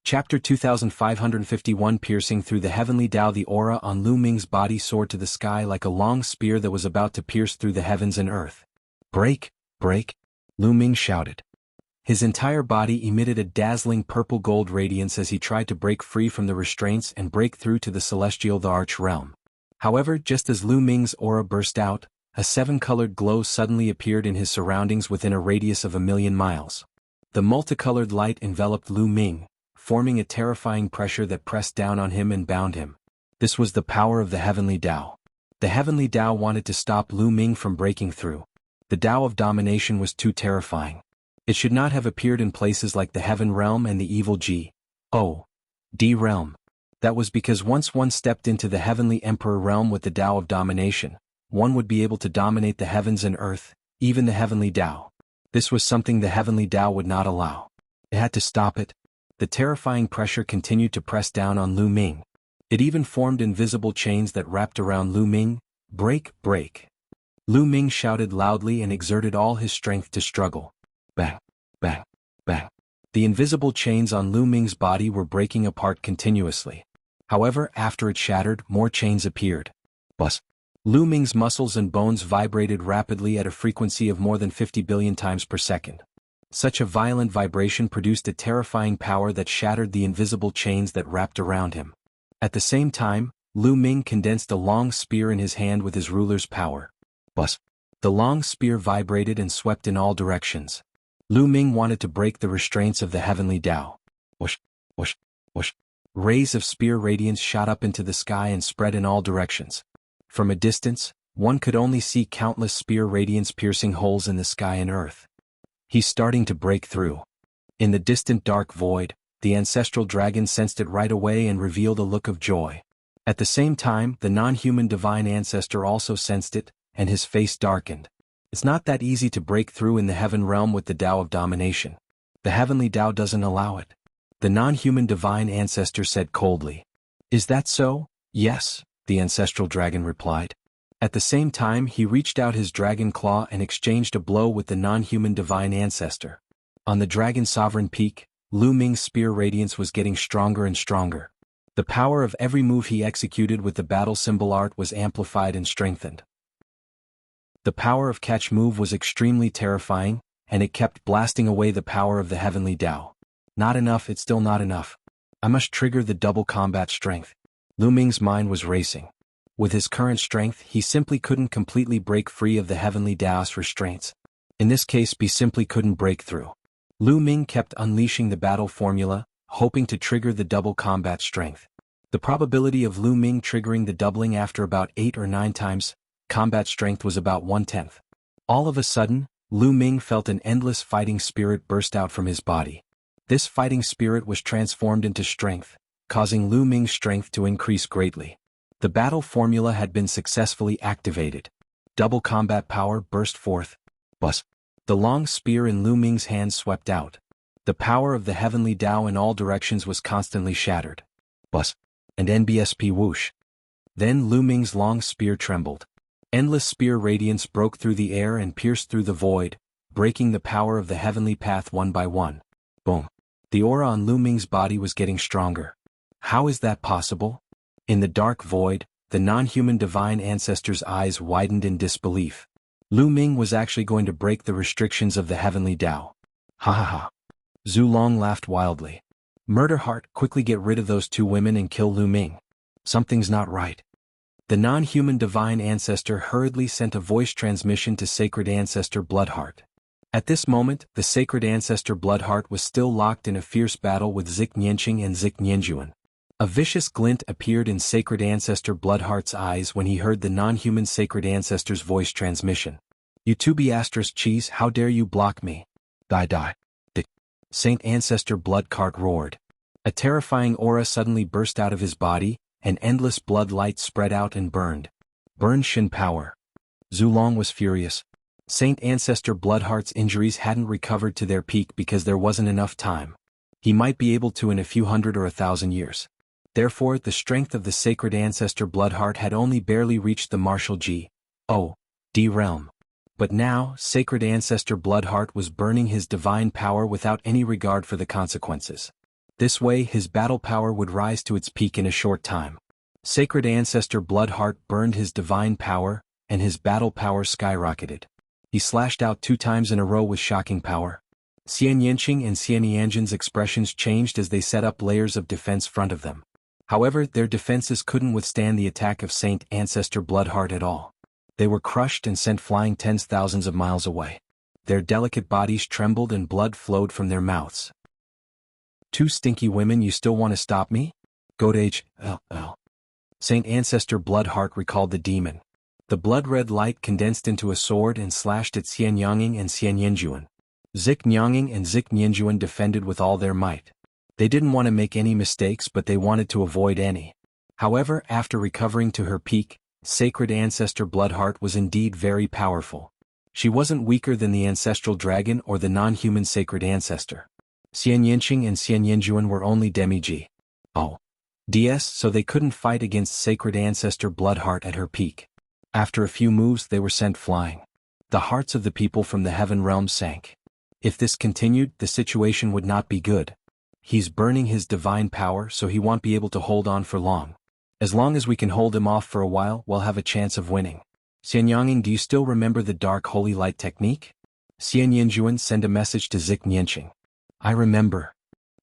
Chapter 2551. Piercing through the heavenly Tao. The aura on Lu Ming's body soared to the sky like a long spear that was about to pierce through the heavens and earth. "Break, break!" Lu Ming shouted. His entire body emitted a dazzling purple-gold radiance as he tried to break free from the restraints and break through to the celestial the Arch realm. However, just as Lu Ming's aura burst out, a seven-colored glow suddenly appeared in his surroundings within a radius of 1,000,000 miles. The multicolored light enveloped Lu Ming, forming a terrifying pressure that pressed down on him and bound him. This was the power of the heavenly Tao. The heavenly Tao wanted to stop Lu Ming from breaking through. The Tao of domination was too terrifying. It should not have appeared in places like the Heaven Realm and the evil Jianghu realm. That was because once one stepped into the Heavenly Emperor realm with the Tao of domination, one would be able to dominate the heavens and earth, even the heavenly Tao. This was something the heavenly Tao would not allow. It had to stop it. The terrifying pressure continued to press down on Lu Ming. It even formed invisible chains that wrapped around Lu Ming. "Break, break!" Lu Ming shouted loudly and exerted all his strength to struggle. Bang, bang, bang. The invisible chains on Lu Ming's body were breaking apart continuously. However, after it shattered, more chains appeared. Buzz. Lu Ming's muscles and bones vibrated rapidly at a frequency of more than 50 billion times per second. Such a violent vibration produced a terrifying power that shattered the invisible chains that wrapped around him. At the same time, Lu Ming condensed a long spear in his hand with his ruler's power. Buzz. The long spear vibrated and swept in all directions. Lu Ming wanted to break the restraints of the heavenly Tao. Whoosh, whoosh, whoosh. Rays of spear radiance shot up into the sky and spread in all directions. From a distance, one could only see countless spear radiance piercing holes in the sky and earth. He's starting to break through. In the distant dark void, the ancestral dragon sensed it right away and revealed a look of joy. At the same time, the non-human divine ancestor also sensed it, and his face darkened. It's not that easy to break through in the heaven realm with the Tao of domination. The heavenly Tao doesn't allow it. The non-human divine ancestor said coldly. "Is that so?" "Yes," the ancestral dragon replied. At the same time, he reached out his dragon claw and exchanged a blow with the non-human divine ancestor. On the dragon sovereign peak, Lu Ming's spear radiance was getting stronger and stronger. The power of every move he executed with the battle symbol art was amplified and strengthened. The power of catch move was extremely terrifying, and it kept blasting away the power of the heavenly Tao. Not enough, it's still not enough. I must trigger the double combat strength. Lu Ming's mind was racing. With his current strength, he simply couldn't completely break free of the heavenly Tao's restraints. In this case, he simply couldn't break through. Lu Ming kept unleashing the battle formula, hoping to trigger the double combat strength. The probability of Lu Ming triggering the doubling after about 8 or 9 times combat strength was about 1/10. All of a sudden, Lu Ming felt an endless fighting spirit burst out from his body. This fighting spirit was transformed into strength, causing Lu Ming's strength to increase greatly. The battle formula had been successfully activated. Double combat power burst forth. Buzz. The long spear in Lu Ming's hand swept out. The power of the heavenly Tao in all directions was constantly shattered. Buzz. And NBSP whoosh. Then Lu Ming's long spear trembled. Endless spear radiance broke through the air and pierced through the void, breaking the power of the heavenly path one by one. Boom. The aura on Lu Ming's body was getting stronger. How is that possible? In the dark void, the non-human divine ancestor's eyes widened in disbelief. Lu Ming was actually going to break the restrictions of the heavenly Tao. Ha ha ha. Zhu Long laughed wildly. Murder Heart, quickly get rid of those 2 women and kill Lu Ming. Something's not right. The non-human divine ancestor hurriedly sent a voice transmission to Sacred Ancestor Bloodheart. At this moment, the Sacred Ancestor Bloodheart was still locked in a fierce battle with Zik Nianqing and Zik Nianjuan. A vicious glint appeared in Sacred Ancestor Bloodheart's eyes when he heard the non-human Sacred Ancestor's voice transmission. "You 2B asterisk cheese, how dare you block me? Die die." The Saint Ancestor Bloodheart roared. A terrifying aura suddenly burst out of his body, and endless blood light spread out and burned. Burn Shin power. Zhu Long was furious. Saint Ancestor Bloodheart's injuries hadn't recovered to their peak because there wasn't enough time. He might be able to in a few hundred or 1,000 years. Therefore, the strength of the Sacred Ancestor Bloodheart had only barely reached the martial Jianghu realm. But now, Sacred Ancestor Bloodheart was burning his divine power without any regard for the consequences. This way his battle power would rise to its peak in a short time. Sacred Ancestor Bloodheart burned his divine power, and his battle power skyrocketed. He slashed out 2 times in a row with shocking power. Xian Yinqing and Xian Yanjin's expressions changed as they set up layers of defense front of them. However, their defenses couldn't withstand the attack of Saint Ancestor Bloodheart at all. They were crushed and sent flying tens thousands of miles away. Their delicate bodies trembled and blood flowed from their mouths. "2 stinky women, you still want to stop me?" Godage, Saint Ancestor Bloodheart recalled the demon. The blood-red light condensed into a sword and slashed at Xian Yanging and Xian Yinjuan. Zik Nyanging and Zik Ninjuan defended with all their might. They didn't want to make any mistakes, but they wanted to avoid any. However, after recovering to her peak, Sacred Ancestor Bloodheart was indeed very powerful. She wasn't weaker than the ancestral dragon or the non-human Sacred Ancestor. Xian Yinqing and Xian Yinjuan were only demi-G. DS, so they couldn't fight against Sacred Ancestor Bloodheart at her peak. After a few moves they were sent flying. The hearts of the people from the heaven realm sank. If this continued, the situation would not be good. He's burning his divine power, so he won't be able to hold on for long. As long as we can hold him off for a while, we'll have a chance of winning. Xian Yanging, do you still remember the Dark Holy Light technique? Xian Yinjuan sent a message to Zik Nianqing. I remember.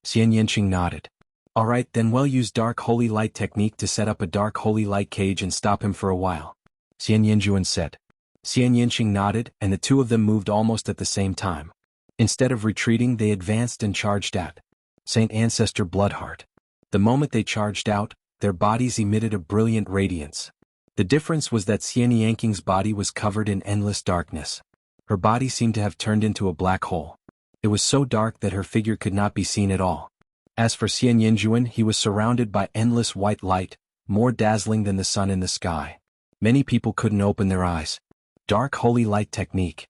Xian Yinqing nodded. Alright, then we'll use Dark Holy Light technique to set up a Dark Holy Light cage and stop him for a while. Xian Yinjuan said. Xian Yinqing nodded, and the 2 of them moved almost at the same time. Instead of retreating, they advanced and charged at Saint Ancestor Bloodheart. The moment they charged out, their bodies emitted a brilliant radiance. The difference was that Xian Yanging's body was covered in endless darkness. Her body seemed to have turned into a black hole. It was so dark that her figure could not be seen at all. As for Xian Yinjuan, he was surrounded by endless white light, more dazzling than the sun in the sky. Many people couldn't open their eyes. Dark Holy Light technique.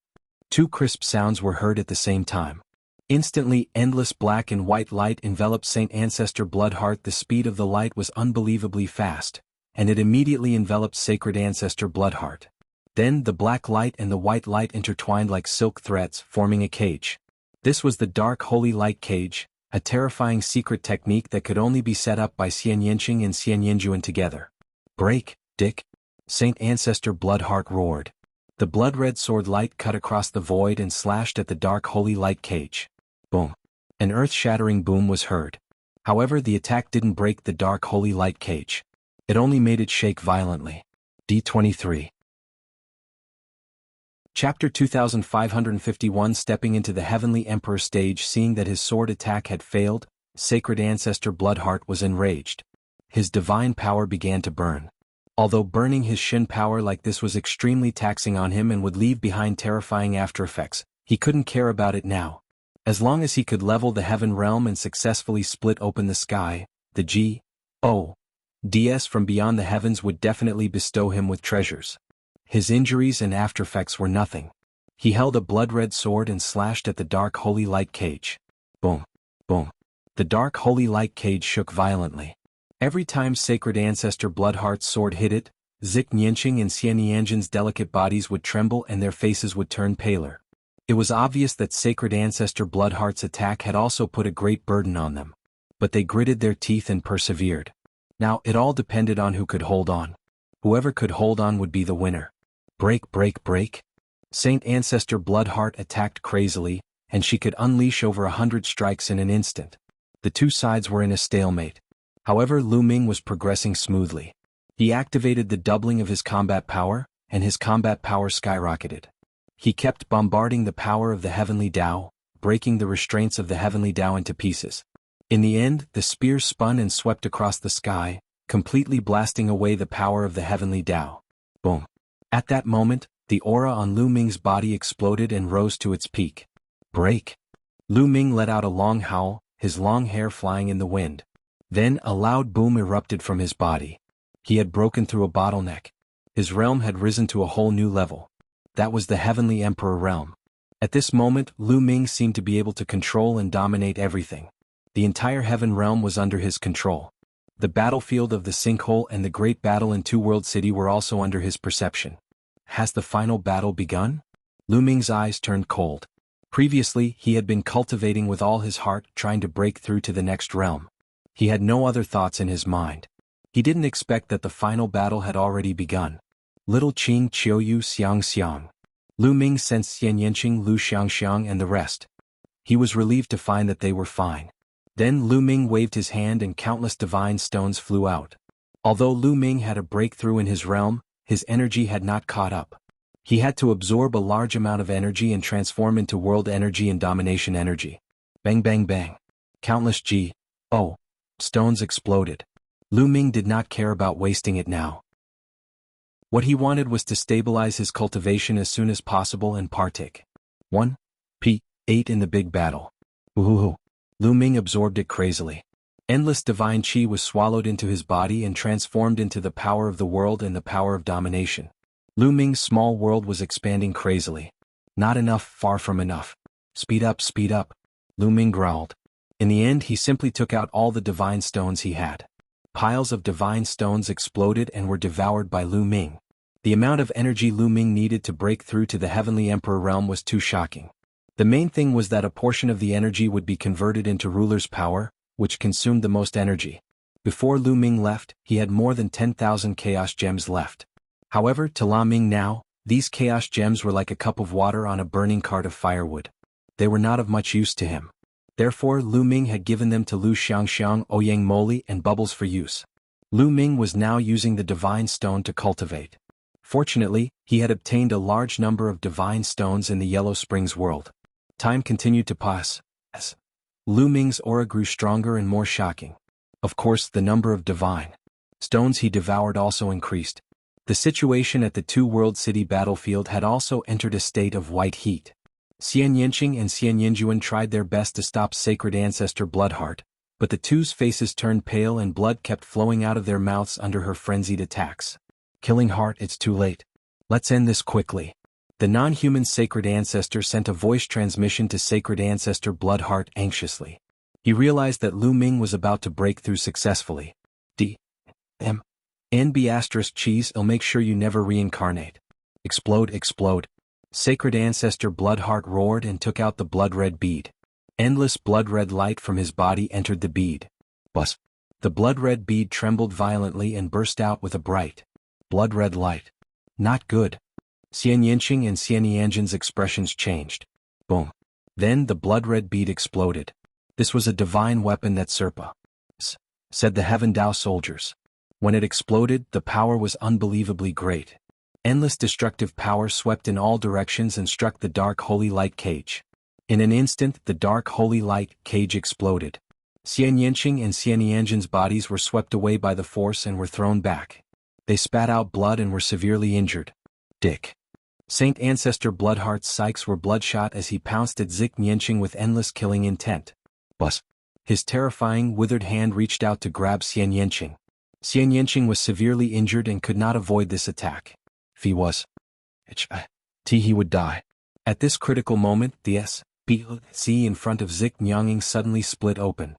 2 crisp sounds were heard at the same time. Instantly, endless black and white light enveloped Saint Ancestor Bloodheart. The speed of the light was unbelievably fast, and it immediately enveloped Sacred Ancestor Bloodheart. Then the black light and the white light intertwined like silk threads, forming a cage. This was the Dark Holy Light cage, a terrifying secret technique that could only be set up by Xian Yinqing and Xian Yinjuan together. Break, Dick! Saint Ancestor Bloodheart roared. The blood-red sword light cut across the void and slashed at the Dark Holy Light cage. Boom! An earth-shattering boom was heard. However, the attack didn't break the Dark Holy Light cage. It only made it shake violently. D23. Chapter 2551. Stepping into the Heavenly Emperor stage. Seeing that his sword attack had failed, Sacred Ancestor Bloodheart was enraged. His divine power began to burn. Although burning his Shin power like this was extremely taxing on him and would leave behind terrifying aftereffects, he couldn't care about it now. As long as he could level the heaven realm and successfully split open the sky, the G.O.D.S. from beyond the heavens would definitely bestow him with treasures. His injuries and aftereffects were nothing. He held a blood-red sword and slashed at the Dark Holy Light cage. Boom! Boom! The Dark Holy Light cage shook violently. Every time Sacred Ancestor Bloodheart's sword hit it, Zik Nianqing and Xian Yanjin's delicate bodies would tremble and their faces would turn paler. It was obvious that Sacred Ancestor Bloodheart's attack had also put a great burden on them. But they gritted their teeth and persevered. Now, it all depended on who could hold on. Whoever could hold on would be the winner. Break, break, break. Saint Ancestor Bloodheart attacked crazily, and she could unleash over 100 strikes in an instant. The 2 sides were in a stalemate. However, Lu Ming was progressing smoothly. He activated the doubling of his combat power, and his combat power skyrocketed. He kept bombarding the power of the Heavenly Tao, breaking the restraints of the Heavenly Tao into pieces. In the end, the spear spun and swept across the sky, completely blasting away the power of the Heavenly Tao. Boom! At that moment, the aura on Lu Ming's body exploded and rose to its peak. Break! Lu Ming let out a long howl, his long hair flying in the wind. Then a loud boom erupted from his body. He had broken through a bottleneck. His realm had risen to a whole new level. That was the Heavenly Emperor realm. At this moment, Lu Ming seemed to be able to control and dominate everything. The entire heaven realm was under his control. The battlefield of the sinkhole and the great battle in Two World City were also under his perception. Has the final battle begun? Lu Ming's eyes turned cold. Previously, he had been cultivating with all his heart, trying to break through to the next realm. He had no other thoughts in his mind. He didn't expect that the final battle had already begun. Little Qing Qiuyu Xiang Xiang. Lu Ming sensed Xian Yanqing, Lu Xiangxiang and the rest. He was relieved to find that they were fine. Then Lu Ming waved his hand and countless divine stones flew out. Although Lu Ming had a breakthrough in his realm, his energy had not caught up. He had to absorb a large amount of energy and transform into world energy and domination energy. Bang bang bang. Countless stones exploded. Lu Ming did not care about wasting it now. What he wanted was to stabilize his cultivation as soon as possible and partake. 1p8 in the big battle. Woohoo! Lu Ming absorbed it crazily. Endless divine qi was swallowed into his body and transformed into the power of the world and the power of domination. Lu Ming's small world was expanding crazily. Not enough, far from enough. Speed up, Lu Ming growled. In the end, he simply took out all the divine stones he had. Piles of divine stones exploded and were devoured by Lu Ming. The amount of energy Lu Ming needed to break through to the Heavenly Emperor realm was too shocking. The main thing was that a portion of the energy would be converted into ruler's power, which consumed the most energy. Before Lu Ming left, he had more than 10,000 chaos gems left. However, to Lu Ming now, these chaos gems were like a cup of water on a burning cart of firewood. They were not of much use to him. Therefore, Lu Ming had given them to Lu Xiangxiang, Ouyang Moli and Bubbles for use. Lu Ming was now using the divine stone to cultivate. Fortunately, he had obtained a large number of divine stones in the Yellow Springs world. Time continued to pass. As Lu Ming's aura grew stronger and more shocking. Of course, the number of divine stones he devoured also increased. The situation at the two-world city battlefield had also entered a state of white heat. Xian Yanqing and Xian Yanjuan tried their best to stop Sacred Ancestor Bloodheart, but the two's faces turned pale and blood kept flowing out of their mouths under her frenzied attacks. Killing Heart, it's too late. Let's end this quickly. The non-human Sacred Ancestor sent a voice transmission to Sacred Ancestor Bloodheart anxiously. He realized that Lu Ming was about to break through successfully. NB** cheese, I'll make sure you never reincarnate. Explode. Sacred Ancestor Bloodheart roared and took out the blood-red bead. Endless blood-red light from his body entered the bead. Buzz. The blood-red bead trembled violently and burst out with a bright blood-red light. Not good. Xian Yanqing and Xian Yanjin's expressions changed. Boom. Then the blood-red bead exploded. This was a divine weapon that said the Heaven Dao soldiers. When it exploded, the power was unbelievably great. Endless destructive power swept in all directions and struck the dark holy light cage. In an instant, the dark holy light cage exploded. Xian Yanqing and Xian Yanjin's bodies were swept away by the force and were thrown back. They spat out blood and were severely injured. Saint Ancestor Bloodheart's psyches were bloodshot as he pounced at Zik Yanqing with endless killing intent. Buzz. His terrifying, withered hand reached out to grab Xian Yanqing. Xian Yanqing was severely injured and could not avoid this attack. If he would die. At this critical moment, the SPC in front of Zik Nyanging suddenly split open.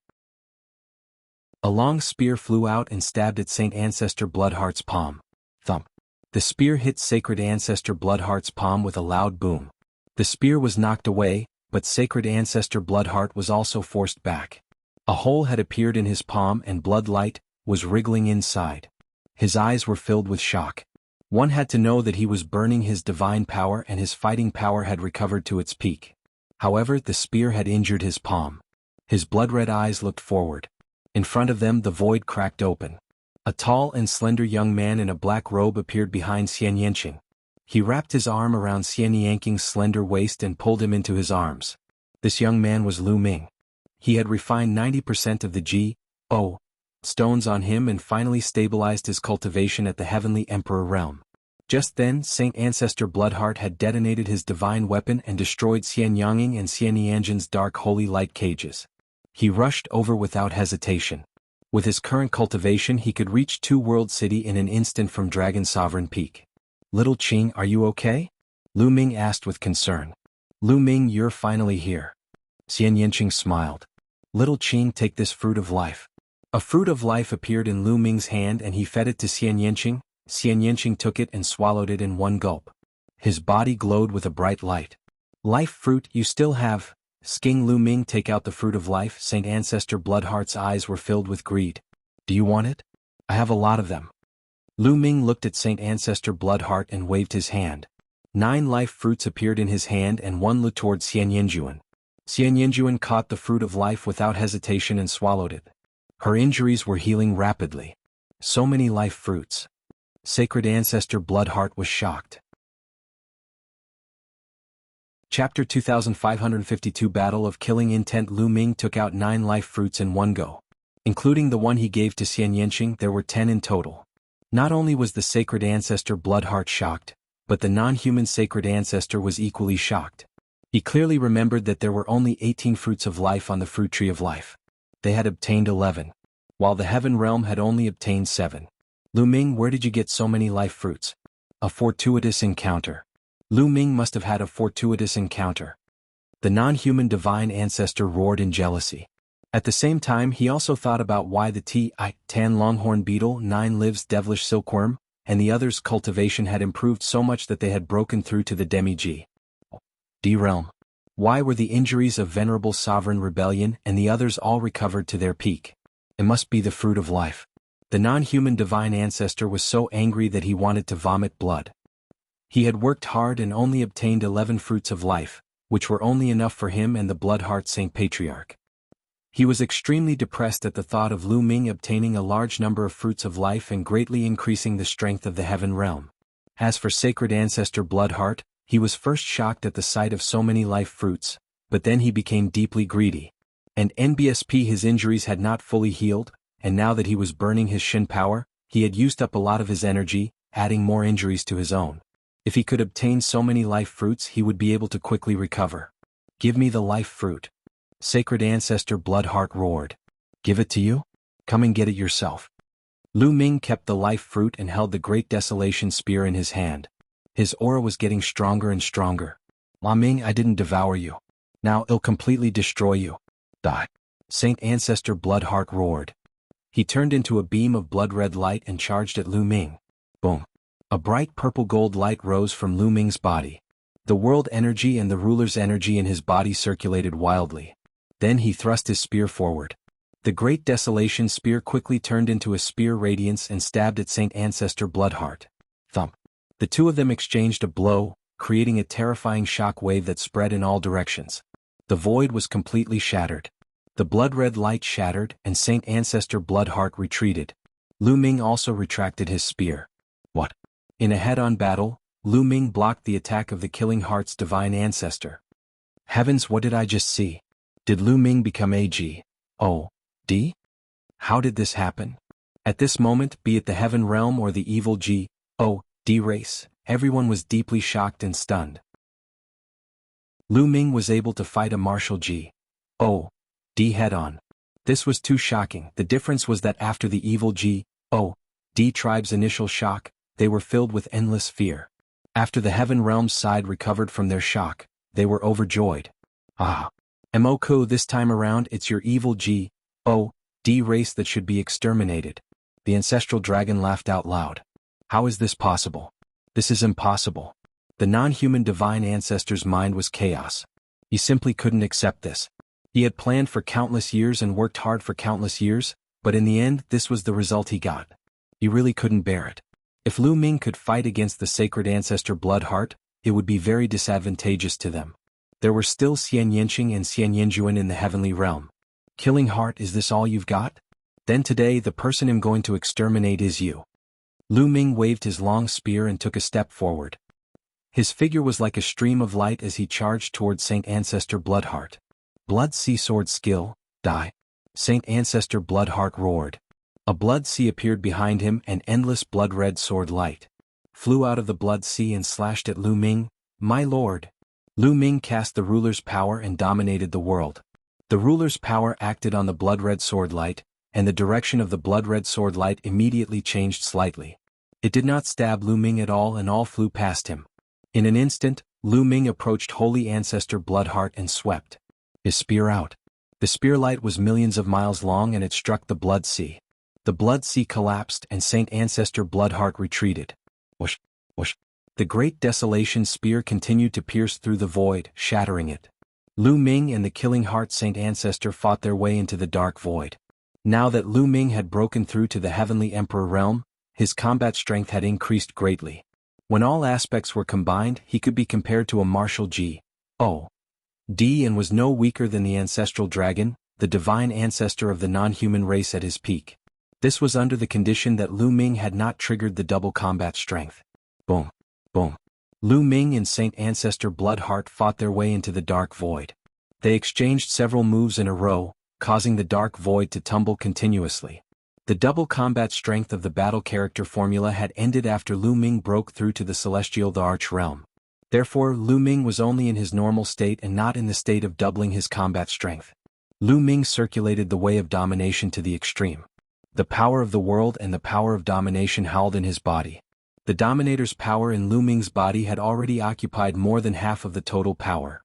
A long spear flew out and stabbed at Saint Ancestor Bloodheart's palm. Thump. The spear hit Sacred Ancestor Bloodheart's palm with a loud boom. The spear was knocked away, but Sacred Ancestor Bloodheart was also forced back. A hole had appeared in his palm and blood light was wriggling inside. His eyes were filled with shock. One had to know that he was burning his divine power and his fighting power had recovered to its peak. However, the spear had injured his palm. His blood-red eyes looked forward. In front of them the void cracked open. A tall and slender young man in a black robe appeared behind Xian Yanqing. He wrapped his arm around Xian Yanqing's slender waist and pulled him into his arms. This young man was Lu Ming. He had refined 90% of the stones on him and finally stabilized his cultivation at the Heavenly Emperor realm. Just then, Saint Ancestor Bloodheart had detonated his divine weapon and destroyed Xian Yanging and Xian Yanjin's dark holy light cages. He rushed over without hesitation. With his current cultivation he could reach Two-World City in an instant from Dragon Sovereign Peak. Little Qing, are you okay? Lu Ming asked with concern. Lu Ming, you're finally here. Xian Yanqing smiled. Little Qing, take this fruit of life. A fruit of life appeared in Lu Ming's hand and he fed it to Xian Yanqing. Xian Yanqing took it and swallowed it in one gulp. His body glowed with a bright light. Life fruit you still have. King Lu Ming, take out the fruit of life. Saint Ancestor Bloodheart's eyes were filled with greed. Do you want it? I have a lot of them. Lu Ming looked at Saint Ancestor Bloodheart and waved his hand. 9 life fruits appeared in his hand and one flew towards Xian Yinjuan. Xian Yinjuan caught the fruit of life without hesitation and swallowed it. Her injuries were healing rapidly. So many life fruits. Sacred Ancestor Bloodheart was shocked. Chapter 2552 Battle of Killing Intent. Lu Ming took out 9 life fruits in one go. Including the one he gave to Xian Yinqing, there were 10 in total. Not only was the Sacred Ancestor Bloodheart shocked, but the non-human Sacred Ancestor was equally shocked. He clearly remembered that there were only 18 fruits of life on the fruit tree of life. They had obtained 11, while the heaven realm had only obtained 7. Lu Ming, where did you get so many life fruits? A fortuitous encounter. Lu Ming must have had a fortuitous encounter. The non-human divine ancestor roared in jealousy. At the same time, he also thought about why the tan longhorn beetle, 9 lives devilish silkworm, and the others' cultivation had improved so much that they had broken through to the demi-G. D realm. Why were the injuries of venerable sovereign rebellion and the others all recovered to their peak? It must be the fruit of life. The non-human divine ancestor was so angry that he wanted to vomit blood. He had worked hard and only obtained 11 fruits of life, which were only enough for him and the Bloodheart Saint Patriarch. He was extremely depressed at the thought of Lu Ming obtaining a large number of fruits of life and greatly increasing the strength of the heaven realm. As for Sacred Ancestor Bloodheart, he was first shocked at the sight of so many life fruits, but then he became deeply greedy. And NBSP, his injuries had not fully healed, and now that he was burning his Shin power, he had used up a lot of his energy, adding more injuries to his own. If he could obtain so many life fruits, he would be able to quickly recover. Give me the life fruit. Sacred Ancestor Bloodheart roared. Give it to you? Come and get it yourself. Lu Ming kept the life fruit and held the Great Desolation Spear in his hand. His aura was getting stronger and stronger. Ma Ming, I didn't devour you. Now it'll completely destroy you. Die. Saint Ancestor Bloodheart roared. He turned into a beam of blood-red light and charged at Lu Ming. Boom. A bright purple-gold light rose from Lu Ming's body. The world energy and the ruler's energy in his body circulated wildly. Then he thrust his spear forward. The Great Desolation Spear quickly turned into a spear radiance and stabbed at Saint Ancestor Bloodheart. Thump. The two of them exchanged a blow, creating a terrifying shock wave that spread in all directions. The void was completely shattered. The blood-red light shattered and Saint Ancestor Bloodheart retreated. Lu Ming also retracted his spear. What? In a head-on battle, Lu Ming blocked the attack of the Killing Heart's divine ancestor. Heavens, what did I just see? Did Lu Ming become a G-O-D? How did this happen? At this moment, be it the heaven realm or the evil G-O-D race, everyone was deeply shocked and stunned. Lu Ming was able to fight a martial G-O-D head-on. This was too shocking. The difference was that after the evil G-O-D tribe's initial shock, they were filled with endless fear. After the heaven realm's side recovered from their shock, they were overjoyed. Ah! Moku, this time around it's your evil G-O-D race that should be exterminated. The ancestral dragon laughed out loud. How is this possible? This is impossible. The non-human divine ancestor's mind was chaos. He simply couldn't accept this. He had planned for countless years and worked hard for countless years, but in the end this was the result he got. He really couldn't bear it. If Lu Ming could fight against the Sacred Ancestor Bloodheart, it would be very disadvantageous to them. There were still Xian Yinqing and Xian Yinjuan in the heavenly realm. Killing Heart, is this all you've got? Then today the person I'm going to exterminate is you. Lu Ming waved his long spear and took a step forward. His figure was like a stream of light as he charged towards Saint Ancestor Bloodheart. Blood Sea Sword Skill, die. Saint Ancestor Bloodheart roared. A blood sea appeared behind him and endless blood-red sword light flew out of the blood sea and slashed at Lu Ming. My lord! Lu Ming cast the ruler's power and dominated the world. The ruler's power acted on the blood-red sword light, and the direction of the blood-red sword light immediately changed slightly. It did not stab Lu Ming at all and all flew past him. In an instant, Lu Ming approached Holy Ancestor Bloodheart and swept his spear out. The spear light was millions of miles long and it struck the blood sea. The blood sea collapsed and Saint Ancestor Bloodheart retreated. Whoosh, whoosh. The great desolation spear continued to pierce through the void, shattering it. Lu Ming and the Killing Heart Saint Ancestor fought their way into the dark void. Now that Lu Ming had broken through to the Heavenly Emperor realm, his combat strength had increased greatly. When all aspects were combined, he could be compared to a martial G.O.D. and was no weaker than the ancestral dragon, the divine ancestor of the non-human race at his peak. This was under the condition that Lu Ming had not triggered the double combat strength. Boom. Boom. Lu Ming and Saint Ancestor Bloodheart fought their way into the dark void. They exchanged several moves in a row, causing the dark void to tumble continuously. The double combat strength of the battle character formula had ended after Lu Ming broke through to the celestial the Arch realm. Therefore, Lu Ming was only in his normal state and not in the state of doubling his combat strength. Lu Ming circulated the way of domination to the extreme. The power of the world and the power of domination howled in his body. The Dominator's power in Lu Ming's body had already occupied more than half of the total power.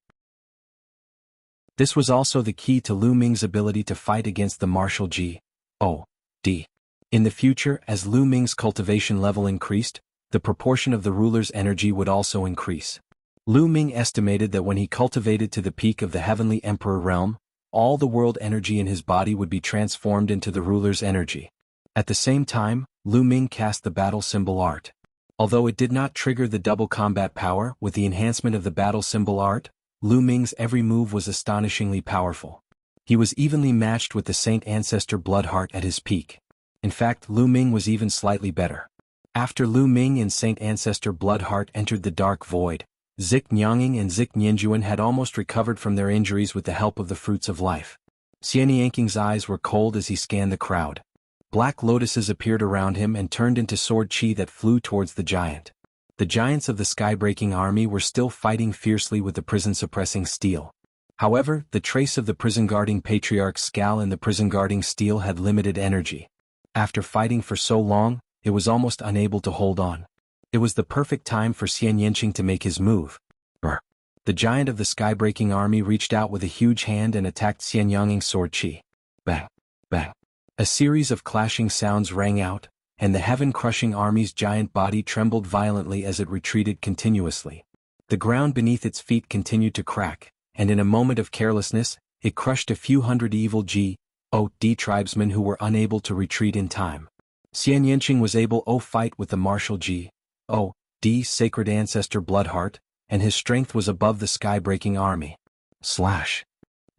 This was also the key to Lu Ming's ability to fight against the martial G.O.D. In the future, as Lu Ming's cultivation level increased, the proportion of the ruler's energy would also increase. Lu Ming estimated that when he cultivated to the peak of the Heavenly Emperor realm, all the world energy in his body would be transformed into the ruler's energy. At the same time, Lu Ming cast the battle symbol art. Although it did not trigger the double combat power, with the enhancement of the battle symbol art, Lu Ming's every move was astonishingly powerful. He was evenly matched with the Saint Ancestor Bloodheart at his peak. In fact, Lu Ming was even slightly better. After Lu Ming and Saint Ancestor Bloodheart entered the dark void, Zik Nyanging and Zik Nianjuan had almost recovered from their injuries with the help of the fruits of life. Xian Yanking's eyes were cold as he scanned the crowd. Black lotuses appeared around him and turned into sword chi that flew towards the giant. The giants of the sky-breaking army were still fighting fiercely with the prison-suppressing steel. However, the trace of the prison-guarding patriarch's scowl and the prison-guarding steel had limited energy. After fighting for so long, it was almost unable to hold on. It was the perfect time for Xian Yanqing to make his move. Brr. The giant of the sky-breaking army reached out with a huge hand and attacked Xian Yanging's sword chi. Bang! Bang! A series of clashing sounds rang out, and the heaven-crushing army's giant body trembled violently as it retreated continuously. The ground beneath its feet continued to crack, and in a moment of carelessness, it crushed a few hundred evil G.O.D. tribesmen who were unable to retreat in time. Xian Yanqing was able to fight with the martial G.O.D. Sacred Ancestor Bloodheart, and his strength was above the sky-breaking army. Slash!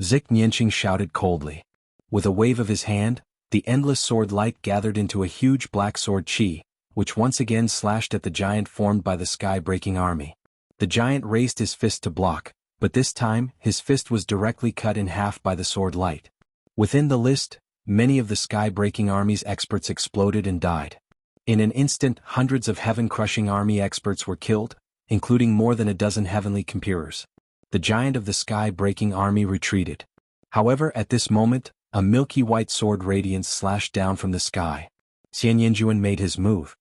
Zik Nianqing shouted coldly. With a wave of his hand, the endless sword light gathered into a huge black sword chi, which once again slashed at the giant formed by the sky-breaking army. The giant raised his fist to block, but this time, his fist was directly cut in half by the sword light. Within the list, many of the sky-breaking army's experts exploded and died. In an instant, hundreds of heaven-crushing army experts were killed, including more than a dozen heavenly computers. The giant of the sky-breaking army retreated. However, at this moment, a milky white sword radiance slashed down from the sky. Xian Yanjuan made his move.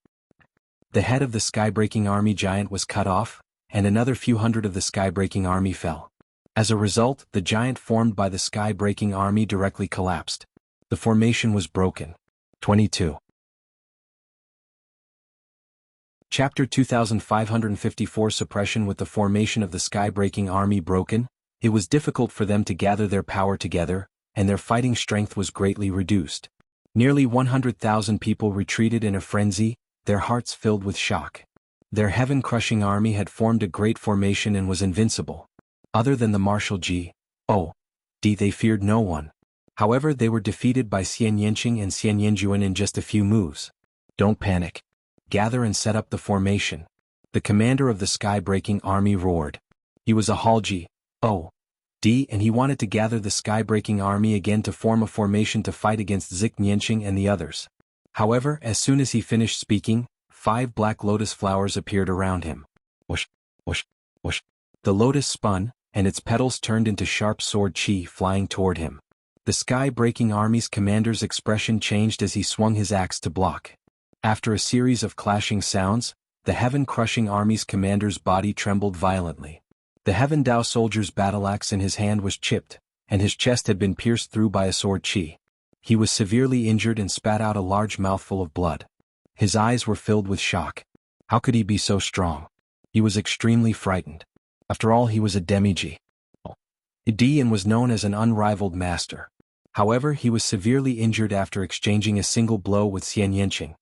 The head of the sky-breaking army giant was cut off, and another few hundred of the sky-breaking army fell. As a result, the giant formed by the sky-breaking army directly collapsed. The formation was broken. 22. Chapter 2554 Suppression. With the formation of the sky-breaking army broken, it was difficult for them to gather their power together, and their fighting strength was greatly reduced. Nearly 100,000 people retreated in a frenzy, their hearts filled with shock. Their heaven-crushing army had formed a great formation and was invincible. Other than the martial G.O.D. they feared no one. However, they were defeated by Xian Yanqing and Xian Yanjuan in just a few moves. Don't panic. Gather and set up the formation. The commander of the sky-breaking army roared. He was a Hall G.O.D. and he wanted to gather the sky-breaking army again to form a formation to fight against Zik Nianqing and the others. However, as soon as he finished speaking, 5 black lotus flowers appeared around him. Whoosh, whoosh, whoosh. The lotus spun, and its petals turned into sharp sword chi flying toward him. The sky-breaking army's commander's expression changed as he swung his axe to block. After a series of clashing sounds, the heaven-crushing army's commander's body trembled violently. The Heaven Dao soldier's battle axe in his hand was chipped, and his chest had been pierced through by a sword chi. He was severely injured and spat out a large mouthful of blood. His eyes were filled with shock. How could he be so strong? He was extremely frightened. After all, he was a demi-G. And was known as an unrivaled master. However, he was severely injured after exchanging a single blow with Xian Yanqing.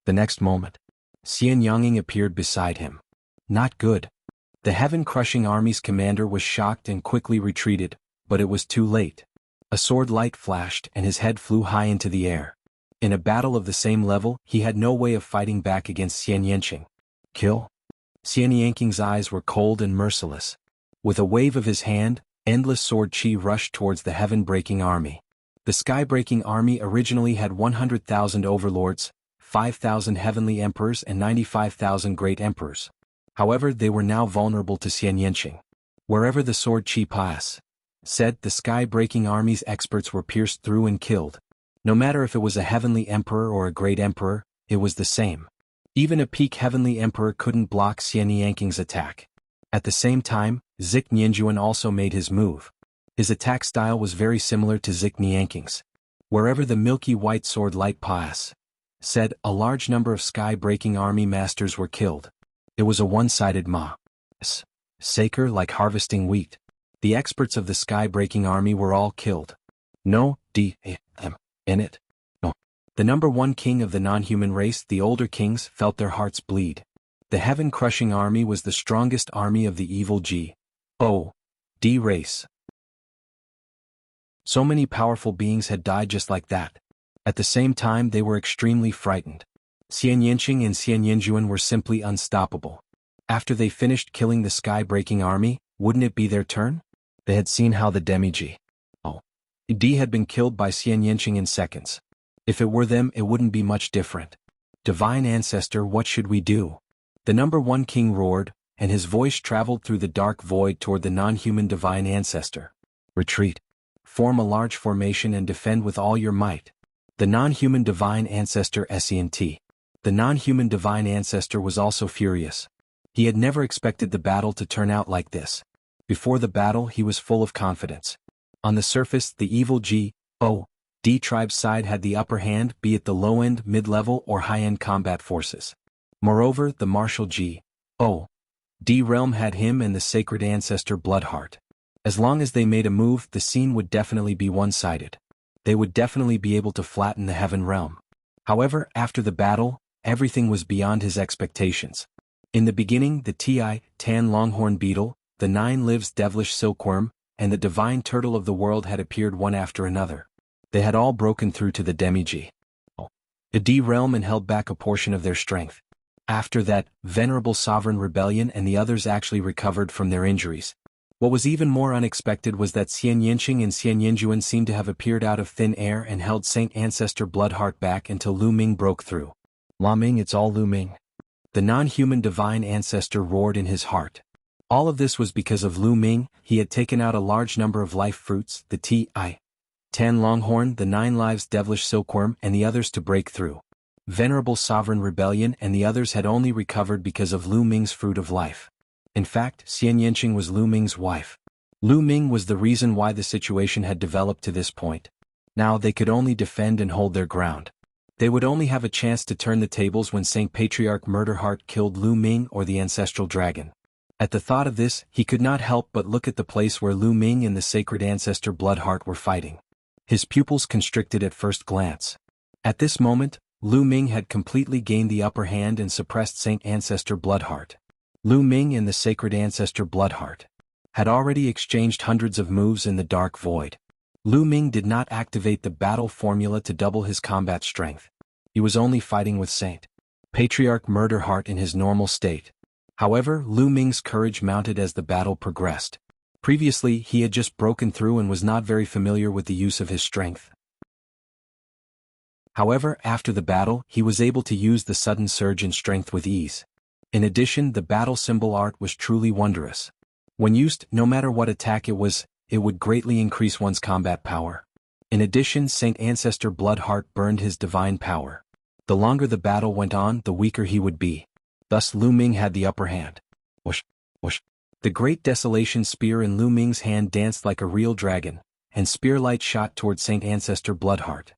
The next moment, Xian Yanging appeared beside him. Not good. The heaven-crushing army's commander was shocked and quickly retreated, but it was too late. A sword light flashed and his head flew high into the air. In a battle of the same level, he had no way of fighting back against Xian Yanqing. Kill? Xian Yanqing's eyes were cold and merciless. With a wave of his hand, endless sword chi rushed towards the heaven-breaking army. The sky-breaking army originally had 100,000 overlords, 5,000 heavenly emperors and 95,000 great emperors. However, they were now vulnerable to Xian Yanqing. Wherever the sword chi passed, the sky-breaking army's experts were pierced through and killed. No matter if it was a heavenly emperor or a great emperor, it was the same. Even a peak heavenly emperor couldn't block Xian Yanqing's attack. At the same time, Zik Nianjuan also made his move. His attack style was very similar to Zik Nianqing's. Wherever the milky white sword light passed, a large number of sky-breaking army masters were killed. It was a one-sided massacre like harvesting wheat. The experts of the sky-breaking army were all killed. No in it. No. The number one king of the non-human race, the older kings, felt their hearts bleed. The heaven-crushing army was the strongest army of the evil G.O.D. race. So many powerful beings had died just like that. At the same time, they were extremely frightened. Xian Yanqing and Xian Yanjuan were simply unstoppable. After they finished killing the sky-breaking army, wouldn't it be their turn? They had seen how the demi-G.O.D. had been killed by Xian Yanqing in seconds. If it were them, it wouldn't be much different. Divine Ancestor, what should we do? The number one king roared, and his voice traveled through the dark void toward the non-human Divine Ancestor. Retreat. Form a large formation and defend with all your might. The non-human Divine Ancestor SENT. The non-human Divine Ancestor was also furious. He had never expected the battle to turn out like this. Before the battle, he was full of confidence. On the surface, the evil G.O.D. tribe's side had the upper hand, be it the low-end, mid-level, or high-end combat forces. Moreover, the martial G.O.D. realm had him and the sacred ancestor Bloodheart. As long as they made a move, the scene would definitely be one-sided. They would definitely be able to flatten the heaven realm. However, after the battle, everything was beyond his expectations. In the beginning, the Tan Longhorn Beetle, the 9 Lives Devilish Silkworm, and the Divine Turtle of the World had appeared one after another. They had all broken through to the demi-G.O.D. realm and held back a portion of their strength. After that, Venerable Sovereign Rebellion and the others actually recovered from their injuries. What was even more unexpected was that Xian Yanqing and Xian Yanjuan seemed to have appeared out of thin air and held Saint Ancestor Bloodheart back until Lu Ming broke through. La Ming, it's all Lu Ming. The non-human Divine Ancestor roared in his heart. All of this was because of Lu Ming. He had taken out a large number of life fruits, the Tan Longhorn, the 9 Lives Devilish Silkworm, and the others to break through. Venerable Sovereign Rebellion and the others had only recovered because of Lu Ming's fruit of life. In fact, Xian Yanqing was Lu Ming's wife. Lu Ming was the reason why the situation had developed to this point. Now they could only defend and hold their ground. They would only have a chance to turn the tables when Saint Patriarch Murderheart killed Lu Ming or the Ancestral Dragon. At the thought of this, he could not help but look at the place where Lu Ming and the Sacred Ancestor Bloodheart were fighting. His pupils constricted at first glance. At this moment, Lu Ming had completely gained the upper hand and suppressed Saint Ancestor Bloodheart. Lu Ming and the Sacred Ancestor Bloodheart had already exchanged hundreds of moves in the dark void. Lu Ming did not activate the battle formula to double his combat strength. He was only fighting with Saint Patriarch Murderheart in his normal state. However, Lu Ming's courage mounted as the battle progressed. Previously, he had just broken through and was not very familiar with the use of his strength. However, after the battle, he was able to use the sudden surge in strength with ease. In addition, the battle symbol art was truly wondrous. When used, no matter what attack it would greatly increase one's combat power. In addition, Saint Ancestor Bloodheart burned his divine power. The longer the battle went on, the weaker he would be. Thus Lu Ming had the upper hand. Whoosh, whoosh. The great desolation spear in Lu Ming's hand danced like a real dragon, and spearlight shot toward Saint Ancestor Bloodheart.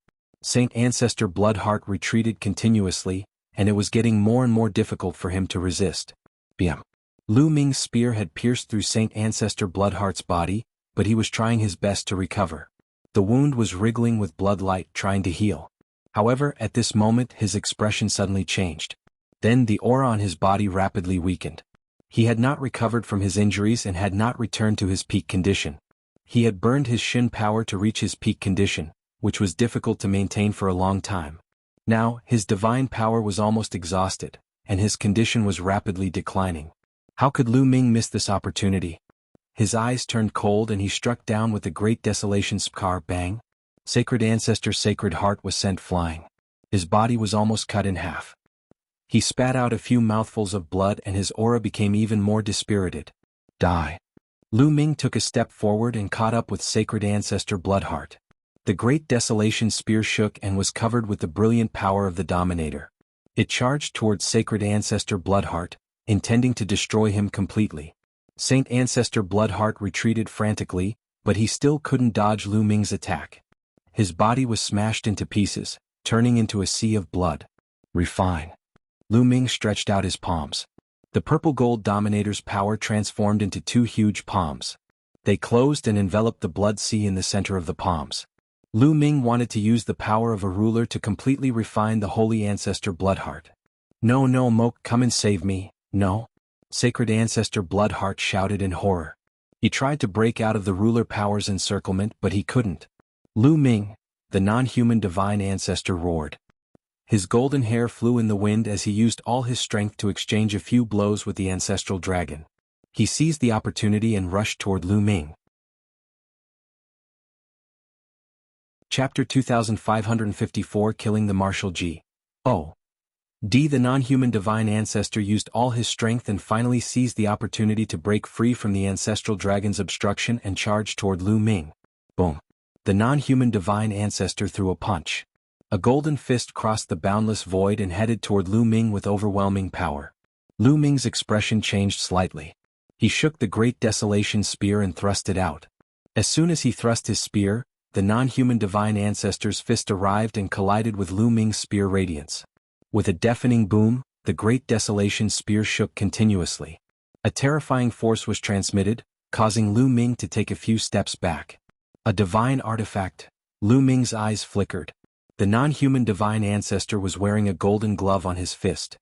Saint Ancestor Bloodheart retreated continuously, and it was getting more and more difficult for him to resist. Bam. Lu Ming's spear had pierced through Saint Ancestor Bloodheart's body, but he was trying his best to recover. The wound was wriggling with bloodlight trying to heal. However, at this moment his expression suddenly changed. Then the aura on his body rapidly weakened. He had not recovered from his injuries and had not returned to his peak condition. He had burned his Shin power to reach his peak condition, which was difficult to maintain for a long time. Now, his divine power was almost exhausted, and his condition was rapidly declining. How could Lu Ming miss this opportunity? His eyes turned cold and he struck down with a great desolation scar. Bang! Sacred Ancestor Sacred Heart was sent flying. His body was almost cut in half. He spat out a few mouthfuls of blood and his aura became even more dispirited. Die! Lu Ming took a step forward and caught up with Sacred Ancestor Bloodheart. The great desolation spear shook and was covered with the brilliant power of the Dominator. It charged towards Sacred Ancestor Bloodheart, intending to destroy him completely. Saint Ancestor Bloodheart retreated frantically, but he still couldn't dodge Lu Ming's attack. His body was smashed into pieces, turning into a sea of blood. Refine. Lu Ming stretched out his palms. The purple-gold Dominator's power transformed into two huge palms. They closed and enveloped the blood sea in the center of the palms. Lu Ming wanted to use the power of a ruler to completely refine the Holy Ancestor Bloodheart. No, no, Moke, come and save me, no. Sacred Ancestor Bloodheart shouted in horror. He tried to break out of the ruler power's encirclement but he couldn't. Lu Ming, the non-human divine ancestor, roared. His golden hair flew in the wind as he used all his strength to exchange a few blows with the ancestral dragon. He seized the opportunity and rushed toward Lu Ming. Chapter 2554 Killing the Martial G. O. D. The non-human divine ancestor used all his strength and finally seized the opportunity to break free from the ancestral dragon's obstruction and charge toward Lu Ming. Boom. The non-human divine ancestor threw a punch. A golden fist crossed the boundless void and headed toward Lu Ming with overwhelming power. Lu Ming's expression changed slightly. He shook the great desolation spear and thrust it out. As soon as he thrust his spear, the non-human divine ancestor's fist arrived and collided with Lu Ming's spear radiance. With a deafening boom, the great desolation spear shook continuously. A terrifying force was transmitted, causing Lu Ming to take a few steps back. A divine artifact. Lu Ming's eyes flickered. The non-human divine ancestor was wearing a golden glove on his fist.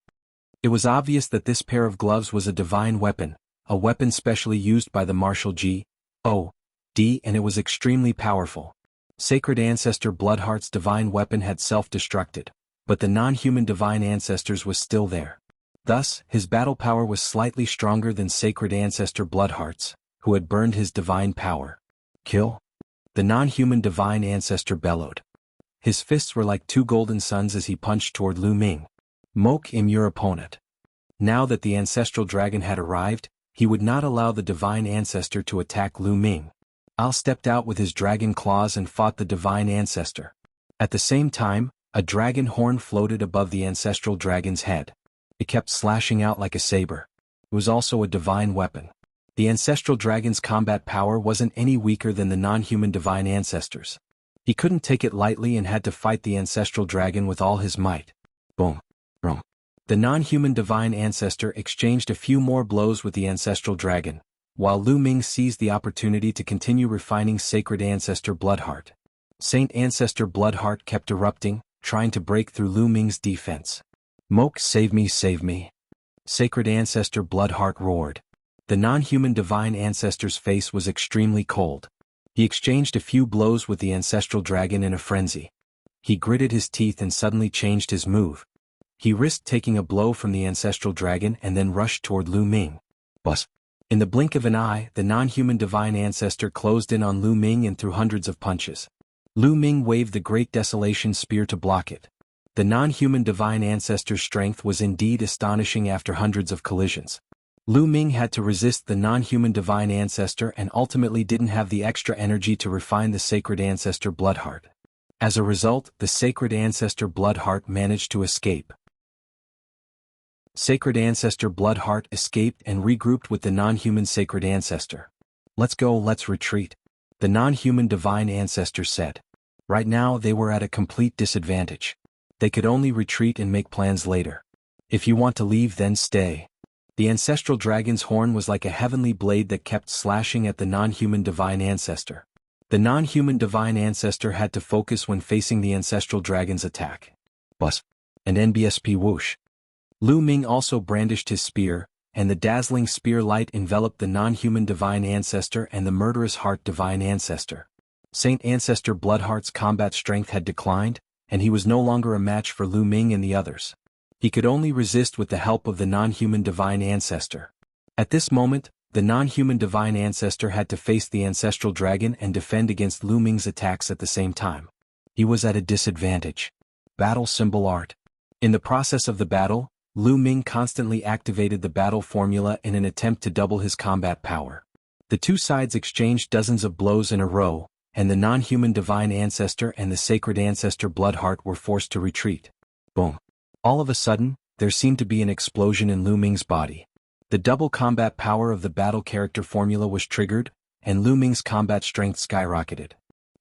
It was obvious that this pair of gloves was a divine weapon, a weapon specially used by the martial G. O. D, and it was extremely powerful. Sacred Ancestor Bloodheart's divine weapon had self-destructed, but the non-human divine ancestor's was still there. Thus, his battle power was slightly stronger than Sacred Ancestor Bloodheart's, who had burned his divine power. Kill? The non-human divine ancestor bellowed. His fists were like two golden suns as he punched toward Lu Ming. Moke him, your opponent. Now that the ancestral dragon had arrived, he would not allow the divine ancestor to attack Lu Ming. Al stepped out with his dragon claws and fought the divine ancestor. At the same time, a dragon horn floated above the ancestral dragon's head. It kept slashing out like a saber. It was also a divine weapon. The ancestral dragon's combat power wasn't any weaker than the non-human divine ancestor's. He couldn't take it lightly and had to fight the ancestral dragon with all his might. Boom. Boom. The non-human divine ancestor exchanged a few more blows with the ancestral dragon, while Lu Ming seized the opportunity to continue refining Sacred Ancestor Bloodheart. Saint Ancestor Bloodheart kept erupting, trying to break through Lu Ming's defense. Moke, save me, save me. Sacred Ancestor Bloodheart roared. The non-human divine ancestor's face was extremely cold. He exchanged a few blows with the ancestral dragon in a frenzy. He gritted his teeth and suddenly changed his move. He risked taking a blow from the ancestral dragon and then rushed toward Lu Ming. Buzz. In the blink of an eye, the non-human divine ancestor closed in on Lu Ming and threw hundreds of punches. Lu Ming waved the great desolation spear to block it. The non-human divine ancestor's strength was indeed astonishing after hundreds of collisions. Lu Ming had to resist the non-human divine ancestor and ultimately didn't have the extra energy to refine the Sacred Ancestor Bloodheart. As a result, the Sacred Ancestor Bloodheart managed to escape. Sacred Ancestor Bloodheart escaped and regrouped with the non-human Sacred Ancestor. Let's go, let's retreat, the non-human divine ancestor said. Right now they were at a complete disadvantage. They could only retreat and make plans later. If you want to leave, then stay. The ancestral dragon's horn was like a heavenly blade that kept slashing at the non-human divine ancestor. The non-human divine ancestor had to focus when facing the ancestral dragon's attack. Bus. And NBSP whoosh. Lu Ming also brandished his spear, and the dazzling spear light enveloped the non-human divine ancestor and the murderous heart divine ancestor. Saint Ancestor Bloodheart's combat strength had declined, and he was no longer a match for Lu Ming and the others. He could only resist with the help of the non-human divine ancestor. At this moment, the non-human divine ancestor had to face the ancestral dragon and defend against Lu Ming's attacks at the same time. He was at a disadvantage. Battle symbol art. In the process of the battle, Lu Ming constantly activated the battle formula in an attempt to double his combat power. The two sides exchanged dozens of blows in a row, and the non-human divine ancestor and the sacred ancestor Bloodheart were forced to retreat. Boom. All of a sudden, there seemed to be an explosion in Lu Ming's body. The double combat power of the battle character formula was triggered, and Lu Ming's combat strength skyrocketed.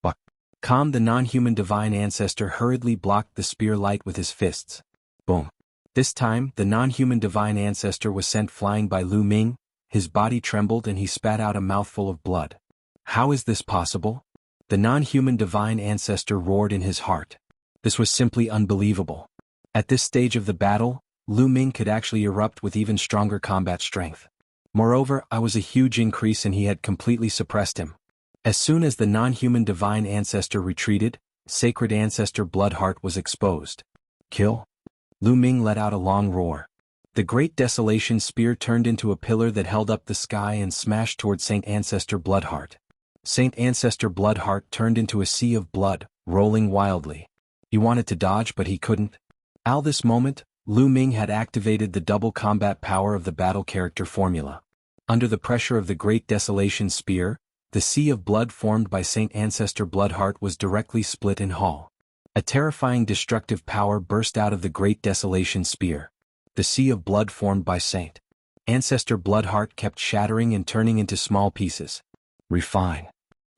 But Calm, the non-human divine ancestor, hurriedly blocked the spear light with his fists. Boom. This time, the non-human divine ancestor was sent flying by Lu Ming. His body trembled and he spat out a mouthful of blood. How is this possible? The non-human divine ancestor roared in his heart. This was simply unbelievable. At this stage of the battle, Lu Ming could actually erupt with even stronger combat strength. Moreover, I was a huge increase and he had completely suppressed him. As soon as the non-human divine ancestor retreated, sacred ancestor Bloodheart was exposed. Kill? Lu Ming let out a long roar. The great desolation spear turned into a pillar that held up the sky and smashed toward Saint Ancestor Bloodheart. Saint Ancestor Bloodheart turned into a sea of blood, rolling wildly. He wanted to dodge but he couldn't. At this moment, Lu Ming had activated the double combat power of the battle character formula. Under the pressure of the great desolation spear, the sea of blood formed by Saint Ancestor Bloodheart was directly split in half. A terrifying destructive power burst out of the great desolation spear. The sea of blood formed by Saint Ancestor Bloodheart kept shattering and turning into small pieces. Refine.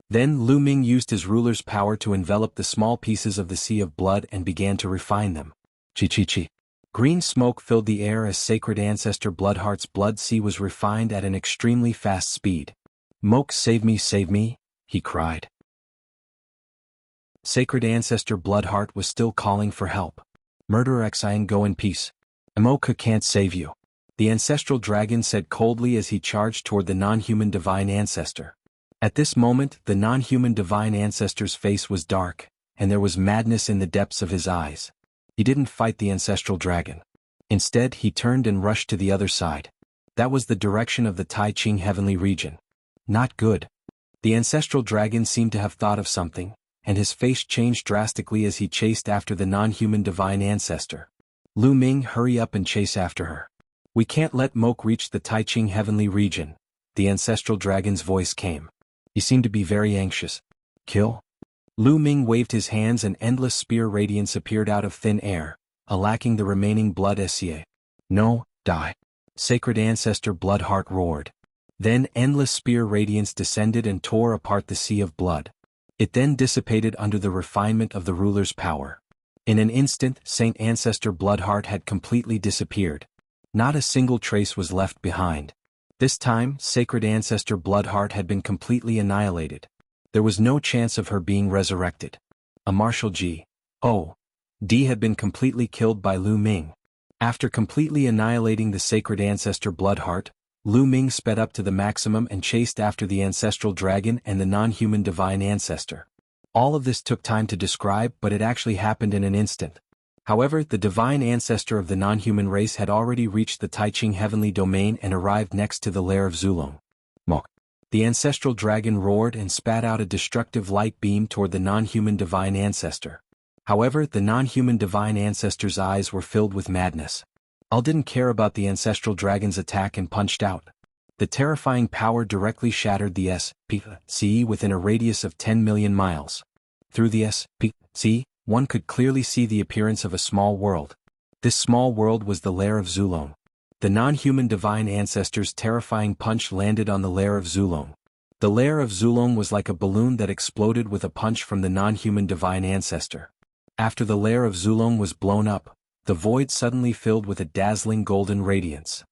Then Lu Ming used his ruler's power to envelop the small pieces of the sea of blood and began to refine them. Chi. Green smoke filled the air as sacred ancestor Bloodheart's blood sea was refined at an extremely fast speed. Moke, save me, he cried. Sacred ancestor Bloodheart was still calling for help. Murderer Xian, go in peace. Moke can't save you. The ancestral dragon said coldly as he charged toward the non-human divine ancestor. At this moment, the non-human divine ancestor's face was dark, and there was madness in the depths of his eyes. He didn't fight the ancestral dragon. Instead, he turned and rushed to the other side. That was the direction of the Tai Ching heavenly region. Not good. The ancestral dragon seemed to have thought of something, and his face changed drastically as he chased after the non-human divine ancestor. Lu Ming, hurry up and chase after her. We can't let Moke reach the Tai Ching heavenly region. The ancestral dragon's voice came. He seemed to be very anxious. Kill? Lu Ming waved his hands and endless spear radiance appeared out of thin air, lacking the remaining blood SCA. No, die. Sacred ancestor Bloodheart roared. Then endless spear radiance descended and tore apart the sea of blood. It then dissipated under the refinement of the ruler's power. In an instant, Saint Ancestor Bloodheart had completely disappeared. Not a single trace was left behind. This time, sacred ancestor Bloodheart had been completely annihilated. There was no chance of her being resurrected. A Marshal G.O.D. had been completely killed by Lu Ming. After completely annihilating the sacred ancestor Bloodheart, Lu Ming sped up to the maximum and chased after the ancestral dragon and the non-human divine ancestor. All of this took time to describe, but it actually happened in an instant. However, the divine ancestor of the non-human race had already reached the Tai Ching heavenly domain and arrived next to the lair of Zulong. Mok. The ancestral dragon roared and spat out a destructive light beam toward the non-human divine ancestor. However, the non-human divine ancestor's eyes were filled with madness. Al didn't care about the ancestral dragon's attack and punched out. The terrifying power directly shattered the SPC within a radius of 10 million miles. Through the SPC, one could clearly see the appearance of a small world. This small world was the lair of Zulong. The non-human divine ancestor's terrifying punch landed on the lair of Zulong. The lair of Zulong was like a balloon that exploded with a punch from the non-human divine ancestor. After the lair of Zulong was blown up, the void suddenly filled with a dazzling golden radiance.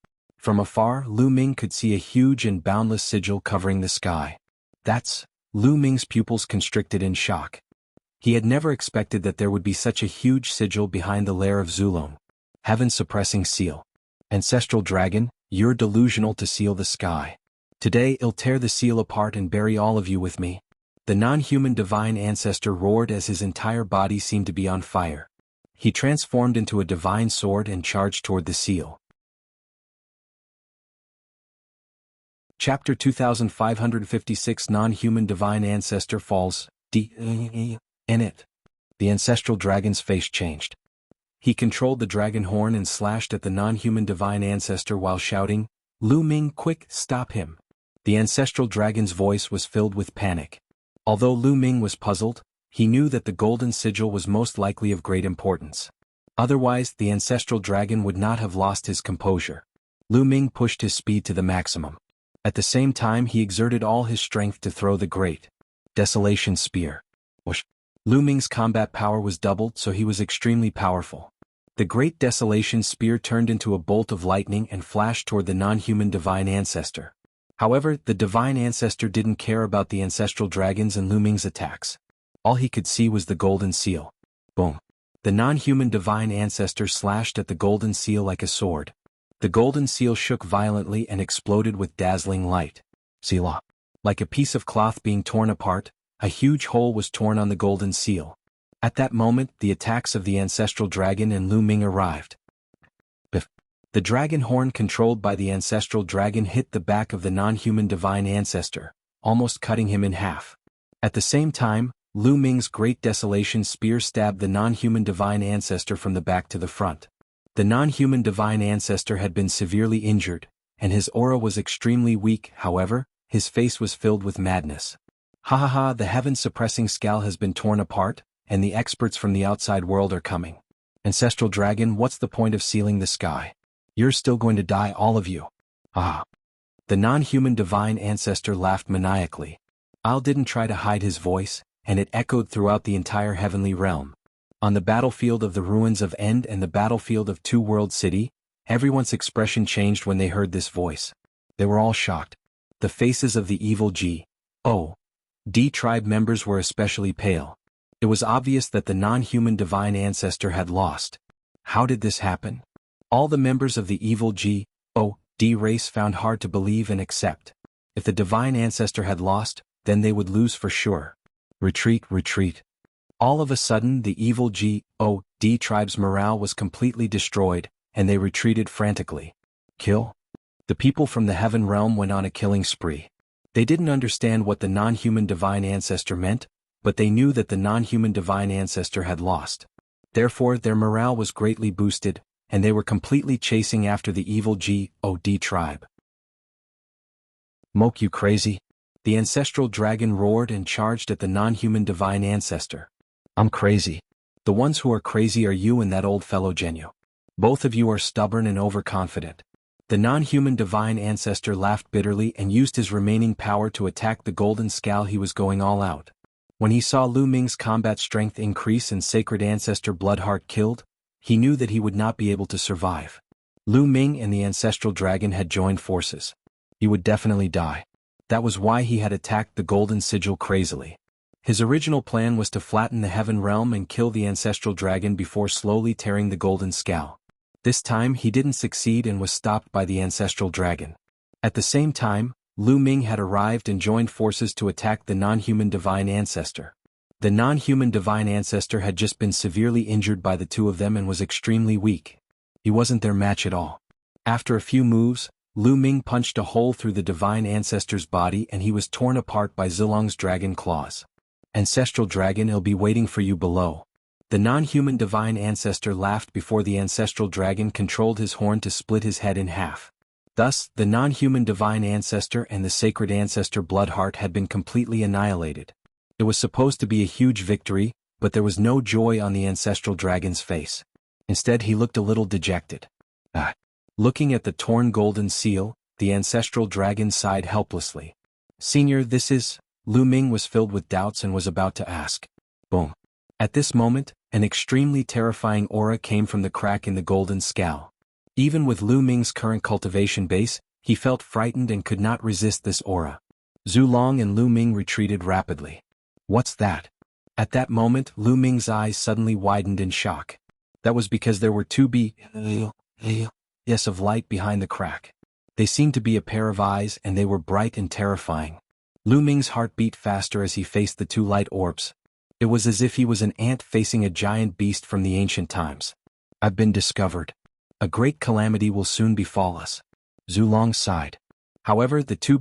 From afar, Lu Ming could see a huge and boundless sigil covering the sky. That's... Lu Ming's pupils constricted in shock. He had never expected that there would be such a huge sigil behind the lair of Zulong. Heaven-suppressing seal. Ancestral dragon, you're delusional to seal the sky. Today I'll tear the seal apart and bury all of you with me. The non-human divine ancestor roared as his entire body seemed to be on fire. He transformed into a divine sword and charged toward the seal. Chapter 2556 Non-Human Divine Ancestor Falls, in it. The ancestral dragon's face changed. He controlled the dragon horn and slashed at the non-human divine ancestor while shouting, "Lu Ming, quick, stop him!" The ancestral dragon's voice was filled with panic. Although Lu Ming was puzzled, he knew that the golden sigil was most likely of great importance. Otherwise, the ancestral dragon would not have lost his composure. Lu Ming pushed his speed to the maximum. At the same time he exerted all his strength to throw the great Desolation Spear. Whoosh! Lu Ming's combat power was doubled, so he was extremely powerful. The great Desolation Spear turned into a bolt of lightning and flashed toward the non-human divine ancestor. However, the divine ancestor didn't care about the ancestral dragons and Lu Ming's attacks. All he could see was the golden seal. Boom! The non-human divine ancestor slashed at the golden seal like a sword. The golden seal shook violently and exploded with dazzling light. Selah. Like a piece of cloth being torn apart, a huge hole was torn on the golden seal. At that moment, the attacks of the ancestral dragon and Lu Ming arrived. Biff. The dragon horn controlled by the ancestral dragon hit the back of the non-human divine ancestor, almost cutting him in half. At the same time, Lu Ming's great Desolation Spear stabbed the non-human divine ancestor from the back to the front. The non-human divine ancestor had been severely injured, and his aura was extremely weak. However, his face was filled with madness. Ha ha ha, the heaven-suppressing skull has been torn apart, and the experts from the outside world are coming. Ancestral dragon, what's the point of sealing the sky? You're still going to die, all of you. Ah. The non-human divine ancestor laughed maniacally. Al didn't try to hide his voice, and it echoed throughout the entire heavenly realm. On the battlefield of the ruins of End and the battlefield of Two World City, everyone's expression changed when they heard this voice. They were all shocked. The faces of the evil G.O.D. tribe members were especially pale. It was obvious that the non-human divine ancestor had lost. How did this happen? All the members of the evil G.O.D. race found hard to believe and accept. If the divine ancestor had lost, then they would lose for sure. Retreat, retreat. All of a sudden the evil G.O.D. tribe's morale was completely destroyed, and they retreated frantically. Kill? The people from the heaven realm went on a killing spree. They didn't understand what the non-human divine ancestor meant, but they knew that the non-human divine ancestor had lost. Therefore their morale was greatly boosted, and they were completely chasing after the evil G.O.D. tribe. Moke, you crazy? The ancestral dragon roared and charged at the non-human divine ancestor. I'm crazy. The ones who are crazy are you and that old fellow Jianghu. Both of you are stubborn and overconfident. The non-human divine ancestor laughed bitterly and used his remaining power to attack the golden skull. He was going all out. When he saw Lu Ming's combat strength increase and sacred ancestor Bloodheart killed, he knew that he would not be able to survive. Lu Ming and the ancestral dragon had joined forces. He would definitely die. That was why he had attacked the golden sigil crazily. His original plan was to flatten the heaven realm and kill the ancestral dragon before slowly tearing the golden skull. This time he didn't succeed and was stopped by the ancestral dragon. At the same time, Lu Ming had arrived and joined forces to attack the non-human divine ancestor. The non-human divine ancestor had just been severely injured by the two of them and was extremely weak. He wasn't their match at all. After a few moves, Lu Ming punched a hole through the divine ancestor's body and he was torn apart by Zilong's dragon claws. Ancestral dragon, I'll be waiting for you below. The non-human divine ancestor laughed before the ancestral dragon controlled his horn to split his head in half. Thus, the non-human divine ancestor and the sacred ancestor Bloodheart had been completely annihilated. It was supposed to be a huge victory, but there was no joy on the ancestral dragon's face. Instead he looked a little dejected. Looking at the torn golden seal, the ancestral dragon sighed helplessly. Senior, this is... Lu Ming was filled with doubts and was about to ask. Boom. At this moment, an extremely terrifying aura came from the crack in the golden skull. Even with Lu Ming's current cultivation base, he felt frightened and could not resist this aura. Zulong and Lu Ming retreated rapidly. What's that? At that moment, Lu Ming's eyes suddenly widened in shock. That was because there were two of light behind the crack. They seemed to be a pair of eyes and they were bright and terrifying. Lu Ming's heart beat faster as he faced the two light orbs. It was as if he was an ant facing a giant beast from the ancient times. I've been discovered. A great calamity will soon befall us. Zulong sighed. However, the two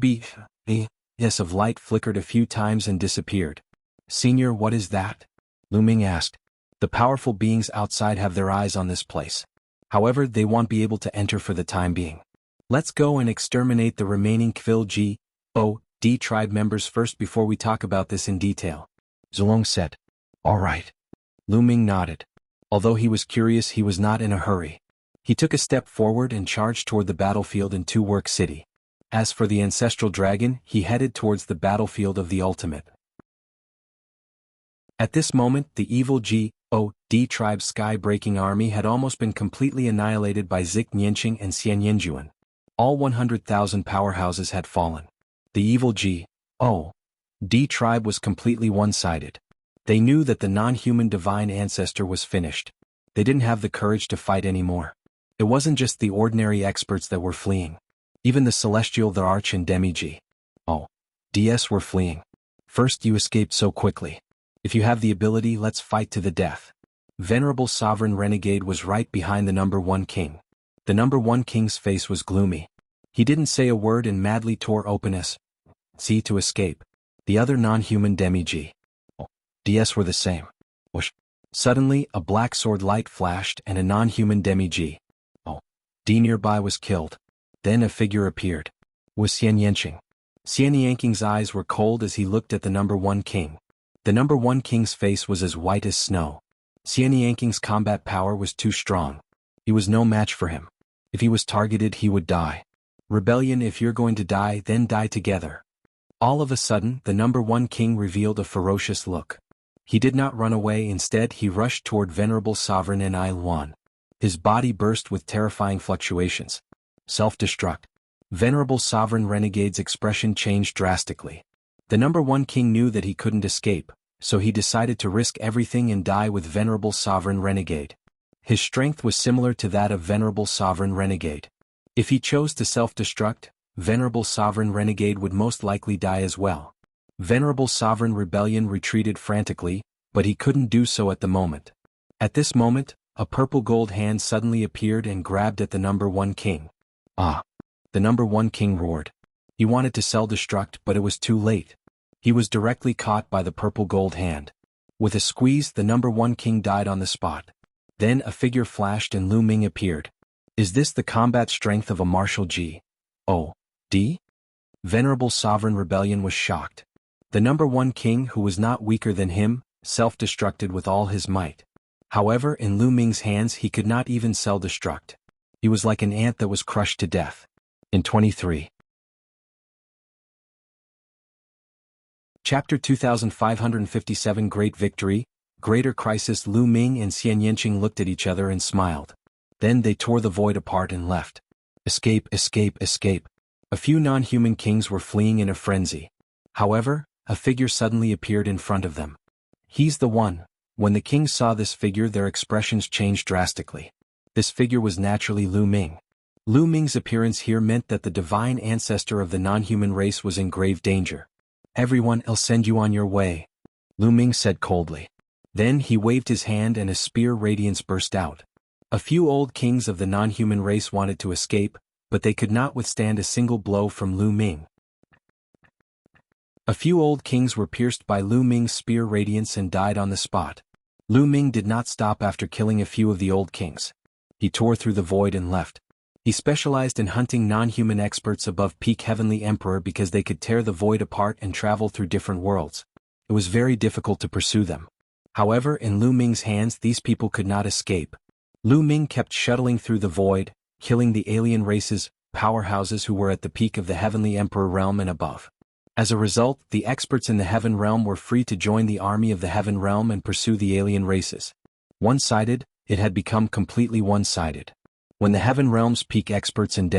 of light flickered a few times and disappeared. Senior, what is that? Lu Ming asked. The powerful beings outside have their eyes on this place. However, they won't be able to enter for the time being. Let's go and exterminate the remaining Kvil G.O.D. tribe members first before we talk about this in detail. Zulong said. All right. Lu Ming nodded. Although he was curious, he was not in a hurry. He took a step forward and charged toward the battlefield in Two Work City. As for the ancestral dragon, he headed towards the battlefield of the ultimate. At this moment, the evil G.O.D. tribe's sky-breaking army had almost been completely annihilated by Zik Nianqing and Xian Yanjuan. All 100,000 powerhouses had fallen. The evil G.O.D. tribe was completely one-sided. They knew that the non-human divine ancestor was finished. They didn't have the courage to fight anymore. It wasn't just the ordinary experts that were fleeing. Even the celestial, the arch and demi-G.O.D.s were fleeing. First, you escaped so quickly. If you have the ability, let's fight to the death. Venerable Sovereign Renegade was right behind the number one king. The number one king's face was gloomy. He didn't say a word and madly tore open S.C. to escape. The other non-human demi-G.O.D.s were the same. Whoosh. Suddenly, a black sword light flashed and a non-human demi-G.O.D. nearby was killed. Then a figure appeared. Was Xian Yanqing. Xian Yanqing's eyes were cold as he looked at the number one king. The number one king's face was as white as snow. Xian Yanqing's combat power was too strong. He was no match for him. If he was targeted, he would die. Rebellion, if you're going to die, then die together. All of a sudden, the number one king revealed a ferocious look. He did not run away, instead he rushed toward Venerable Sovereign N.I.L.1. His body burst with terrifying fluctuations. Self-destruct. Venerable Sovereign Renegade's expression changed drastically. The number one king knew that he couldn't escape, so he decided to risk everything and die with Venerable Sovereign Renegade. His strength was similar to that of Venerable Sovereign Renegade. If he chose to self-destruct, Venerable Sovereign Renegade would most likely die as well. Venerable Sovereign Rebellion retreated frantically, but he couldn't do so at the moment. At this moment, a purple gold hand suddenly appeared and grabbed at the number one king. Ah! The number one king roared. He wanted to self-destruct, but it was too late. He was directly caught by the purple gold hand. With a squeeze, the number one king died on the spot. Then a figure flashed and Lu Ming appeared. Is this the combat strength of a martial G.O.D.? Venerable Sovereign Rebellion was shocked. The number one king, who was not weaker than him, self-destructed with all his might. However, in Lu Ming's hands he could not even self-destruct. He was like an ant that was crushed to death. In 23. Chapter 2557 Great Victory, Greater Crisis. Lu Ming and Xian Yanqing looked at each other and smiled. Then they tore the void apart and left. Escape, escape, escape. A few non-human kings were fleeing in a frenzy. However, a figure suddenly appeared in front of them. He's the one. When the kings saw this figure, their expressions changed drastically. This figure was naturally Lu Ming. Lu Ming's appearance here meant that the divine ancestor of the non-human race was in grave danger. Everyone, I'll send you on your way, Lu Ming said coldly. Then he waved his hand and a spear radiance burst out. A few old kings of the non-human race wanted to escape, but they could not withstand a single blow from Lu Ming. A few old kings were pierced by Lu Ming's spear radiance and died on the spot. Lu Ming did not stop after killing a few of the old kings. He tore through the void and left. He specialized in hunting non-human experts above peak Heavenly Emperor because they could tear the void apart and travel through different worlds. It was very difficult to pursue them. However, in Lu Ming's hands these people could not escape. Lu Ming kept shuttling through the void, killing the alien races, powerhouses who were at the peak of the Heavenly Emperor realm and above. As a result, the experts in the Heaven realm were free to join the army of the Heaven realm and pursue the alien races. One-sided, it had become completely one-sided. When the Heaven Realm's peak experts and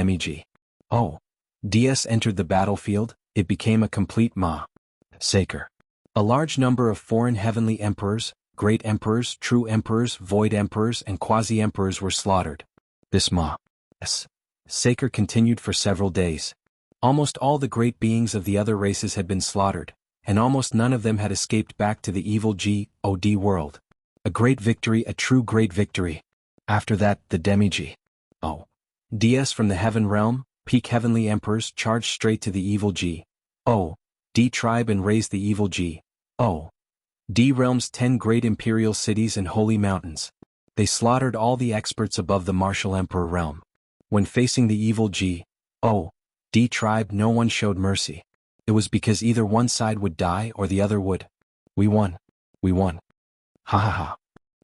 DS entered the battlefield, it became a complete massacre. A large number of foreign heavenly emperors, great emperors, true emperors, void emperors, and quasi-emperors were slaughtered. This massacre continued for several days. Almost all the great beings of the other races had been slaughtered, and almost none of them had escaped back to the evil God world. A great victory, a true great victory. After that, the DS from the Heaven Realm, peak heavenly emperors, charged straight to the evil D tribe and razed the evil D realm's 10 great imperial cities and holy mountains. They slaughtered all the experts above the martial emperor realm. When facing the evil D tribe, no one showed mercy. It was because either one side would die or the other would. We won. We won. Ha ha ha.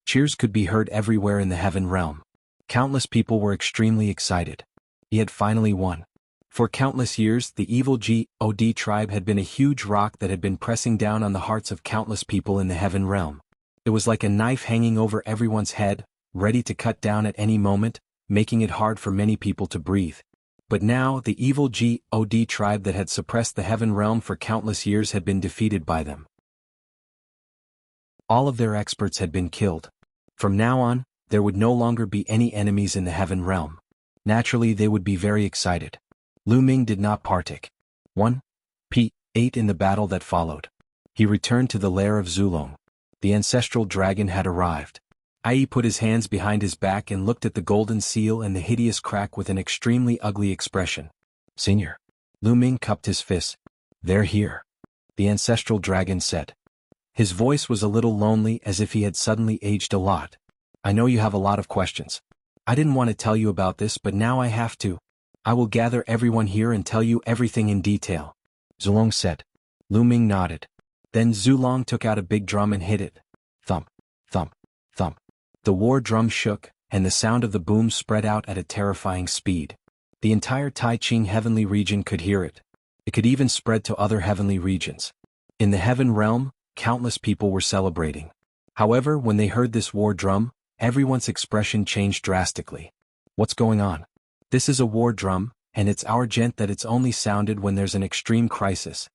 Cheers could be heard everywhere in the Heaven Realm. Countless people were extremely excited. He had finally won. For countless years, the evil God tribe had been a huge rock that had been pressing down on the hearts of countless people in the Heaven Realm. It was like a knife hanging over everyone's head, ready to cut down at any moment, making it hard for many people to breathe. But now, the evil God tribe that had suppressed the Heaven Realm for countless years had been defeated by them. All of their experts had been killed. From now on, there would no longer be any enemies in the Heaven Realm. Naturally, they would be very excited. Lu Ming did not partake. 8 in the battle that followed. He returned to the lair of Zulong. The ancestral dragon had arrived. Ai put his hands behind his back and looked at the golden seal and the hideous crack with an extremely ugly expression. Senior. Lu Ming cupped his fists. They're here. The ancestral dragon said. His voice was a little lonely, as if he had suddenly aged a lot. I know you have a lot of questions. I didn't want to tell you about this, but now I have to. I will gather everyone here and tell you everything in detail. Zulong said. Lu Ming nodded. Then Zulong took out a big drum and hit it. Thump, thump, thump. The war drum shook, and the sound of the boom spread out at a terrifying speed. The entire Tai Ching heavenly region could hear it. It could even spread to other heavenly regions. In the Heaven Realm, countless people were celebrating. However, when they heard this war drum, everyone's expression changed drastically. What's going on? This is a war drum, and it's our gent that it's only sounded when there's an extreme crisis.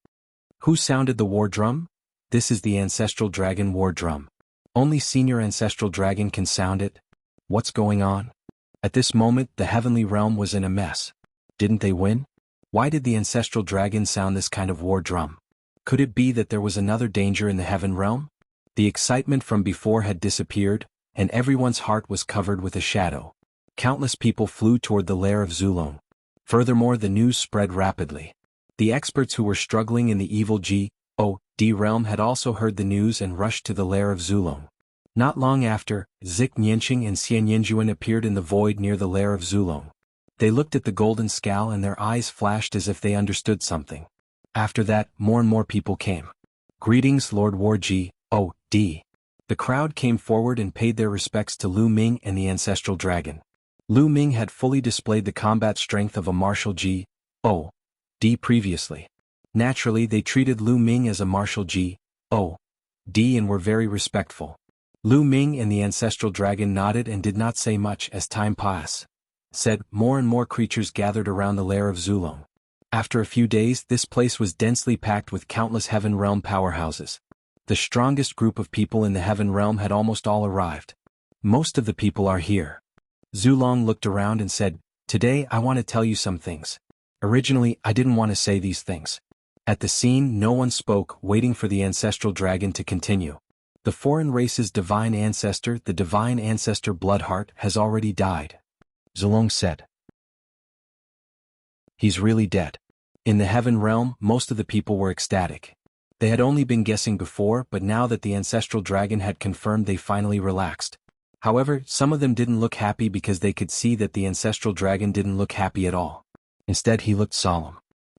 Who sounded the war drum? This is the ancestral dragon war drum. Only senior ancestral dragon can sound it. What's going on? At this moment, the heavenly realm was in a mess. Didn't they win? Why did the ancestral dragon sound this kind of war drum? Could it be that there was another danger in the Heaven Realm? The excitement from before had disappeared, and everyone's heart was covered with a shadow. Countless people flew toward the lair of Zulong. Furthermore, the news spread rapidly. The experts who were struggling in the evil God realm had also heard the news and rushed to the lair of Zulong. Not long after, Zik Nianqing and Xian Yinjuan appeared in the void near the lair of Zulong. They looked at the golden scowl and their eyes flashed as if they understood something. After that, more and more people came. Greetings, Lord War God. The crowd came forward and paid their respects to Lu Ming and the ancestral dragon. Lu Ming had fully displayed the combat strength of a martial God previously. Naturally, they treated Lu Ming as a martial God and were very respectful. Lu Ming and the ancestral dragon nodded and did not say much as time passed. More and more creatures gathered around the lair of Zulong. After a few days, this place was densely packed with countless Heaven Realm powerhouses. The strongest group of people in the Heaven Realm had almost all arrived. Most of the people are here. Zulong looked around and said, Today I want to tell you some things. Originally, I didn't want to say these things. At the scene, no one spoke, waiting for the ancestral dragon to continue. The foreign race's divine ancestor, the divine ancestor Bloodheart, has already died. Zulong said. He's really dead. In the Heaven Realm, most of the people were ecstatic. They had only been guessing before, but now that the ancestral dragon had confirmed, they finally relaxed. However, some of them didn't look happy because they could see that the ancestral dragon didn't look happy at all. Instead, he looked solemn.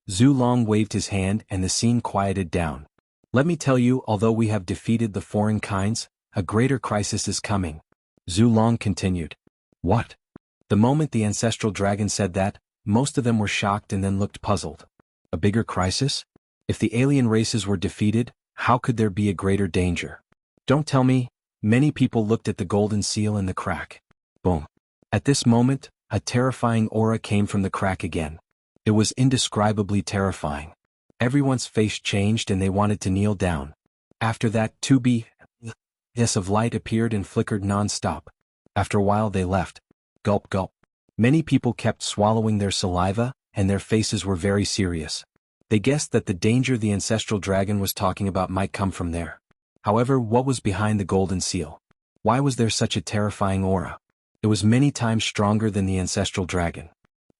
Zulong waved his hand and the scene quieted down. Let me tell you, although we have defeated the foreign kinds, a greater crisis is coming. Zulong continued. What? The moment the ancestral dragon said that, most of them were shocked and then looked puzzled. A bigger crisis? If the alien races were defeated, how could there be a greater danger? Don't tell me. Many people looked at the golden seal and the crack. Boom. At this moment, A terrifying aura came from the crack again. It was indescribably terrifying. Everyone's face changed and they wanted to kneel down. After that, 2 b of light appeared and flickered non-stop. After a while they left. Gulp gulp. Many people kept swallowing their saliva, and their faces were very serious. They guessed that the danger the ancestral dragon was talking about might come from there. However, what was behind the golden seal? Why was there such a terrifying aura? It was many times stronger than the ancestral dragon.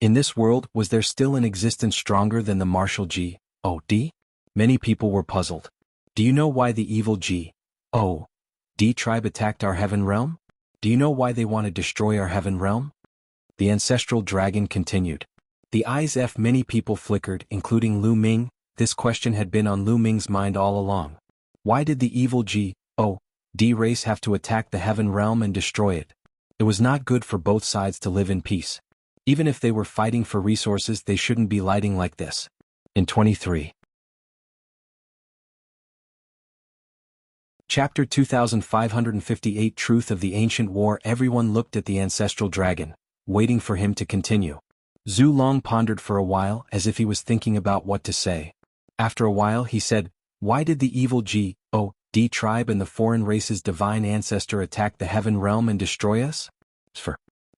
In this world, was there still an existence stronger than the martial G.O.D.? Many people were puzzled. Do you know why the evil G.O.D. tribe attacked our heaven realm? Do you know why they want to destroy our heaven realm? The ancestral dragon continued. The eyes of many people flickered, including Lu Ming. This question had been on Lu Ming's mind all along. Why did the evil G.O.D. race have to attack the heaven realm and destroy it? It was not good for both sides to live in peace. Even if they were fighting for resources, they shouldn't be lighting like this. In 23. Chapter 2558 Truth of the Ancient War. Everyone looked at the ancestral dragon, waiting for him to continue. Zhu Long pondered for a while as if he was thinking about what to say. After a while he said, "Why did the evil G.O.D. tribe and the foreign race's divine ancestor attack the heaven realm and destroy us?"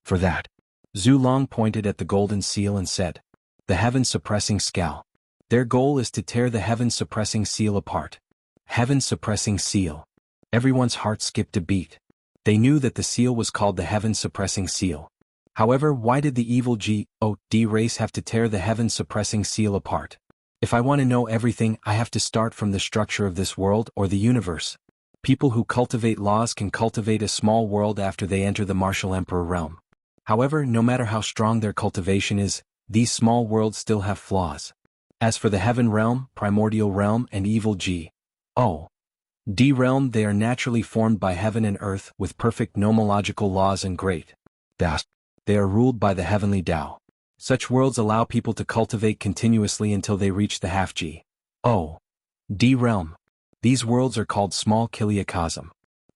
For that. Zhu Long pointed at the golden seal and said, "The heaven-suppressing scowl. Their goal is to tear the heaven-suppressing seal apart." Heaven-suppressing seal. Everyone's heart skipped a beat. They knew that the seal was called the heaven-suppressing seal. However, why did the evil G.O.D. race have to tear the heaven-suppressing seal apart? If I want to know everything, I have to start from the structure of this world or the universe. People who cultivate laws can cultivate a small world after they enter the martial emperor realm. However, no matter how strong their cultivation is, these small worlds still have flaws. As for the heaven realm, primordial realm, and evil G.O.D. realm, they are naturally formed by heaven and earth with perfect nomological laws and great. Thus, they are ruled by the heavenly Tao. Such worlds allow people to cultivate continuously until they reach the half G.O.D. realm. These worlds are called small kiliacosm.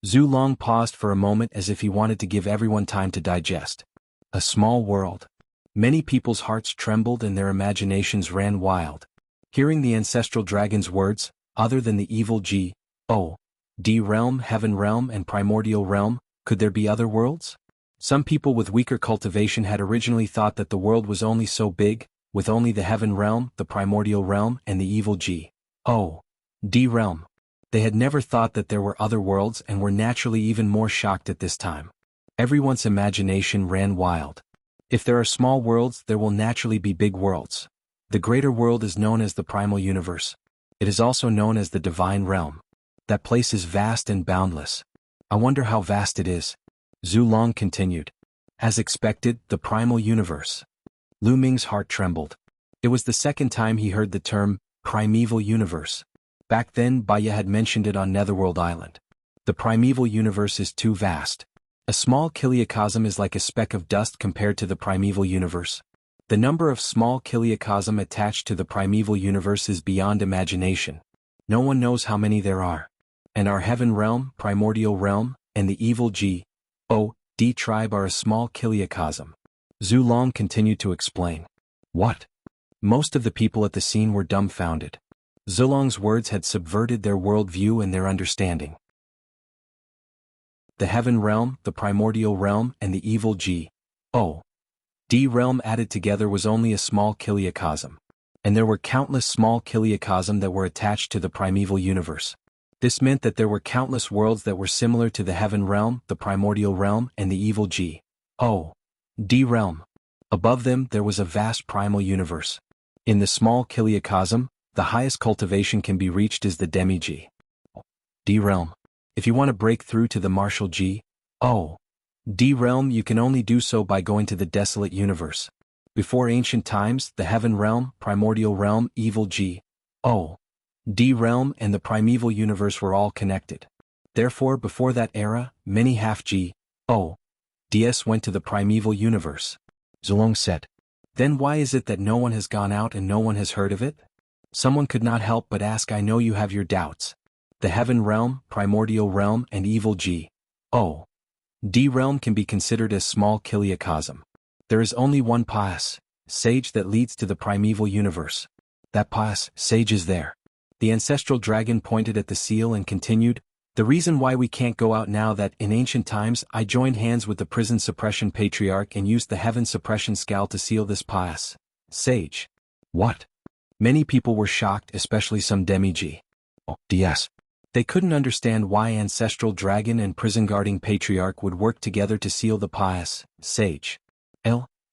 Zhu Long paused for a moment as if he wanted to give everyone time to digest. A small world. Many people's hearts trembled and their imaginations ran wild. Hearing the ancestral dragon's words, other than the evil G.O.D. realm, heaven realm, and primordial realm, could there be other worlds? Some people with weaker cultivation had originally thought that the world was only so big, with only the heaven realm, the primordial realm, and the evil G.O.D. realm. They had never thought that there were other worlds and were naturally even more shocked at this time. Everyone's imagination ran wild. If there are small worlds, there will naturally be big worlds. The greater world is known as the primal universe. It is also known as the divine realm. That place is vast and boundless. I wonder how vast it is. Zhu Long continued. As expected, the primal universe. Lu Ming's heart trembled. It was the second time he heard the term, primeval universe. Back then, Baya had mentioned it on Netherworld Island. The primeval universe is too vast. A small kiliacosm is like a speck of dust compared to the primeval universe. The number of small kiliacosm attached to the primeval universe is beyond imagination. No one knows how many there are. And our heaven realm, primordial realm, and the evil G.O.D. tribe are a small kiliacosm. Zhu Long continued to explain. What? Most of the people at the scene were dumbfounded. Zhu Long's words had subverted their worldview and their understanding. The heaven realm, the primordial realm, and the evil G.O.D. realm added together was only a small kiliacosm. And there were countless small kiliacosm that were attached to the primeval universe. This meant that there were countless worlds that were similar to the heaven realm, the primordial realm, and the evil G.O.D. realm. Above them there was a vast primal universe. In the small kiliacosm, the highest cultivation can be reached is the demi-G.O.D. realm. If you want to break through to the martial G.O.D. realm, you can only do so by going to the desolate universe. Before ancient times, the heaven realm, primordial realm, evil G.O.D. realm, and the primeval universe were all connected. Therefore, before that era, many half G.O.D.s went to the primeval universe. Zhu Long said. Then why is it that no one has gone out and no one has heard of it? Someone could not help but ask. I know you have your doubts. The heaven realm, primordial realm, and evil G.O.D. realm can be considered as small kiliacosm. There is only one pass, sage that leads to the primeval universe. That pass, sage is there. The ancestral dragon pointed at the seal and continued, the reason why we can't go out now that in ancient times I joined hands with the prison suppression patriarch and used the heaven suppression scowl to seal this pass, sage. What? Many people were shocked, especially some demi-G. Oh, DS. They couldn't understand why ancestral dragon and prison guarding patriarch would work together to seal the pass, sage.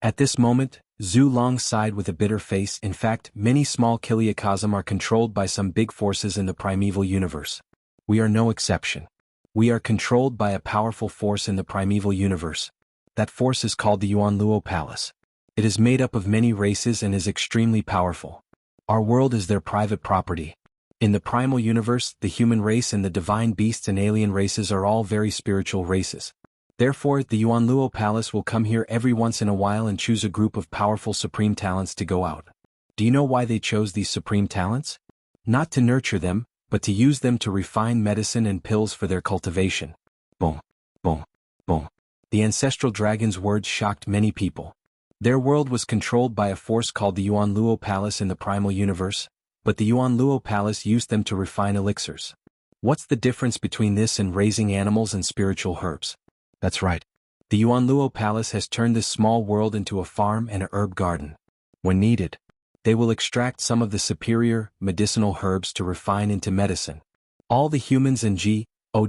At this moment, Zhu Long sighed with a bitter face. In fact, many small kiliacosm are controlled by some big forces in the primeval universe. We are no exception. We are controlled by a powerful force in the primeval universe. That force is called the Yuan Luo Palace. It is made up of many races and is extremely powerful. Our world is their private property. In the primal universe, the human race and the divine beasts and alien races are all very spiritual races. Therefore, the Yuan Luo Palace will come here every once in a while and choose a group of powerful supreme talents to go out. Do you know why they chose these supreme talents? Not to nurture them, but to use them to refine medicine and pills for their cultivation. Boom, boom, boom. The ancestral dragon's words shocked many people. Their world was controlled by a force called the Yuan Luo Palace in the primal universe, but the Yuan Luo Palace used them to refine elixirs. What's the difference between this and raising animals and spiritual herbs? That's right. The Yuan Luo Palace has turned this small world into a farm and a herb garden. When needed, they will extract some of the superior, medicinal herbs to refine into medicine. All the humans and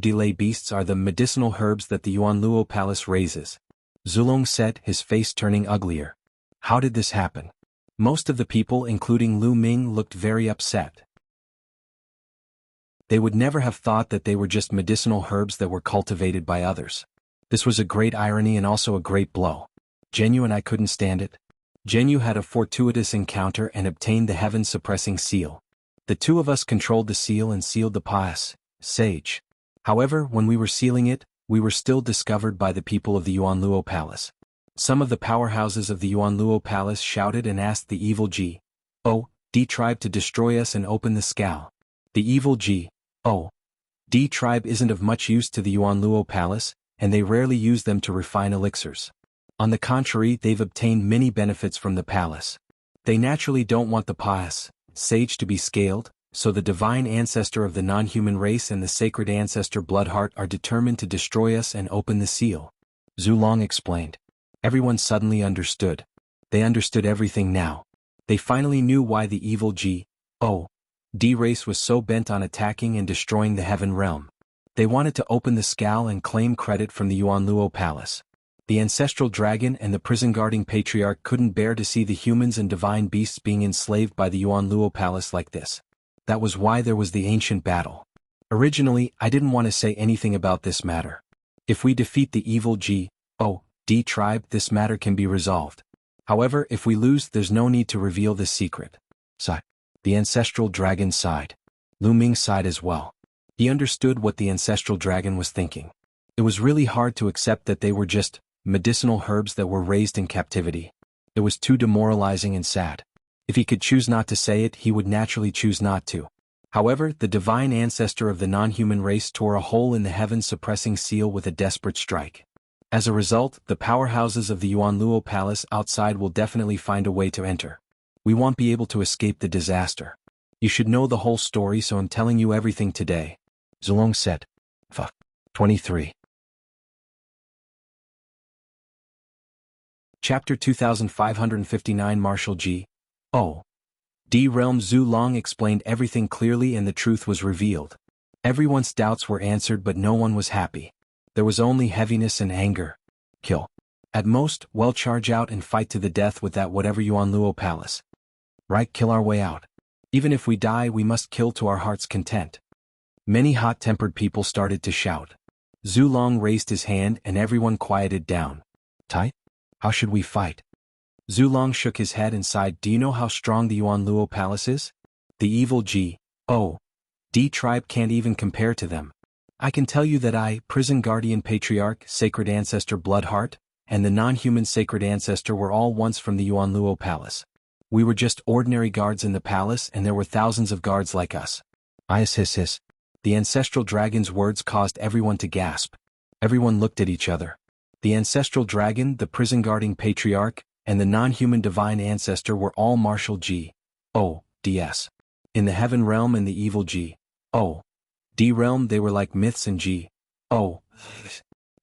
delay beasts are the medicinal herbs that the Yuan Luo Palace raises. Zulong said, his face turning uglier. How did this happen? Most of the people, including Lu Ming, looked very upset. They would never have thought that they were just medicinal herbs that were cultivated by others. This was a great irony and also a great blow. Jianghu and I couldn't stand it. Jianghu had a fortuitous encounter and obtained the heaven-suppressing seal. The two of us controlled the seal and sealed the pass, sage. However, when we were sealing it, we were still discovered by the people of the Yuan Luo Palace. Some of the powerhouses of the Yuan Luo Palace shouted and asked the evil G.O.D. tribe to destroy us and open the scowl. The evil G.O.D. tribe isn't of much use to the Yuan Luo Palace, and they rarely use them to refine elixirs. On the contrary, they've obtained many benefits from the palace. They naturally don't want the pass, sage to be scaled, so the divine ancestor of the non-human race and the sacred ancestor Bloodheart are determined to destroy us and open the seal. Zhu Long explained. Everyone suddenly understood. They understood everything now. They finally knew why the evil G.O.D. race was so bent on attacking and destroying the heaven realm. They wanted to open the scowl and claim credit from the Yuan Luo Palace. The ancestral dragon and the prison-guarding patriarch couldn't bear to see the humans and divine beasts being enslaved by the Yuan Luo Palace like this. That was why there was the ancient battle. Originally, I didn't want to say anything about this matter. If we defeat the evil G.O.D. tribe, this matter can be resolved. However, if we lose, there's no need to reveal this secret. Sigh. The ancestral dragon sighed. Lu Ming sighed as well. He understood what the ancestral dragon was thinking. It was really hard to accept that they were just medicinal herbs that were raised in captivity. It was too demoralizing and sad. If he could choose not to say it, he would naturally choose not to. However, the divine ancestor of the non-human race tore a hole in the heaven-suppressing seal with a desperate strike. As a result, the powerhouses of the Yuan Luo Palace outside will definitely find a way to enter. We won't be able to escape the disaster. You should know the whole story, so I'm telling you everything today. Zulong said. 23. Chapter 2559 Marshal G.O.D. Realm. Zhu Long explained everything clearly and the truth was revealed. Everyone's doubts were answered, but no one was happy. There was only heaviness and anger. Kill. At most, well, charge out and fight to the death with that whatever Yuan Luo Palace. Right, kill our way out. Even if we die, we must kill to our heart's content. Many hot-tempered people started to shout. Zhu Long raised his hand and everyone quieted down. Tight? How should we fight? Zhu Long shook his head and sighed. Do you know how strong the Yuan Luo Palace is? The evil G.O.D. tribe can't even compare to them. I can tell you that I, Prison Guardian Patriarch, Sacred Ancestor Bloodheart, and the non-human Sacred Ancestor were all once from the Yuan Luo Palace. We were just ordinary guards in the palace and there were thousands of guards like us. Hiss. The ancestral dragon's words caused everyone to gasp. Everyone looked at each other. The ancestral dragon, the prison-guarding patriarch, and the non-human divine ancestor were all martial G.O.D.S. In the heaven realm and the evil G.O.D. realm they were like myths and G.O.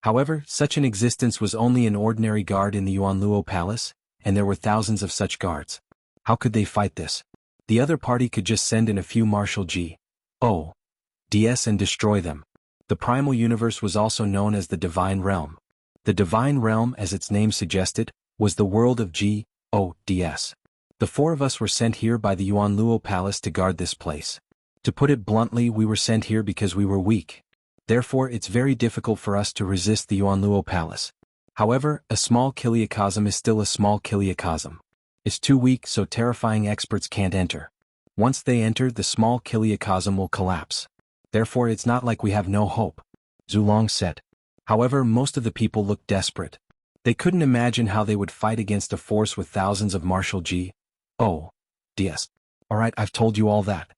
However, such an existence was only an ordinary guard in the Yuanluo palace, and there were thousands of such guards. How could they fight this? The other party could just send in a few martial G.O.D.S. and destroy them. The primal universe was also known as the divine realm. The divine realm, as its name suggested, was the world of G.O.D.S. The four of us were sent here by the Yuanluo palace to guard this place. To put it bluntly, we were sent here because we were weak. Therefore, it's very difficult for us to resist the Yuanluo palace. However, a small kiliacosm is still a small kiliacosm. It's too weak, so terrifying experts can't enter. Once they enter, the small kiliacosm will collapse. Therefore, it's not like we have no hope, Zulong said. However, most of the people looked desperate. They couldn't imagine how they would fight against a force with thousands of martial G.O.D.S. Alright, I've told you all that.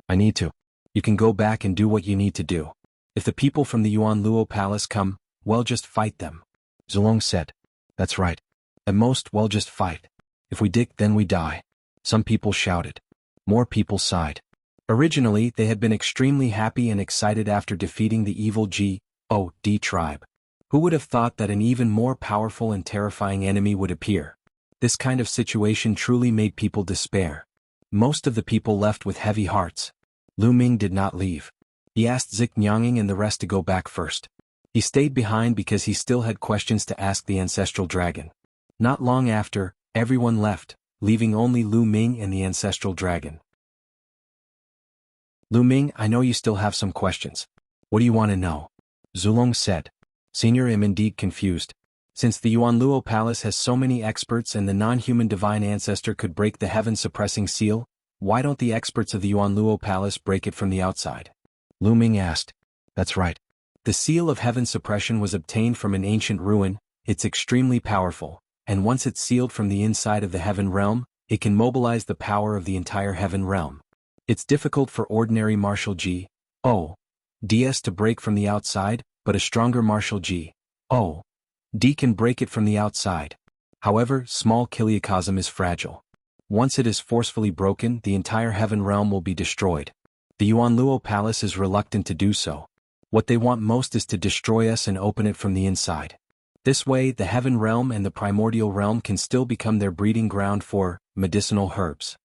I need to. You can go back and do what you need to do. If the people from the Yuanluo palace come, well, just fight them. Zulong said. That's right. At most, well, just fight. If we dig, then we die. Some people shouted. More people sighed. Originally, they had been extremely happy and excited after defeating the evil G.O.D. tribe. Who would have thought that an even more powerful and terrifying enemy would appear? This kind of situation truly made people despair. Most of the people left with heavy hearts. Lu Ming did not leave. He asked Zik Nyanging and the rest to go back first. He stayed behind because he still had questions to ask the ancestral dragon. Not long after, everyone left, leaving only Lu Ming and the ancestral dragon. Lu Ming, I know you still have some questions. What do you want to know? Zulong said. Senior Im indeed confused. Since the Yuanluo palace has so many experts and the non-human divine ancestor could break the heaven-suppressing seal, why don't the experts of the Yuanluo palace break it from the outside? Lu Ming asked. That's right. The seal of heaven suppression was obtained from an ancient ruin. It's extremely powerful, and once it's sealed from the inside of the heaven realm, it can mobilize the power of the entire heaven realm. It's difficult for ordinary martial G.O.D.S. to break from the outside, but a stronger martial G.O.D. can break it from the outside. However, small kiliacosm is fragile. Once it is forcefully broken, the entire heaven realm will be destroyed. The Yuanluo palace is reluctant to do so. What they want most is to destroy us and open it from the inside. This way, the heaven realm and the primordial realm can still become their breeding ground for medicinal herbs.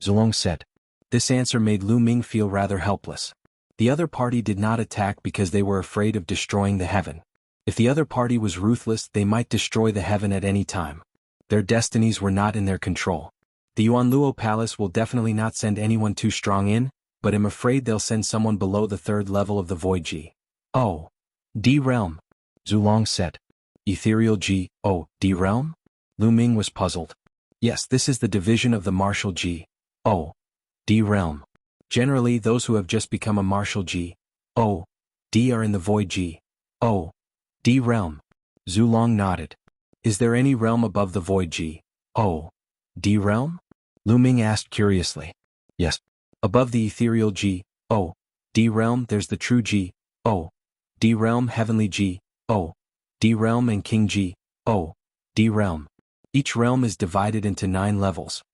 Zulong said. This answer made Lu Ming feel rather helpless. The other party did not attack because they were afraid of destroying the heaven. If the other party was ruthless, they might destroy the heaven at any time. Their destinies were not in their control. The Yuanluo palace will definitely not send anyone too strong in, but I'm afraid they'll send someone below the third level of the void G.O.D. realm. Zulong said. Ethereal G.O.D. realm? Lu Ming was puzzled. Yes, this is the division of the martial G.O.D. realm. Generally, those who have just become a martial G.O.D. are in the void G.O.D. realm. Zulong nodded. Is there any realm above the void G.O.D. realm? Lu Ming asked curiously. Yes. Above the ethereal G.O.D. realm there's the true G.O.D. realm, heavenly G.O.D. realm and king G.O.D. realm. Each realm is divided into 9 levels.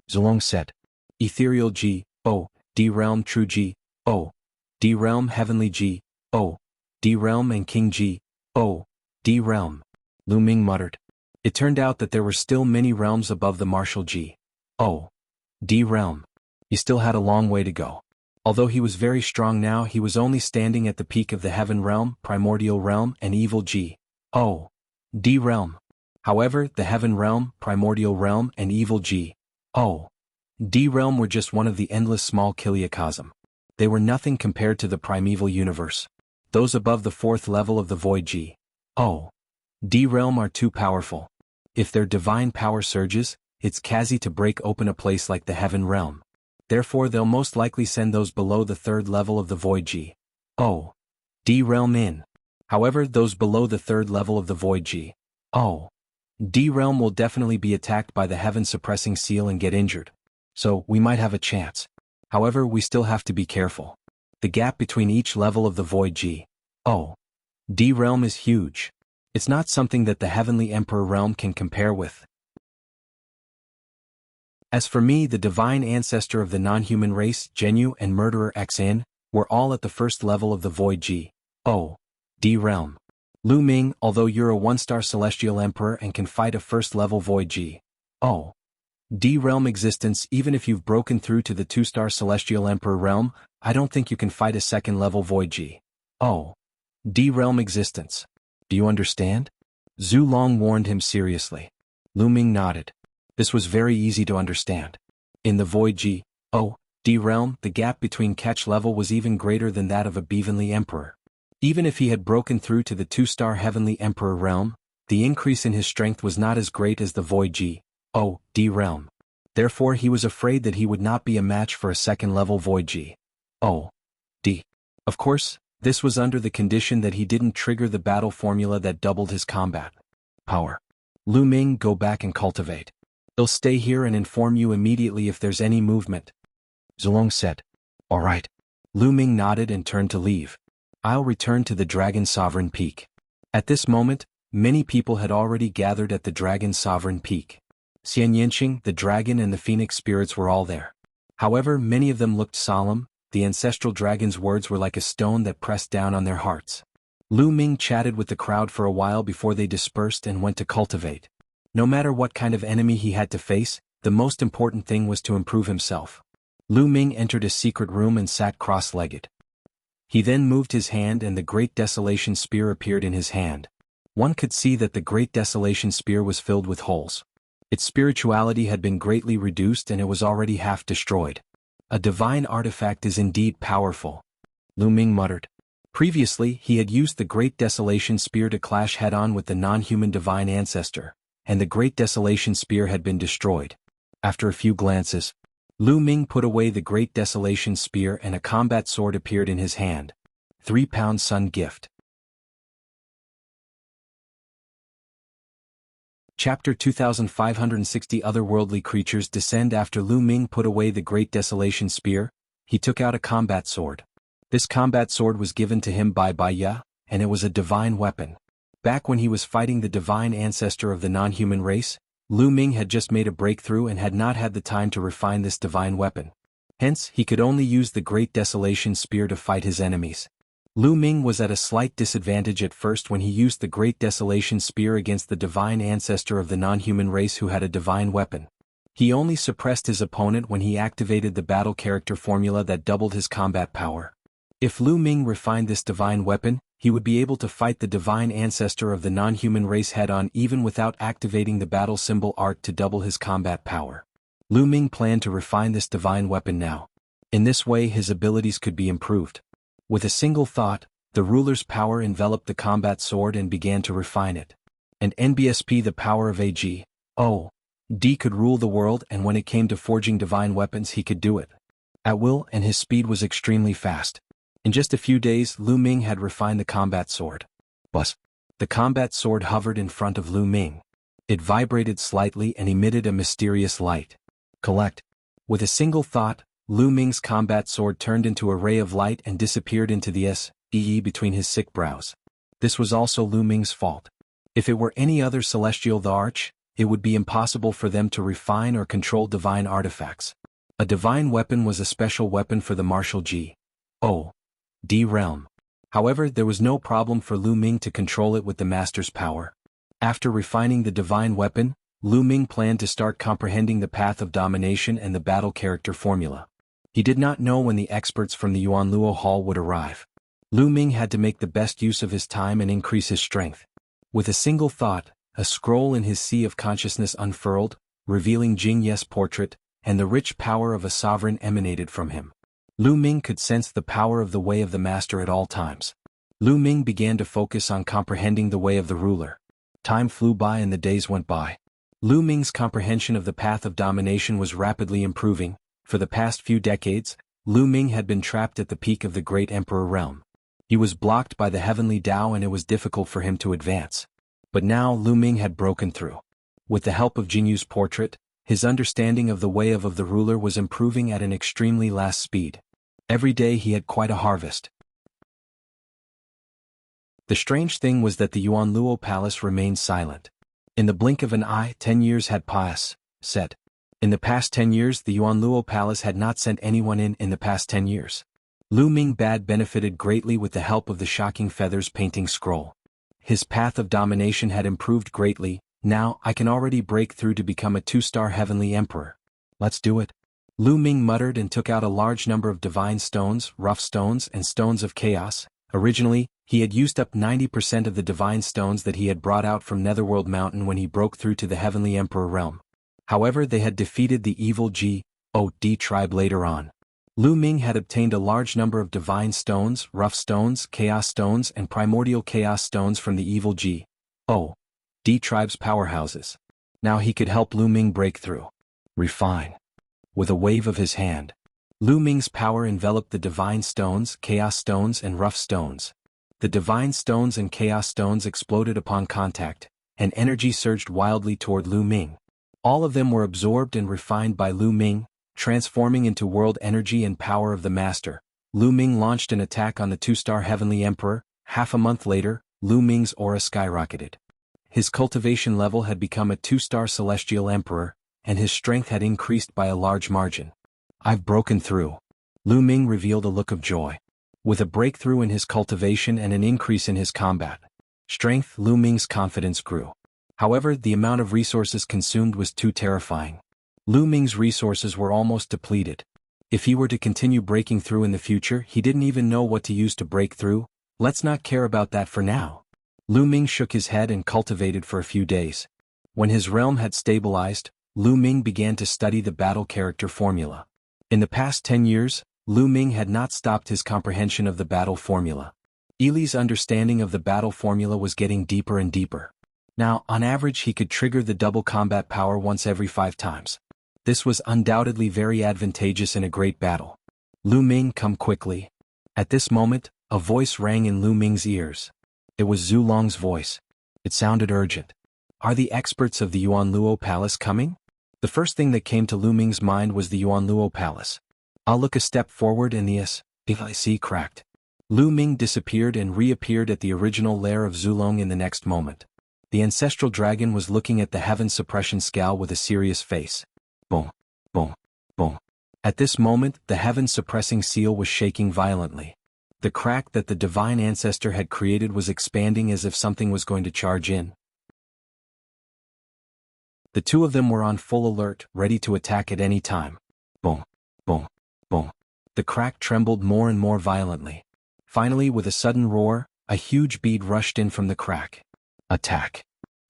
Zulong said. Ethereal G.O.D. realm, true G.O.D. realm, heavenly G.O.D. realm and king G.O.D. realm. Lu Ming muttered. It turned out that there were still many realms above the martial G.O.D. realm. He still had a long way to go. Although he was very strong now, he was only standing at the peak of the heaven realm, primordial realm, and evil G.O.D. realm. However, the heaven realm, primordial realm, and evil G.O.D. realm were just one of the endless small kiliacosm. They were nothing compared to the primeval universe. Those above the 4th level of the void G.O.D. realm are too powerful. If their divine power surges, it's quasi to break open a place like the heaven realm. Therefore they'll most likely send those below the 3rd level of the void G.O.D. realm in. However, those below the 3rd level of the void G.O.D. realm will definitely be attacked by the heaven-suppressing seal and get injured. So, we might have a chance. However, we still have to be careful. The gap between each level of the void G.O.D. realm is huge. It's not something that the Heavenly Emperor realm can compare with. As for me, the divine ancestor of the non-human race, Jianghu and murderer Xin, were all at the first level of the Void G.O.D. realm. Lu Ming, although you're a one-star celestial emperor and can fight a first-level Void G.O.D. realm existence, even if you've broken through to the two-star celestial emperor realm, I don't think you can fight a second-level Void G.O.D. realm existence. Do you understand? Zhu Long warned him seriously. Lu Ming nodded. This was very easy to understand. In the Void G.O.D. realm, the gap between catch level was even greater than that of a Bevenly Emperor. Even if he had broken through to the two-star Heavenly Emperor realm, the increase in his strength was not as great as the Void G.O.D. realm. Therefore he was afraid that he would not be a match for a second-level Void G.O.D. Of course, this was under the condition that he didn't trigger the battle formula that doubled his combat power. Lu Ming, go back and cultivate. They'll stay here and inform you immediately if there's any movement. Zhulong said. All right. Lu Ming nodded and turned to leave. I'll return to the Dragon Sovereign Peak. At this moment, many people had already gathered at the Dragon Sovereign Peak. Xian Yinqing, the dragon and the phoenix spirits were all there. However, many of them looked solemn. The ancestral dragon's words were like a stone that pressed down on their hearts. Lu Ming chatted with the crowd for a while before they dispersed and went to cultivate. No matter what kind of enemy he had to face, the most important thing was to improve himself. Lu Ming entered a secret room and sat cross-legged. He then moved his hand and the Great Desolation Spear appeared in his hand. One could see that the Great Desolation Spear was filled with holes. Its spirituality had been greatly reduced and it was already half destroyed. A divine artifact is indeed powerful. Lu Ming muttered. Previously, he had used the Great Desolation Spear to clash head-on with the non-human divine ancestor, and the Great Desolation Spear had been destroyed. After a few glances, Lu Ming put away the Great Desolation Spear and a combat sword appeared in his hand. 3-pound sun gift. Chapter 2560 Otherworldly creatures descend. After Lu Ming put away the Great Desolation Spear, he took out a combat sword. This combat sword was given to him by Baya, and it was a divine weapon. Back when he was fighting the divine ancestor of the non-human race, Lu Ming had just made a breakthrough and had not had the time to refine this divine weapon. Hence, he could only use the Great Desolation Spear to fight his enemies. Lu Ming was at a slight disadvantage at first when he used the Great Desolation Spear against the divine ancestor of the non-human race who had a divine weapon. He only suppressed his opponent when he activated the battle character formula that doubled his combat power. If Lu Ming refined this divine weapon, he would be able to fight the divine ancestor of the non-human race head-on even without activating the battle symbol art to double his combat power. Lu Ming planned to refine this divine weapon now. In this way his abilities could be improved. With a single thought, the ruler's power enveloped the combat sword and began to refine it. And NBSP, the power of AG.O.D could rule the world, and when it came to forging divine weapons he could do it at will, and his speed was extremely fast. In just a few days Lu Ming had refined the combat sword. Buzz! The combat sword hovered in front of Lu Ming. It vibrated slightly and emitted a mysterious light. Collect! With a single thought, Lu Ming's combat sword turned into a ray of light and disappeared into the S.E.E. between his sick brows. This was also Lu Ming's fault. If it were any other celestial the Arch, it would be impossible for them to refine or control divine artifacts. A divine weapon was a special weapon for the martial G.O.D realm. However, there was no problem for Lu Ming to control it with the master's power. After refining the divine weapon, Lu Ming planned to start comprehending the path of domination and the battle character formula. He did not know when the experts from the Yuanluo Hall would arrive. Lu Ming had to make the best use of his time and increase his strength. With a single thought, a scroll in his sea of consciousness unfurled, revealing Jing Ye's portrait, and the rich power of a sovereign emanated from him. Lu Ming could sense the power of the way of the master at all times. Lu Ming began to focus on comprehending the way of the ruler. Time flew by and the days went by. Lu Ming's comprehension of the path of domination was rapidly improving. For the past few decades, Lu Ming had been trapped at the peak of the Great Emperor realm. He was blocked by the heavenly Tao and it was difficult for him to advance. But now Lu Ming had broken through. With the help of Jinyu's portrait, his understanding of the way of the ruler was improving at an extremely fast speed. Every day he had quite a harvest. The strange thing was that the Yuanluo Palace remained silent. In the blink of an eye, 10 years had passed, said. In the past 10 years the Yuanluo Palace had not sent anyone in the past 10 years. Lu Mingbad benefited greatly with the help of the shocking feathers painting scroll. His path of domination had improved greatly. Now I can already break through to become a 2-star heavenly emperor. Let's do it. Lu Ming muttered and took out a large number of divine stones, rough stones and stones of chaos. Originally, he had used up 90% of the divine stones that he had brought out from Netherworld Mountain when he broke through to the heavenly emperor realm. However, they had defeated the evil G.O.D. tribe later on. Lu Ming had obtained a large number of divine stones, rough stones, chaos stones and primordial chaos stones from the evil G.O.D. tribe's powerhouses. Now he could help Lu Ming break through. Refine. With a wave of his hand, Lu Ming's power enveloped the divine stones, chaos stones and rough stones. The divine stones and chaos stones exploded upon contact, and energy surged wildly toward Lu Ming. All of them were absorbed and refined by Lu Ming, transforming into world energy and power of the master. Lu Ming launched an attack on the 2-star heavenly emperor. Half a month later, Lu Ming's aura skyrocketed. His cultivation level had become a 2-star celestial emperor, and his strength had increased by a large margin. I've broken through. Lu Ming revealed a look of joy. With a breakthrough in his cultivation and an increase in his combat strength, Lu Ming's confidence grew. However, the amount of resources consumed was too terrifying. Lu Ming's resources were almost depleted. If he were to continue breaking through in the future, he didn't even know what to use to break through. Let's not care about that for now. Lu Ming shook his head and cultivated for a few days. When his realm had stabilized, Lu Ming began to study the battle character formula. In the past 10 years, Lu Ming had not stopped his comprehension of the battle formula. Li's understanding of the battle formula was getting deeper and deeper. Now, on average he could trigger the double combat power once every 5 times. This was undoubtedly very advantageous in a great battle. Lu Ming, come quickly. At this moment, a voice rang in Lu Ming's ears. It was Zhu Long's voice. It sounded urgent. Are the experts of the Yuanluo Palace coming? The first thing that came to Lu Ming's mind was the Yuanluo Palace. I'll look a step forward and the SPIC cracked. Lu Ming disappeared and reappeared at the original lair of Zulong in the next moment. The ancestral dragon was looking at the heaven suppression scowl with a serious face. Boom, boom, boom. At this moment, the heaven suppressing seal was shaking violently. The crack that the divine ancestor had created was expanding as if something was going to charge in. The two of them were on full alert, ready to attack at any time. Boom, boom, boom. The crack trembled more and more violently. Finally, with a sudden roar, a huge bead rushed in from the crack. Attack.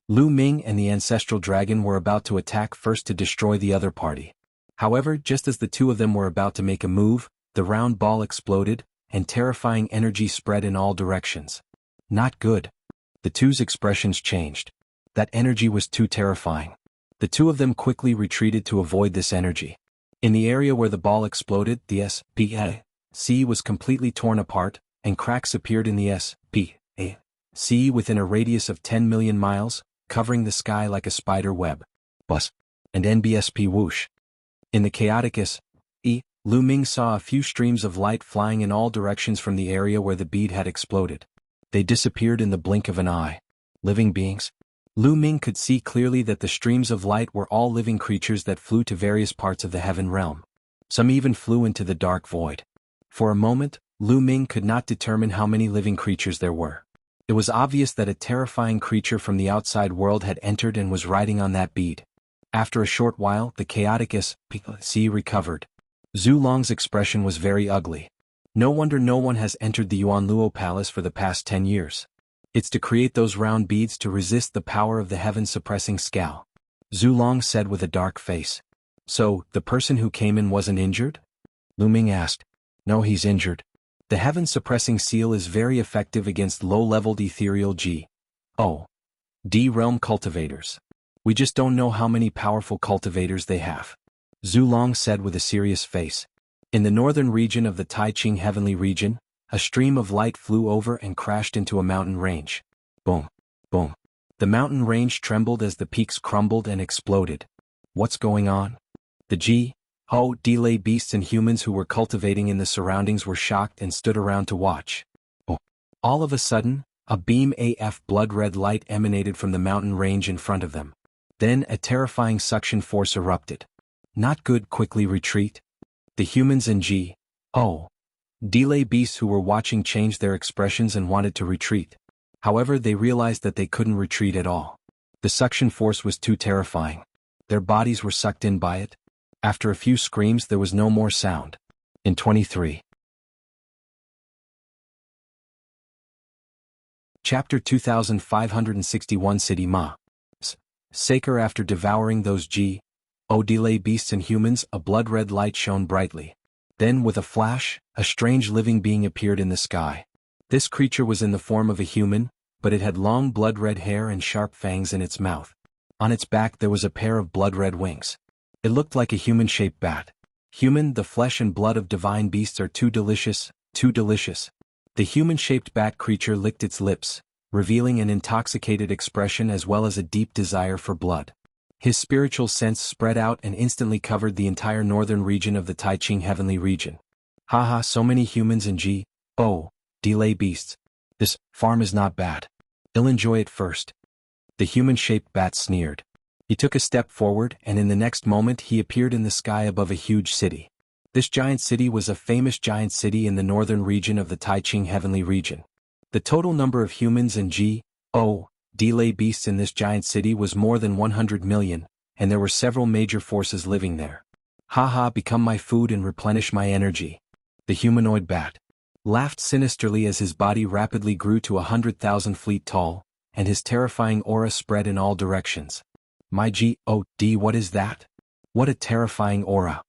Lu Ming and the ancestral dragon were about to attack first to destroy the other party. However, just as the two of them were about to make a move, the round ball exploded, and terrifying energy spread in all directions. Not good. The two's expressions changed. That energy was too terrifying. The two of them quickly retreated to avoid this energy. In the area where the ball exploded, the SPIC was completely torn apart, and cracks appeared in the SPIC within a radius of 10 million miles, covering the sky like a spider web. Bus. And NBSP whoosh. In the chaotic Lu Ming saw a few streams of light flying in all directions from the area where the bead had exploded. They disappeared in the blink of an eye. Living beings? Lu Ming could see clearly that the streams of light were all living creatures that flew to various parts of the heaven realm. Some even flew into the dark void. For a moment, Lu Ming could not determine how many living creatures there were. It was obvious that a terrifying creature from the outside world had entered and was riding on that bead. After a short while, the chaotic SPIC recovered. Zhu Long's expression was very ugly. No wonder no one has entered the Yuanluo Palace for the past 10 years. It's to create those round beads to resist the power of the heaven-suppressing scowl. Zhu Long said with a dark face. So, the person who came in wasn't injured? Lu Ming asked. No, he's injured. The heaven-suppressing seal is very effective against low-leveled ethereal G.O.D. realm cultivators. We just don't know how many powerful cultivators they have. Zhu Long said with a serious face. In the northern region of the Taiching heavenly region, a stream of light flew over and crashed into a mountain range. Boom, boom. The mountain range trembled as the peaks crumbled and exploded. What's going on? The G.O.D. beasts and humans who were cultivating in the surroundings were shocked and stood around to watch. Oh. All of a sudden, A beam of blood-red light emanated from the mountain range in front of them. Then a terrifying suction force erupted. Not good, quickly retreat. The humans and delay beasts who were watching changed their expressions and wanted to retreat. However, they realized that they couldn't retreat at all. The suction force was too terrifying. Their bodies were sucked in by it. After a few screams, there was no more sound. In 23. Chapter 2561 City Ma. Saker. After devouring those delay beasts and humans, a blood-red light shone brightly. Then, with a flash, a strange living being appeared in the sky. This creature was in the form of a human, but it had long blood-red hair and sharp fangs in its mouth. On its back there was a pair of blood-red wings. It looked like a human-shaped bat. Human, the flesh and blood of divine beasts are too delicious, too delicious. The human-shaped bat creature licked its lips, revealing an intoxicated expression as well as a deep desire for blood. His spiritual sense spread out and instantly covered the entire northern region of the Taiqing heavenly region. Haha, so many humans and delay beasts. This farm is not bad. I'll enjoy it first. The human-shaped bat sneered. He took a step forward and in the next moment he appeared in the sky above a huge city. This giant city was a famous giant city in the northern region of the Taiqing heavenly region. The total number of humans and delay beasts in this giant city was more than 100 million, and there were several major forces living there. Haha, become my food and replenish my energy. The humanoid bat laughed sinisterly as his body rapidly grew to 100,000 feet tall, and his terrifying aura spread in all directions. My what is that? What a terrifying aura.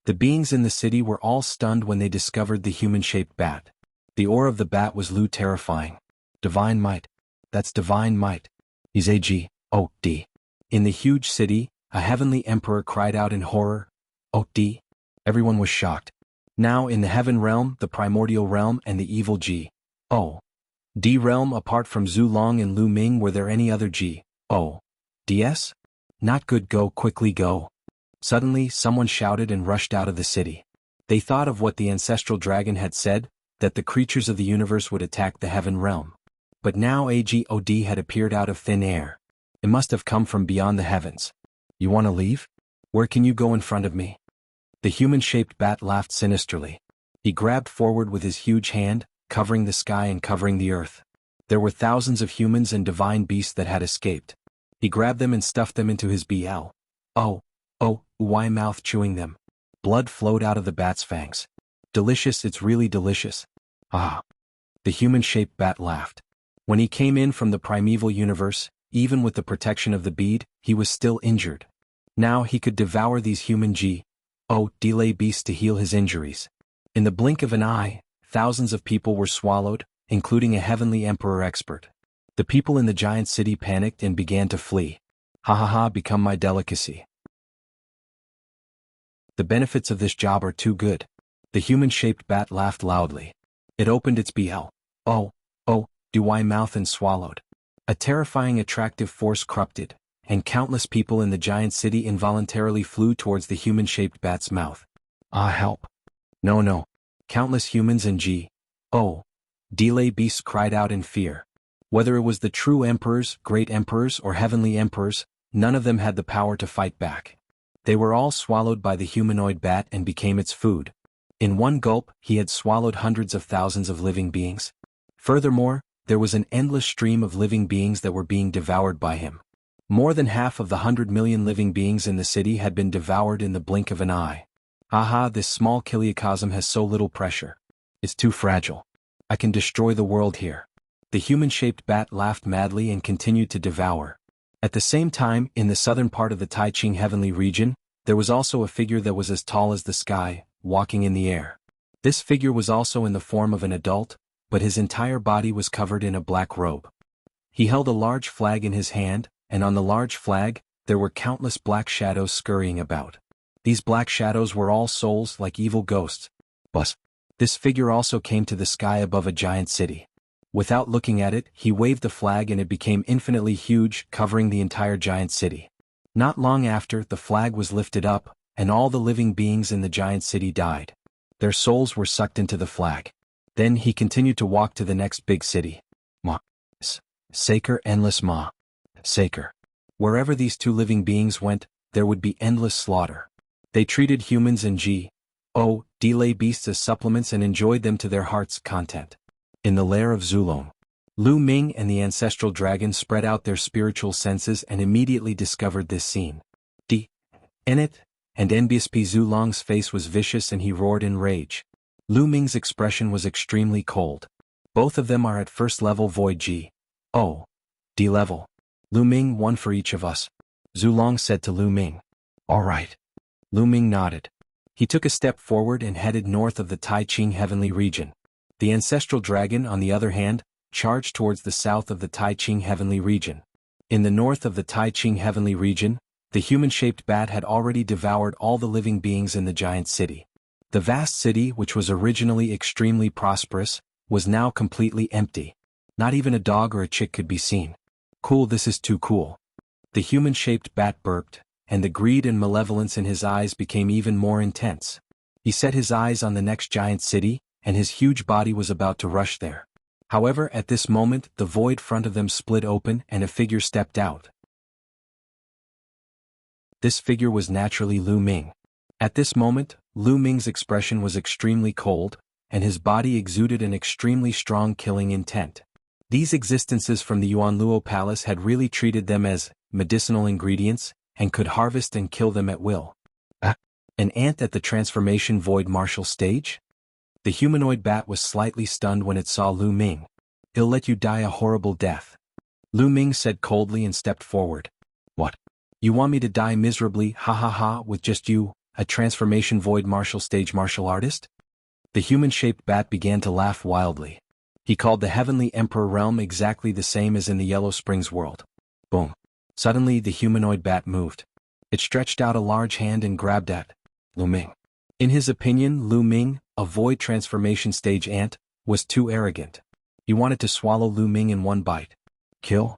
The beings in the city were all stunned when they discovered the human-shaped bat. The aura of the bat was terrifying. Divine might. That's divine might. He's a In the huge city, a heavenly emperor cried out in horror. Everyone was shocked. Now in the heaven realm, the primordial realm and the evil realm, apart from Zhu Long and Lu Ming, were there any other ds? Not good, go, quickly go. Suddenly, someone shouted and rushed out of the city. They thought of what the ancestral dragon had said, that the creatures of the universe would attack the heaven realm. But now a god had appeared out of thin air. It must have come from beyond the heavens. You want to leave? Where can you go in front of me? The human-shaped bat laughed sinisterly. He grabbed forward with his huge hand, covering the sky and covering the earth. There were thousands of humans and divine beasts that had escaped. He grabbed them and stuffed them into his mouth, chewing them. Blood flowed out of the bat's fangs. Delicious, it's really delicious. Ah. The human-shaped bat laughed. When he came in from the primeval universe, even with the protection of the bead, he was still injured. Now he could devour these human delay beasts to heal his injuries. In the blink of an eye, thousands of people were swallowed, including a heavenly emperor expert. The people in the giant city panicked and began to flee. Ha, become my delicacy. The benefits of this job are too good. The human-shaped bat laughed loudly. It opened its mouth and swallowed. A terrifying attractive force erupted, and countless people in the giant city involuntarily flew towards the human-shaped bat's mouth. Ah, help. No. Countless humans and delay beasts cried out in fear. Whether it was the true emperors, great emperors, or heavenly emperors, none of them had the power to fight back. They were all swallowed by the humanoid bat and became its food. In one gulp, he had swallowed hundreds of thousands of living beings. Furthermore, there was an endless stream of living beings that were being devoured by him. More than half of the 100 million living beings in the city had been devoured in the blink of an eye. Aha, this small kiliocosm has so little pressure. It's too fragile. I can destroy the world here. The human-shaped bat laughed madly and continued to devour. At the same time, in the southern part of the Taiqing heavenly region, there was also a figure that was as tall as the sky, walking in the air. This figure was also in the form of an adult, but his entire body was covered in a black robe. He held a large flag in his hand, and on the large flag, there were countless black shadows scurrying about. These black shadows were all souls like evil ghosts. But this figure also came to the sky above a giant city. Without looking at it, he waved the flag and it became infinitely huge, covering the entire giant city. Not long after, the flag was lifted up, and all the living beings in the giant city died. Their souls were sucked into the flag. Then he continued to walk to the next big city. Saker endless ma. Saker. Wherever these two living beings went, there would be endless slaughter. They treated humans and delay beasts as supplements and enjoyed them to their heart's content. In the lair of Zulong, Lu Ming and the ancestral dragon spread out their spiritual senses and immediately discovered this scene. In it, and NBSP Zulong's face was vicious and he roared in rage. Lu Ming's expression was extremely cold. Both of them are at first level void D level. Lu Ming, one for each of us. Zulong said to Lu Ming. All right. Lu Ming nodded. He took a step forward and headed north of the Tai Ching heavenly region. The ancestral dragon, on the other hand, charged towards the south of the Tai Ching heavenly region. In the north of the Tai Ching heavenly region, the human-shaped bat had already devoured all the living beings in the giant city. The vast city, which was originally extremely prosperous, was now completely empty. Not even a dog or a chick could be seen. Cool, this is too cool. The human-shaped bat burped, and the greed and malevolence in his eyes became even more intense. He set his eyes on the next giant city, and his huge body was about to rush there. However, at this moment, the void front of them split open and a figure stepped out. This figure was naturally Lu Ming. At this moment, Lu Ming's expression was extremely cold, and his body exuded an extremely strong killing intent. These existences from the Yuanluo Palace had really treated them as medicinal ingredients, and could harvest and kill them at will. An ant at the transformation void martial stage? The humanoid bat was slightly stunned when it saw Lu Ming. He'll let you die a horrible death. Lu Ming said coldly and stepped forward. What? You want me to die miserably, ha ha ha, with just you, a transformation void martial stage martial artist? The human-shaped bat began to laugh wildly. He called the Heavenly Emperor realm exactly the same as in the Yellow Springs world. Boom. Suddenly the humanoid bat moved. It stretched out a large hand and grabbed at Lu Ming. In his opinion, Lu Ming, a void transformation stage ant, was too arrogant. He wanted to swallow Lu Ming in one bite. Kill?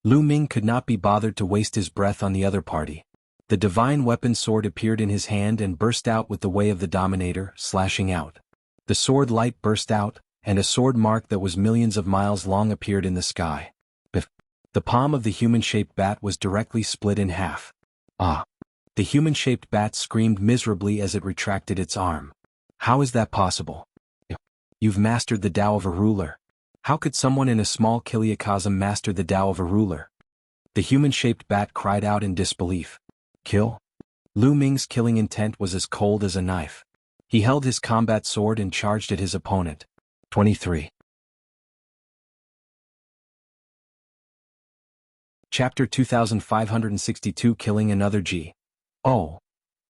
Lu Ming could not be bothered to waste his breath on the other party. The divine weapon sword appeared in his hand and burst out with the way of the Dominator, slashing out. The sword light burst out, and a sword mark that was millions of miles long appeared in the sky. Biff. The palm of the human-shaped bat was directly split in half. Ah! The human-shaped bat screamed miserably as it retracted its arm. How is that possible? You've mastered the Tao of a ruler. How could someone in a small kiliacosm master the Tao of a ruler? The human-shaped bat cried out in disbelief. Kill? Lu Ming's killing intent was as cold as a knife. He held his combat sword and charged at his opponent. 23. Chapter 2562 Killing Another G. Oh.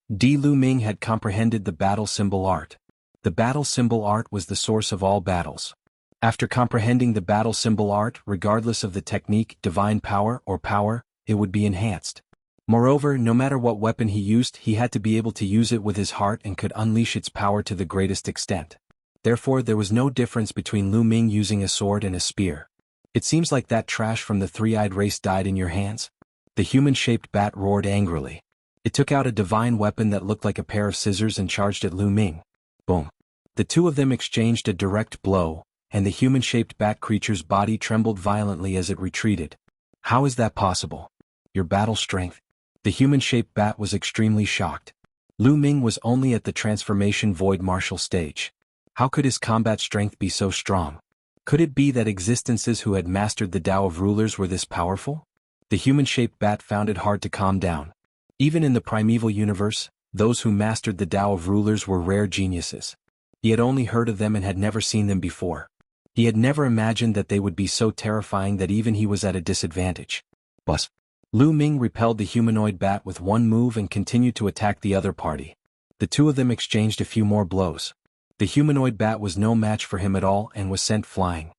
Lu Ming had comprehended the battle symbol art. The battle symbol art was the source of all battles. After comprehending the battle symbol art, regardless of the technique, divine power, or power, it would be enhanced. Moreover, no matter what weapon he used, he had to be able to use it with his heart and could unleash its power to the greatest extent. Therefore, there was no difference between Lu Ming using a sword and a spear. It seems like that trash from the three-eyed race died in your hands? The human-shaped bat roared angrily. It took out a divine weapon that looked like a pair of scissors and charged at Lu Ming. Boom. The two of them exchanged a direct blow, and the human-shaped bat creature's body trembled violently as it retreated. How is that possible? Your battle strength? The human-shaped bat was extremely shocked. Lu Ming was only at the transformation void martial stage. How could his combat strength be so strong? Could it be that existences who had mastered the Tao of rulers were this powerful? The human-shaped bat found it hard to calm down. Even in the primeval universe, those who mastered the Tao of rulers were rare geniuses. He had only heard of them and had never seen them before. He had never imagined that they would be so terrifying that even he was at a disadvantage. Bus. Lu Ming repelled the humanoid bat with one move and continued to attack the other party. The two of them exchanged a few more blows. The humanoid bat was no match for him at all and was sent flying.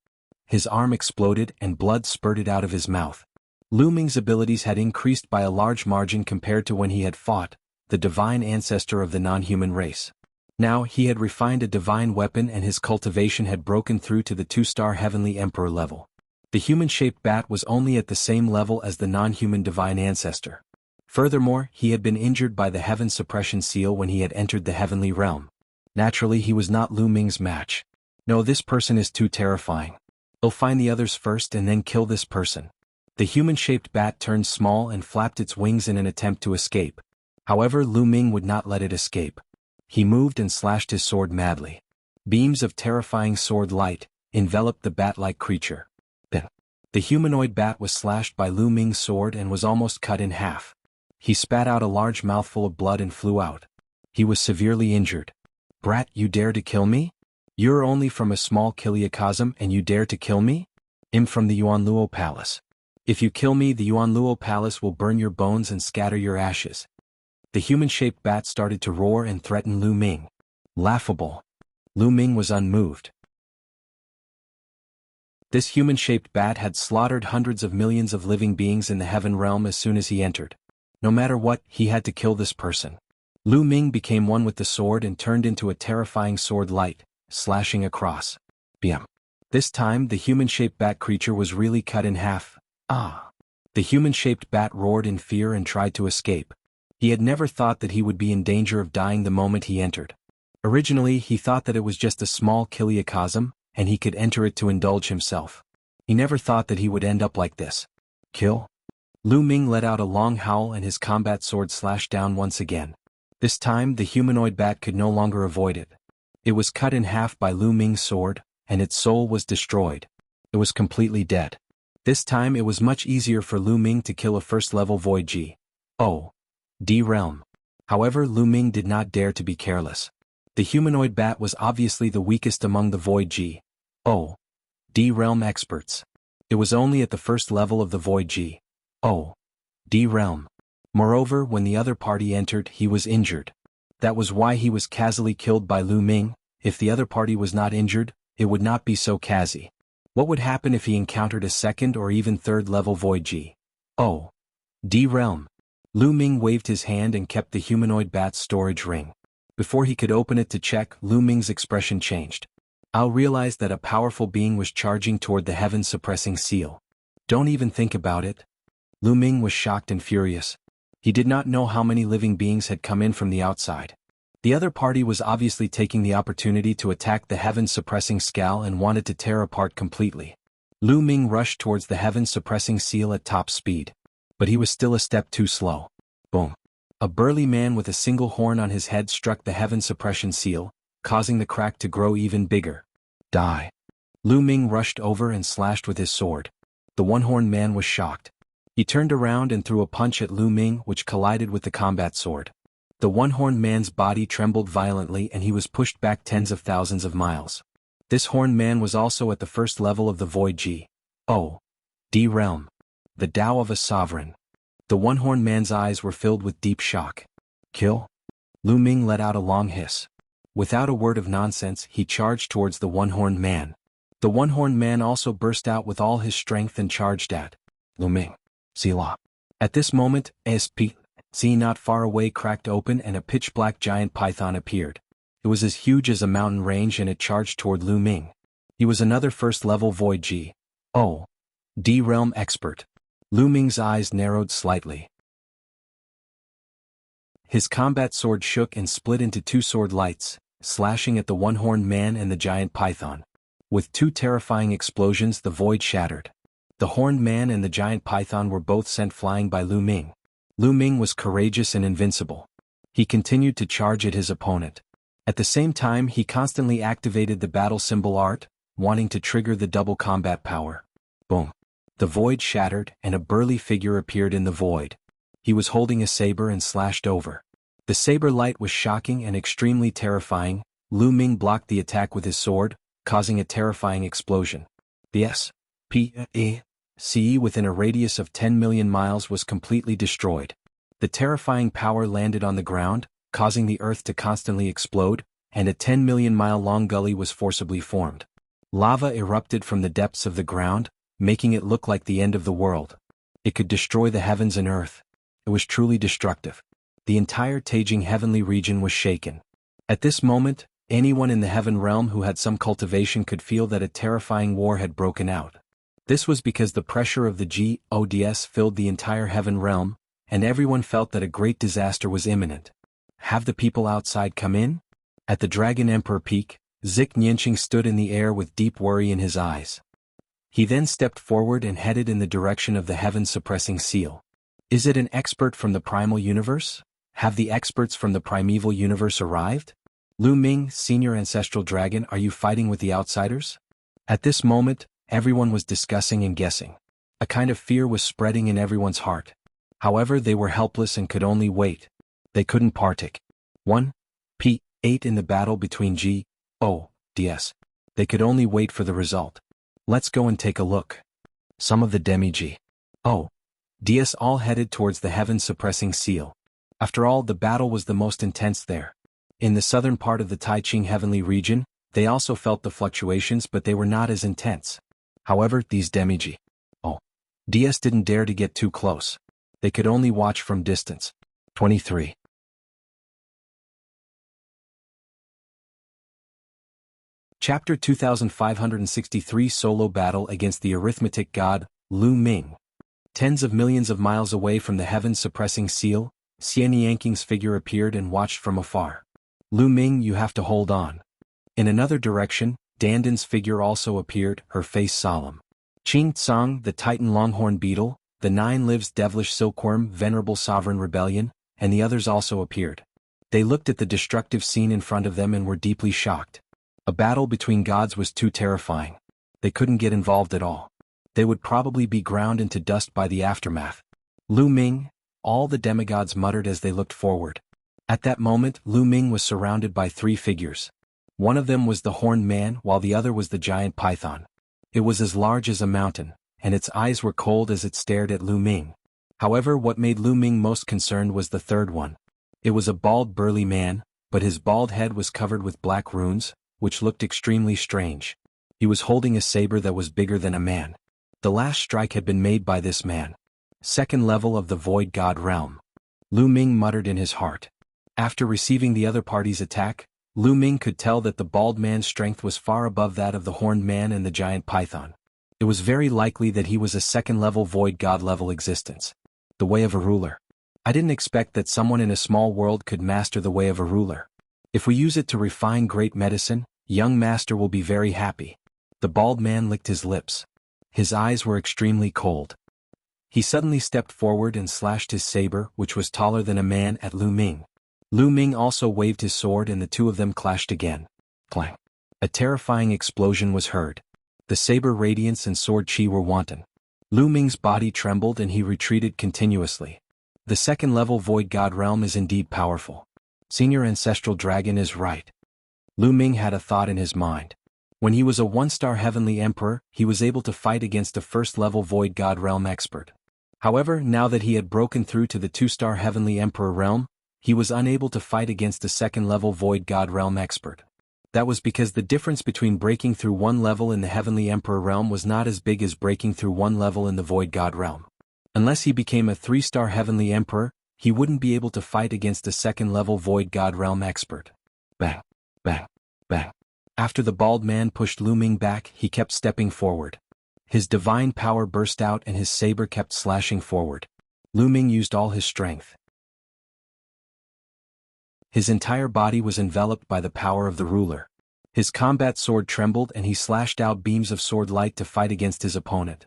His arm exploded and blood spurted out of his mouth. Lu Ming's abilities had increased by a large margin compared to when he had fought the divine ancestor of the non-human race. Now he had refined a divine weapon and his cultivation had broken through to the 2-star heavenly emperor level. The human-shaped bat was only at the same level as the non-human divine ancestor. Furthermore, he had been injured by the heaven suppression seal when he had entered the heavenly realm. Naturally, he was not Lu Ming's match. No, this person is too terrifying. I'll find the others first and then kill this person. The human-shaped bat turned small and flapped its wings in an attempt to escape. However, Lu Ming would not let it escape. He moved and slashed his sword madly. Beams of terrifying sword light enveloped the bat-like creature. The humanoid bat was slashed by Lu Ming's sword and was almost cut in half. He spat out a large mouthful of blood and flew out. He was severely injured. "Brat, you dare to kill me? You're only from a small kiliacosm and you dare to kill me? I'm from the Yuanluo Palace. If you kill me, the Yuanluo Palace will burn your bones and scatter your ashes." The human-shaped bat started to roar and threaten Lu Ming. Laughable. Lu Ming was unmoved. This human-shaped bat had slaughtered hundreds of millions of living beings in the heaven realm as soon as he entered. No matter what, he had to kill this person. Lu Ming became one with the sword and turned into a terrifying sword light, slashing across. Bam. This time the human-shaped bat creature was really cut in half. Ah! The human-shaped bat roared in fear and tried to escape. He had never thought that he would be in danger of dying the moment he entered. Originally he thought that it was just a small kiliacosm, and he could enter it to indulge himself. He never thought that he would end up like this. Kill? Lu Ming let out a long howl and his combat sword slashed down once again. This time the humanoid bat could no longer avoid it. It was cut in half by Lu Ming's sword, and its soul was destroyed. It was completely dead. This time it was much easier for Lu Ming to kill a first-level Void G.O.D. realm. However, Lu Ming did not dare to be careless. The humanoid bat was obviously the weakest among the Void G.O.D. realm experts. It was only at the first level of the Void G.O.D. realm. Moreover, when the other party entered, he was injured. That was why he was casually killed by Lu Ming. If the other party was not injured, it would not be so casual. What would happen if he encountered a second or even third-level Void G.O.D. realm? Lu Ming waved his hand and kept the humanoid bat's storage ring. Before he could open it to check, Lu Ming's expression changed. I'll realized that a powerful being was charging toward the heaven-suppressing seal. Don't even think about it. Lu Ming was shocked and furious. He did not know how many living beings had come in from the outside. The other party was obviously taking the opportunity to attack the heaven-suppressing skull and wanted to tear apart completely. Lu Ming rushed towards the heaven-suppressing seal at top speed. But he was still a step too slow. Boom. A burly man with a single horn on his head struck the heaven-suppression seal, causing the crack to grow even bigger. Die. Lu Ming rushed over and slashed with his sword. The one-horned man was shocked. He turned around and threw a punch at Lu Ming, which collided with the combat sword. The one-horned man's body trembled violently and he was pushed back tens of thousands of miles. This horned man was also at the first level of the Void G.O.D. realm. The Tao of a sovereign. The one-horned man's eyes were filled with deep shock. Kill? Lu Ming let out a long hiss. Without a word of nonsense, he charged towards the one-horned man. The one-horned man also burst out with all his strength and charged at Lu Ming. Selah. At this moment, sea not far away cracked open and a pitch-black giant python appeared. It was as huge as a mountain range and it charged toward Lu Ming. He was another first-level Void G.O.D. realm expert. Lu Ming's eyes narrowed slightly. His combat sword shook and split into two sword lights, slashing at the one-horned man and the giant python. With two terrifying explosions, the void shattered. The horned man and the giant python were both sent flying by Lu Ming. Lu Ming was courageous and invincible. He continued to charge at his opponent. At the same time, he constantly activated the battle symbol art, wanting to trigger the double combat power. Boom. The void shattered and a burly figure appeared in the void. He was holding a saber and slashed over. The saber light was shocking and extremely terrifying. Lu Ming blocked the attack with his sword, causing a terrifying explosion. The SPACE within a radius of 10 million miles was completely destroyed. The terrifying power landed on the ground, causing the earth to constantly explode, and a 10 million mile long gully was forcibly formed. Lava erupted from the depths of the ground, making it look like the end of the world. It could destroy the heavens and earth. It was truly destructive. The entire Taijing heavenly region was shaken. At this moment, anyone in the heaven realm who had some cultivation could feel that a terrifying war had broken out. This was because the pressure of the gods filled the entire heaven realm, and everyone felt that a great disaster was imminent. Have the people outside come in? At the Dragon Emperor Peak, Zik Nianqing stood in the air with deep worry in his eyes. He then stepped forward and headed in the direction of the heaven-suppressing seal. Is it an expert from the primal universe? Have the experts from the primeval universe arrived? Lu Ming, senior ancestral dragon, are you fighting with the outsiders? At this moment, everyone was discussing and guessing. A kind of fear was spreading in everyone's heart. However, they were helpless and could only wait. They couldn't partake. 1. P8 in the battle between G.O.D.S. They could only wait for the result. Let's go and take a look. Some of the Demi-G.O.D.S. all headed towards the heaven-suppressing seal. After all, the battle was the most intense there. In the southern part of the Taiching heavenly region, they also felt the fluctuations, but they were not as intense. However, these Demi-G.O.D.S. didn't dare to get too close. They could only watch from distance. 23. Chapter 2563 Solo Battle Against the Arithmetic God, Lu Ming. Tens of millions of miles away from the heaven-suppressing seal, Xian Yanking's figure appeared and watched from afar. Lu Ming, you have to hold on. In another direction, Dandan's figure also appeared, her face solemn. Qing Tsang, the Titan Longhorn Beetle, the Nine Lives Devilish Silkworm, Venerable Sovereign Rebellion, and the others also appeared. They looked at the destructive scene in front of them and were deeply shocked. A battle between gods was too terrifying. They couldn't get involved at all. They would probably be ground into dust by the aftermath. Lu Ming, all the demigods muttered as they looked forward. At that moment, Lu Ming was surrounded by three figures. One of them was the horned man, while the other was the giant python. It was as large as a mountain, and its eyes were cold as it stared at Lu Ming. However, what made Lu Ming most concerned was the third one. It was a bald, burly man, but his bald head was covered with black runes, which looked extremely strange. He was holding a saber that was bigger than a man. The last strike had been made by this man. Second level of the Void God realm. Lu Ming muttered in his heart. After receiving the other party's attack, Lu Ming could tell that the bald man's strength was far above that of the horned man and the giant python. It was very likely that he was a second-level Void God level existence. The way of a ruler. I didn't expect that someone in a small world could master the way of a ruler. If we use it to refine great medicine, young master will be very happy. The bald man licked his lips. His eyes were extremely cold. He suddenly stepped forward and slashed his saber, which was taller than a man, at Lu Ming. Lu Ming also waved his sword and the two of them clashed again. Clang. A terrifying explosion was heard. The saber radiance and sword chi were wanton. Lu Ming's body trembled and he retreated continuously. The second-level Void God realm is indeed powerful. Senior Ancestral Dragon is right. Lu Ming had a thought in his mind. When he was a one-star Heavenly Emperor, he was able to fight against a first-level Void God realm expert. However, now that he had broken through to the two-star Heavenly Emperor realm, he was unable to fight against a second-level Void God realm expert. That was because the difference between breaking through one level in the Heavenly Emperor realm was not as big as breaking through one level in the Void God realm. Unless he became a 3-star Heavenly Emperor, he wouldn't be able to fight against a second-level Void God realm expert. Bang, bang, bang. After the bald man pushed Lu Ming back, he kept stepping forward. His divine power burst out and his saber kept slashing forward. Lu Ming used all his strength. His entire body was enveloped by the power of the ruler. His combat sword trembled and he slashed out beams of sword light to fight against his opponent.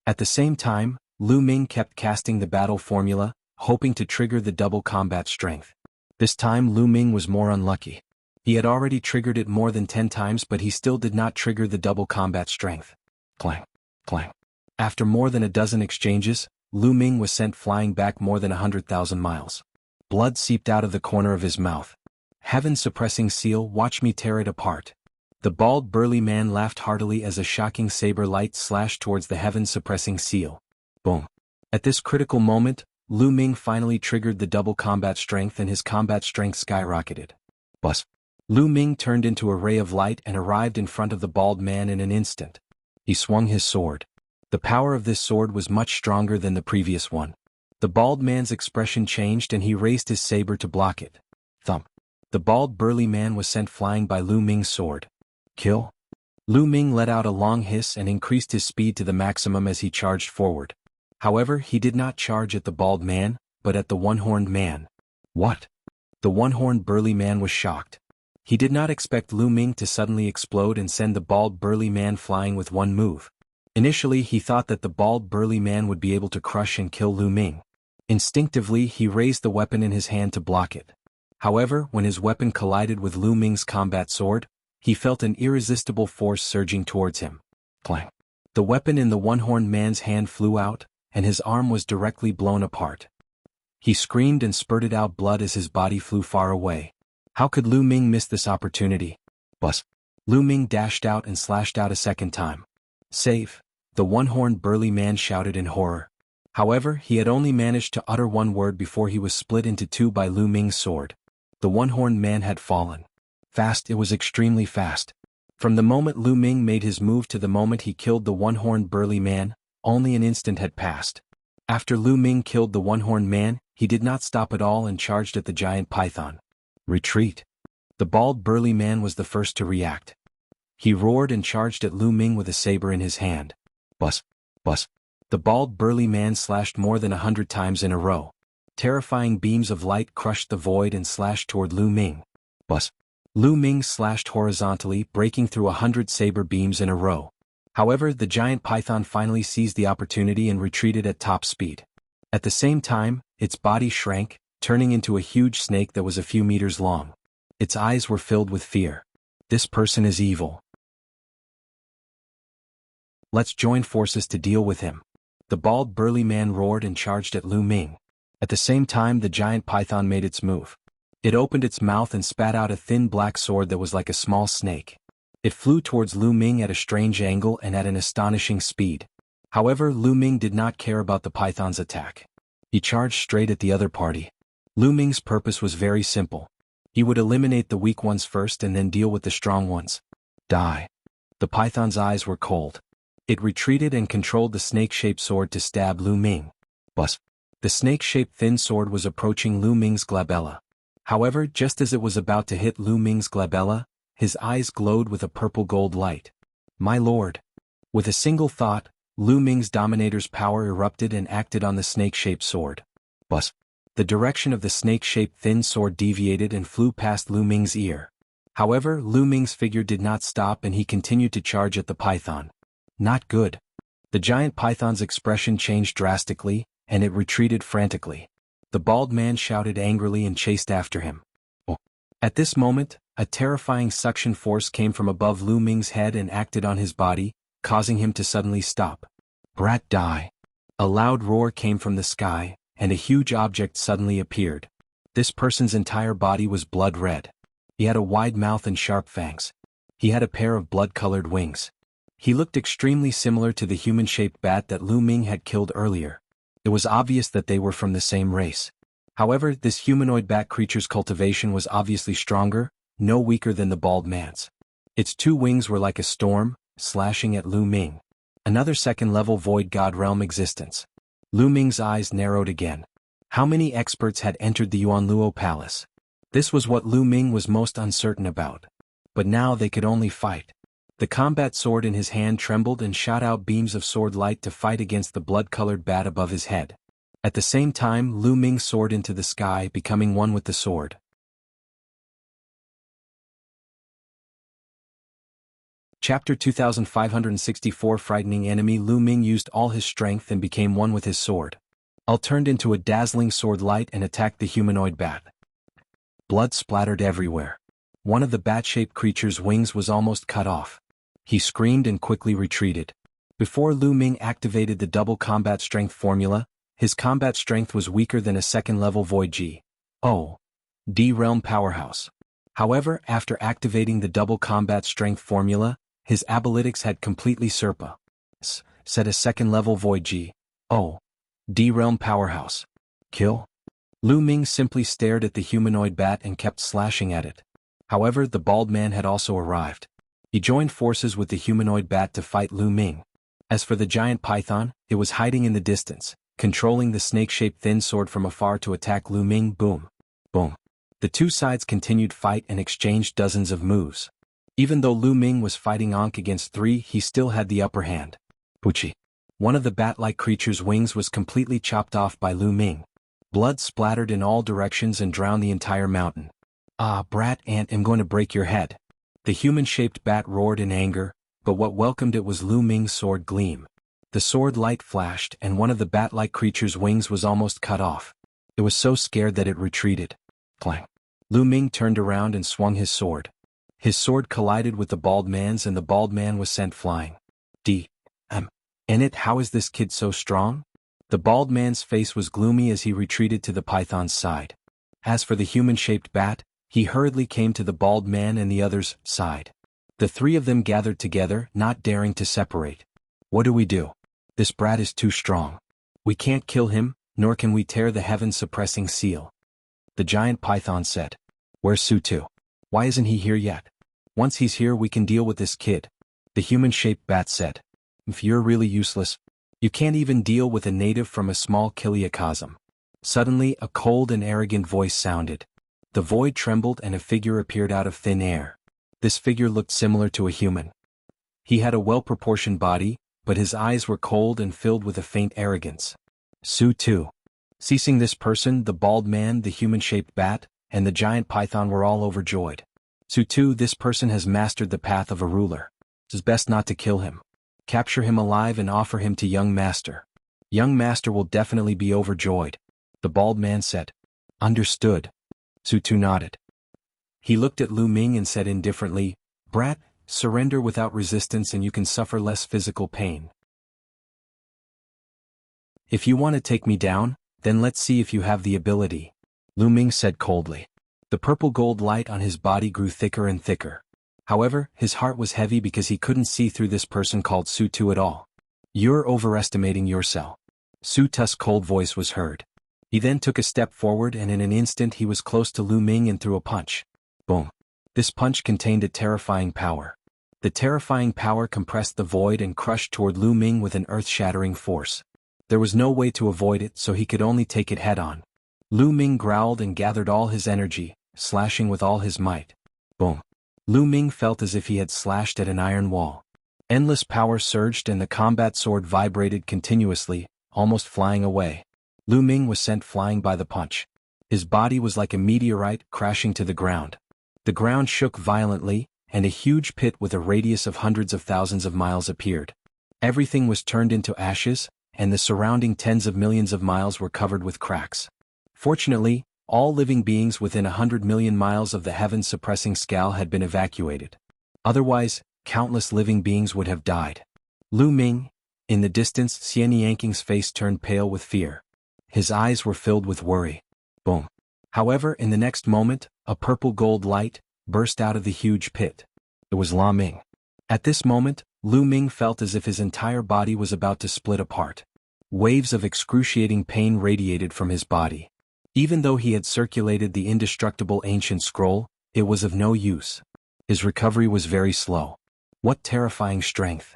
At the same time, Lu Ming kept casting the battle formula, hoping to trigger the double combat strength. This time Lu Ming was more unlucky. He had already triggered it more than 10 times, but he still did not trigger the double combat strength. Clang, clang. After more than a dozen exchanges, Lu Ming was sent flying back more than 100,000 miles. Blood seeped out of the corner of his mouth. Heaven-suppressing seal, watch me tear it apart. The bald burly man laughed heartily as a shocking saber light slashed towards the heaven-suppressing seal. Boom. At this critical moment, Lu Ming finally triggered the double combat strength and his combat strength skyrocketed. Buzz. Lu Ming turned into a ray of light and arrived in front of the bald man in an instant. He swung his sword. The power of this sword was much stronger than the previous one. The bald man's expression changed and he raised his saber to block it. Thump. The bald burly man was sent flying by Lu Ming's sword. Kill. Lu Ming let out a long hiss and increased his speed to the maximum as he charged forward. However, he did not charge at the bald man, but at the one-horned man. What? The one-horned burly man was shocked. He did not expect Lu Ming to suddenly explode and send the bald burly man flying with one move. Initially he thought that the bald burly man would be able to crush and kill Lu Ming. Instinctively he raised the weapon in his hand to block it. However, when his weapon collided with Lu Ming's combat sword, he felt an irresistible force surging towards him. Clang! The weapon in the one-horned man's hand flew out, and his arm was directly blown apart. He screamed and spurted out blood as his body flew far away. How could Lu Ming miss this opportunity? Bus! Lu Ming dashed out and slashed out a second time. Save! The one-horned burly man shouted in horror. However, he had only managed to utter one word before he was split into two by Lu Ming's sword. The one-horned man had fallen. Fast, it was extremely fast. From the moment Lu Ming made his move to the moment he killed the one-horned burly man, only an instant had passed. After Lu Ming killed the one-horned man, he did not stop at all and charged at the giant python. Retreat! The bald burly man was the first to react. He roared and charged at Lu Ming with a saber in his hand. Bus! Bus! The bald burly man slashed more than 100 times in a row. Terrifying beams of light crushed the void and slashed toward Lu Ming. Bus! Lu Ming slashed horizontally, breaking through 100 saber beams in a row. However, the giant python finally seized the opportunity and retreated at top speed. At the same time, its body shrank, turning into a huge snake that was a few meters long. Its eyes were filled with fear. This person is evil. Let's join forces to deal with him. The bald burly man roared and charged at Lu Ming. At the same time, the giant python made its move. It opened its mouth and spat out a thin black sword that was like a small snake. It flew towards Lu Ming at a strange angle and at an astonishing speed. However, Lu Ming did not care about the python's attack. He charged straight at the other party. Lu Ming's purpose was very simple. He would eliminate the weak ones first and then deal with the strong ones. Die. The python's eyes were cold. It retreated and controlled the snake-shaped sword to stab Lu Ming. Bus! The snake-shaped thin sword was approaching Lu Ming's glabella. However, just as it was about to hit Lu Ming's glabella, his eyes glowed with a purple-gold light. My lord! With a single thought, Lu Ming's dominator's power erupted and acted on the snake-shaped sword. Bus! The direction of the snake-shaped thin sword deviated and flew past Lu Ming's ear. However, Lu Ming's figure did not stop and he continued to charge at the python. Not good. The giant python's expression changed drastically, and it retreated frantically. The bald man shouted angrily and chased after him. Oh. At this moment, a terrifying suction force came from above Lu Ming's head and acted on his body, causing him to suddenly stop. Brat, die! A loud roar came from the sky, and a huge object suddenly appeared. This person's entire body was blood red. He had a wide mouth and sharp fangs. He had a pair of blood-colored wings. He looked extremely similar to the human-shaped bat that Lu Ming had killed earlier. It was obvious that they were from the same race. However, this humanoid bat creature's cultivation was obviously stronger, no weaker than the bald man's. Its two wings were like a storm, slashing at Lu Ming. Another second-level void god realm existence. Lu Ming's eyes narrowed again. How many experts had entered the Yuanluo Palace? This was what Lu Ming was most uncertain about. But now they could only fight. The combat sword in his hand trembled and shot out beams of sword light to fight against the blood-colored bat above his head. At the same time, Lu Ming soared into the sky, becoming one with the sword. Chapter 2564 Frightening enemy. Lu Ming used all his strength and became one with his sword. All turned into a dazzling sword light and attacked the humanoid bat. Blood splattered everywhere. One of the bat-shaped creature's wings was almost cut off. He screamed and quickly retreated. Before Lu Ming activated the double combat strength formula, his combat strength was weaker than a second-level Void G.O.D. realm powerhouse. However, after activating the double combat strength formula, his abilitics had completely surpassed a second-level Void G.O.D. realm powerhouse. Kill? Lu Ming simply stared at the humanoid bat and kept slashing at it. However, the bald man had also arrived. He joined forces with the humanoid bat to fight Lu Ming. As for the giant python, it was hiding in the distance, controlling the snake-shaped thin sword from afar to attack Lu Ming. Boom. Boom. The two sides continued fight and exchanged dozens of moves. Even though Lu Ming was fighting Ankh against 3, he still had the upper hand. Puchi. One of the bat-like creature's wings was completely chopped off by Lu Ming. Blood splattered in all directions and drowned the entire mountain. Ah, brat ant, I'm going to break your head. The human-shaped bat roared in anger, but what welcomed it was Lu Ming's sword gleam. The sword light flashed and one of the bat-like creature's wings was almost cut off. It was so scared that it retreated. Clang. Lu Ming turned around and swung his sword. His sword collided with the bald man's and the bald man was sent flying. In it, how is this kid so strong? The bald man's face was gloomy as he retreated to the python's side. As for the human-shaped bat, he hurriedly came to the bald man and the other's side. The three of them gathered together, not daring to separate. What do we do? This brat is too strong. We can't kill him, nor can we tear the heaven-suppressing seal. The giant python said. Where's Su-Tu? Why isn't he here yet? Once he's here we can deal with this kid. The human-shaped bat said. If you're really useless, you can't even deal with a native from a small kiliacosm. Suddenly a cold and arrogant voice sounded. The void trembled and a figure appeared out of thin air. This figure looked similar to a human. He had a well-proportioned body, but his eyes were cold and filled with a faint arrogance. Su-Tu. Seeing this person, the bald man, the human-shaped bat, and the giant python were all overjoyed. Su-Tu, this person has mastered the path of a ruler. It's best not to kill him. Capture him alive and offer him to young master. Young master will definitely be overjoyed. The bald man said. Understood. Su-Tu nodded. He looked at Lu Ming and said indifferently, Brat, surrender without resistance and you can suffer less physical pain. If you want to take me down, then let's see if you have the ability. Lu Ming said coldly. The purple gold light on his body grew thicker and thicker. However, his heart was heavy because he couldn't see through this person called Su-Tu at all. You're overestimating yourself. Su-Tu's cold voice was heard. He then took a step forward and in an instant he was close to Lu Ming and threw a punch. Boom. This punch contained a terrifying power. The terrifying power compressed the void and crushed toward Lu Ming with an earth-shattering force. There was no way to avoid it, so he could only take it head-on. Lu Ming growled and gathered all his energy, slashing with all his might. Boom. Lu Ming felt as if he had slashed at an iron wall. Endless power surged and the combat sword vibrated continuously, almost flying away. Lu Ming was sent flying by the punch. His body was like a meteorite crashing to the ground. The ground shook violently, and a huge pit with a radius of hundreds of thousands of miles appeared. Everything was turned into ashes, and the surrounding tens of millions of miles were covered with cracks. Fortunately, all living beings within 100 million miles of the heaven-suppressing scale had been evacuated. Otherwise, countless living beings would have died. Lu Ming, in the distance, Xian Yanking's face turned pale with fear. His eyes were filled with worry. Boom. However, in the next moment, a purple gold light burst out of the huge pit. It was Lu Ming. At this moment, Lu Ming felt as if his entire body was about to split apart. Waves of excruciating pain radiated from his body. Even though he had circulated the indestructible ancient scroll, it was of no use. His recovery was very slow. What terrifying strength!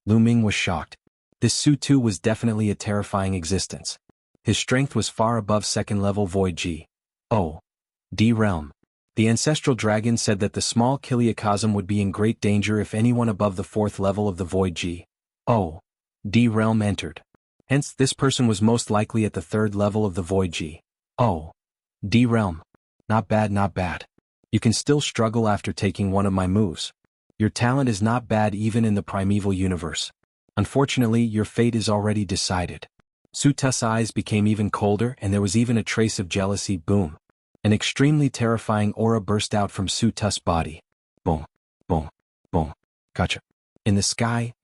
Lu Ming was shocked. This Su-Tu was definitely a terrifying existence. His strength was far above second-level Void G.O.D. realm. The ancestral dragon said that the small kiliacosm would be in great danger if anyone above the fourth level of the Void G.O.D. realm entered. Hence, this person was most likely at the third level of the Void G.O.D. realm. Not bad, not bad. You can still struggle after taking one of my moves. Your talent is not bad even in the primeval universe. Unfortunately, your fate is already decided. Su-Tu's eyes became even colder and there was even a trace of jealousy. Boom. An extremely terrifying aura burst out from Su-Tu's body. Boom. Boom. Boom. Gotcha. In the sky,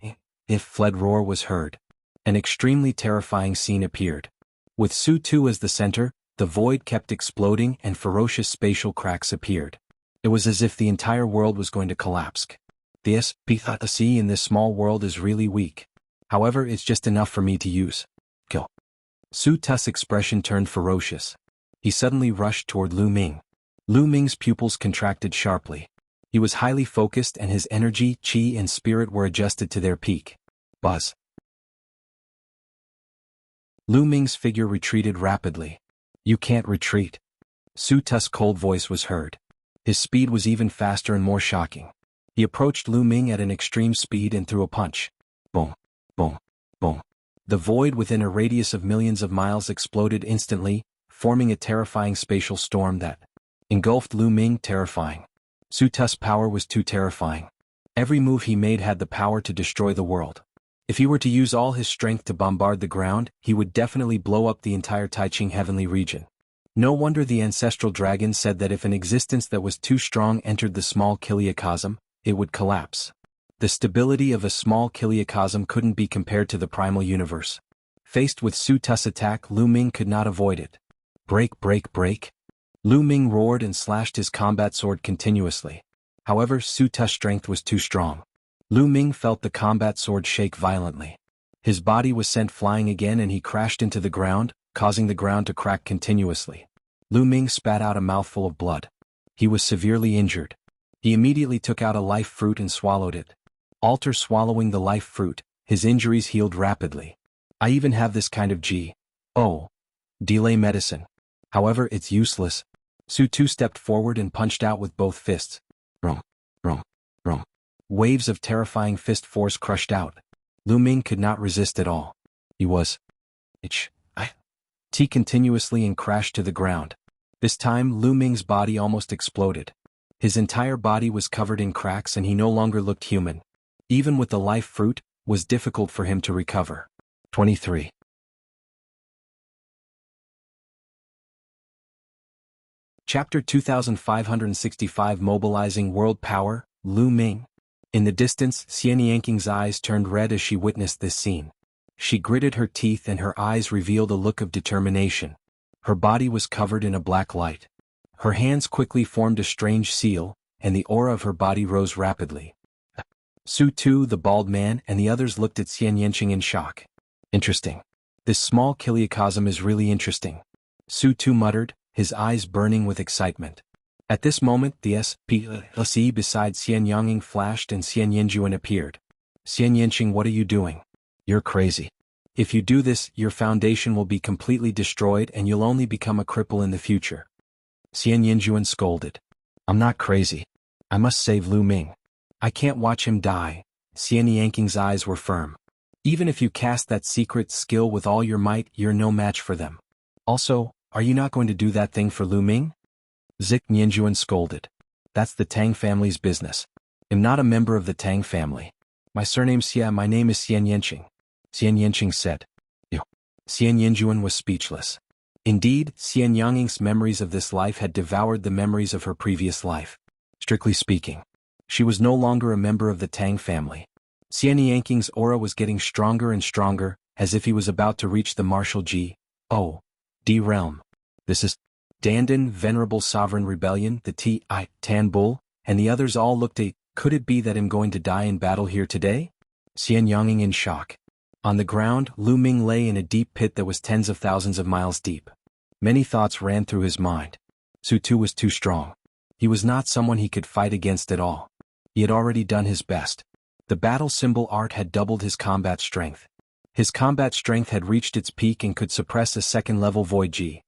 if fled roar was heard. An extremely terrifying scene appeared. With Su-Tu as the center, the void kept exploding and ferocious spatial cracks appeared. It was as if the entire world was going to collapse. The SPC in this small world is really weak. However, it's just enough for me to use. Kill. Su-Tu's expression turned ferocious. He suddenly rushed toward Lu Ming. Lu Ming's pupils contracted sharply. He was highly focused and his energy, chi and spirit were adjusted to their peak. Buzz. Lu Ming's figure retreated rapidly. You can't retreat. Su-Tu's cold voice was heard. His speed was even faster and more shocking. He approached Lu Ming at an extreme speed and threw a punch. Boom. Boom. Boom. The void within a radius of millions of miles exploded instantly, forming a terrifying spatial storm that engulfed Lu Ming. Terrifying. Su-Tu's power was too terrifying. Every move he made had the power to destroy the world. If he were to use all his strength to bombard the ground, he would definitely blow up the entire Taiching heavenly region. No wonder the ancestral dragon said that if an existence that was too strong entered the small kiliacosm, it would collapse. The stability of a small kiliacosm couldn't be compared to the primal universe. Faced with Su Tu's attack, Lu Ming could not avoid it. Break, break, break. Lu Ming roared and slashed his combat sword continuously. However, Su Tu's strength was too strong. Lu Ming felt the combat sword shake violently. His body was sent flying again and he crashed into the ground, causing the ground to crack continuously. Lu Ming spat out a mouthful of blood. He was severely injured. He immediately took out a life fruit and swallowed it. After swallowing the life fruit, his injuries healed rapidly. I even have this kind of delay medicine. However, it's useless. Su Tu stepped forward and punched out with both fists. Rum, rum, rum. Waves of terrifying fist force crushed out. Lu Ming could not resist at all. He was continuously and crashed to the ground. This time, Lu Ming's body almost exploded. His entire body was covered in cracks and he no longer looked human. Even with the life fruit, it was difficult for him to recover. 23. Chapter 2565 Mobilizing World Power, Lu Ming. In the distance, Xian Yanking's eyes turned red as she witnessed this scene. She gritted her teeth and her eyes revealed a look of determination. Her body was covered in a black light. Her hands quickly formed a strange seal, and the aura of her body rose rapidly. Su Tu, the bald man, and the others looked at Xian Yanqing in shock. Interesting. This small kiliacosm is really interesting. Su Tu muttered, his eyes burning with excitement. At this moment, the SPC beside Xian Yanqing flashed and Xian Yanjuan appeared. Xian Yanqing, what are you doing? You're crazy. If you do this, your foundation will be completely destroyed and you'll only become a cripple in the future. Xian Yanjuan scolded. I'm not crazy. I must save Lu Ming. I can't watch him die. Xian Yanking's eyes were firm. Even if you cast that secret skill with all your might, you're no match for them. Also, are you not going to do that thing for Lu Ming? Zik Nianjuan scolded. That's the Tang family's business. I'm not a member of the Tang family. My name is Xian Yanqing. Xian Yanqing said. Xian Yanjuan was speechless. Indeed, Xian Yanqing's memories of this life had devoured the memories of her previous life. Strictly speaking, she was no longer a member of the Tang family. Xian Yanking's aura was getting stronger and stronger, as if he was about to reach the martial D realm. This is Dandan, Venerable Sovereign Rebellion, the Tan Bull, and the others all looked at. Could it be that I'm going to die in battle here today? Xian Yanqing in shock. On the ground, Lu Ming lay in a deep pit that was tens of thousands of miles deep. Many thoughts ran through his mind. Su Tu was too strong. He was not someone he could fight against at all. He had already done his best. The battle symbol art had doubled his combat strength. His combat strength had reached its peak and could suppress a second-level void D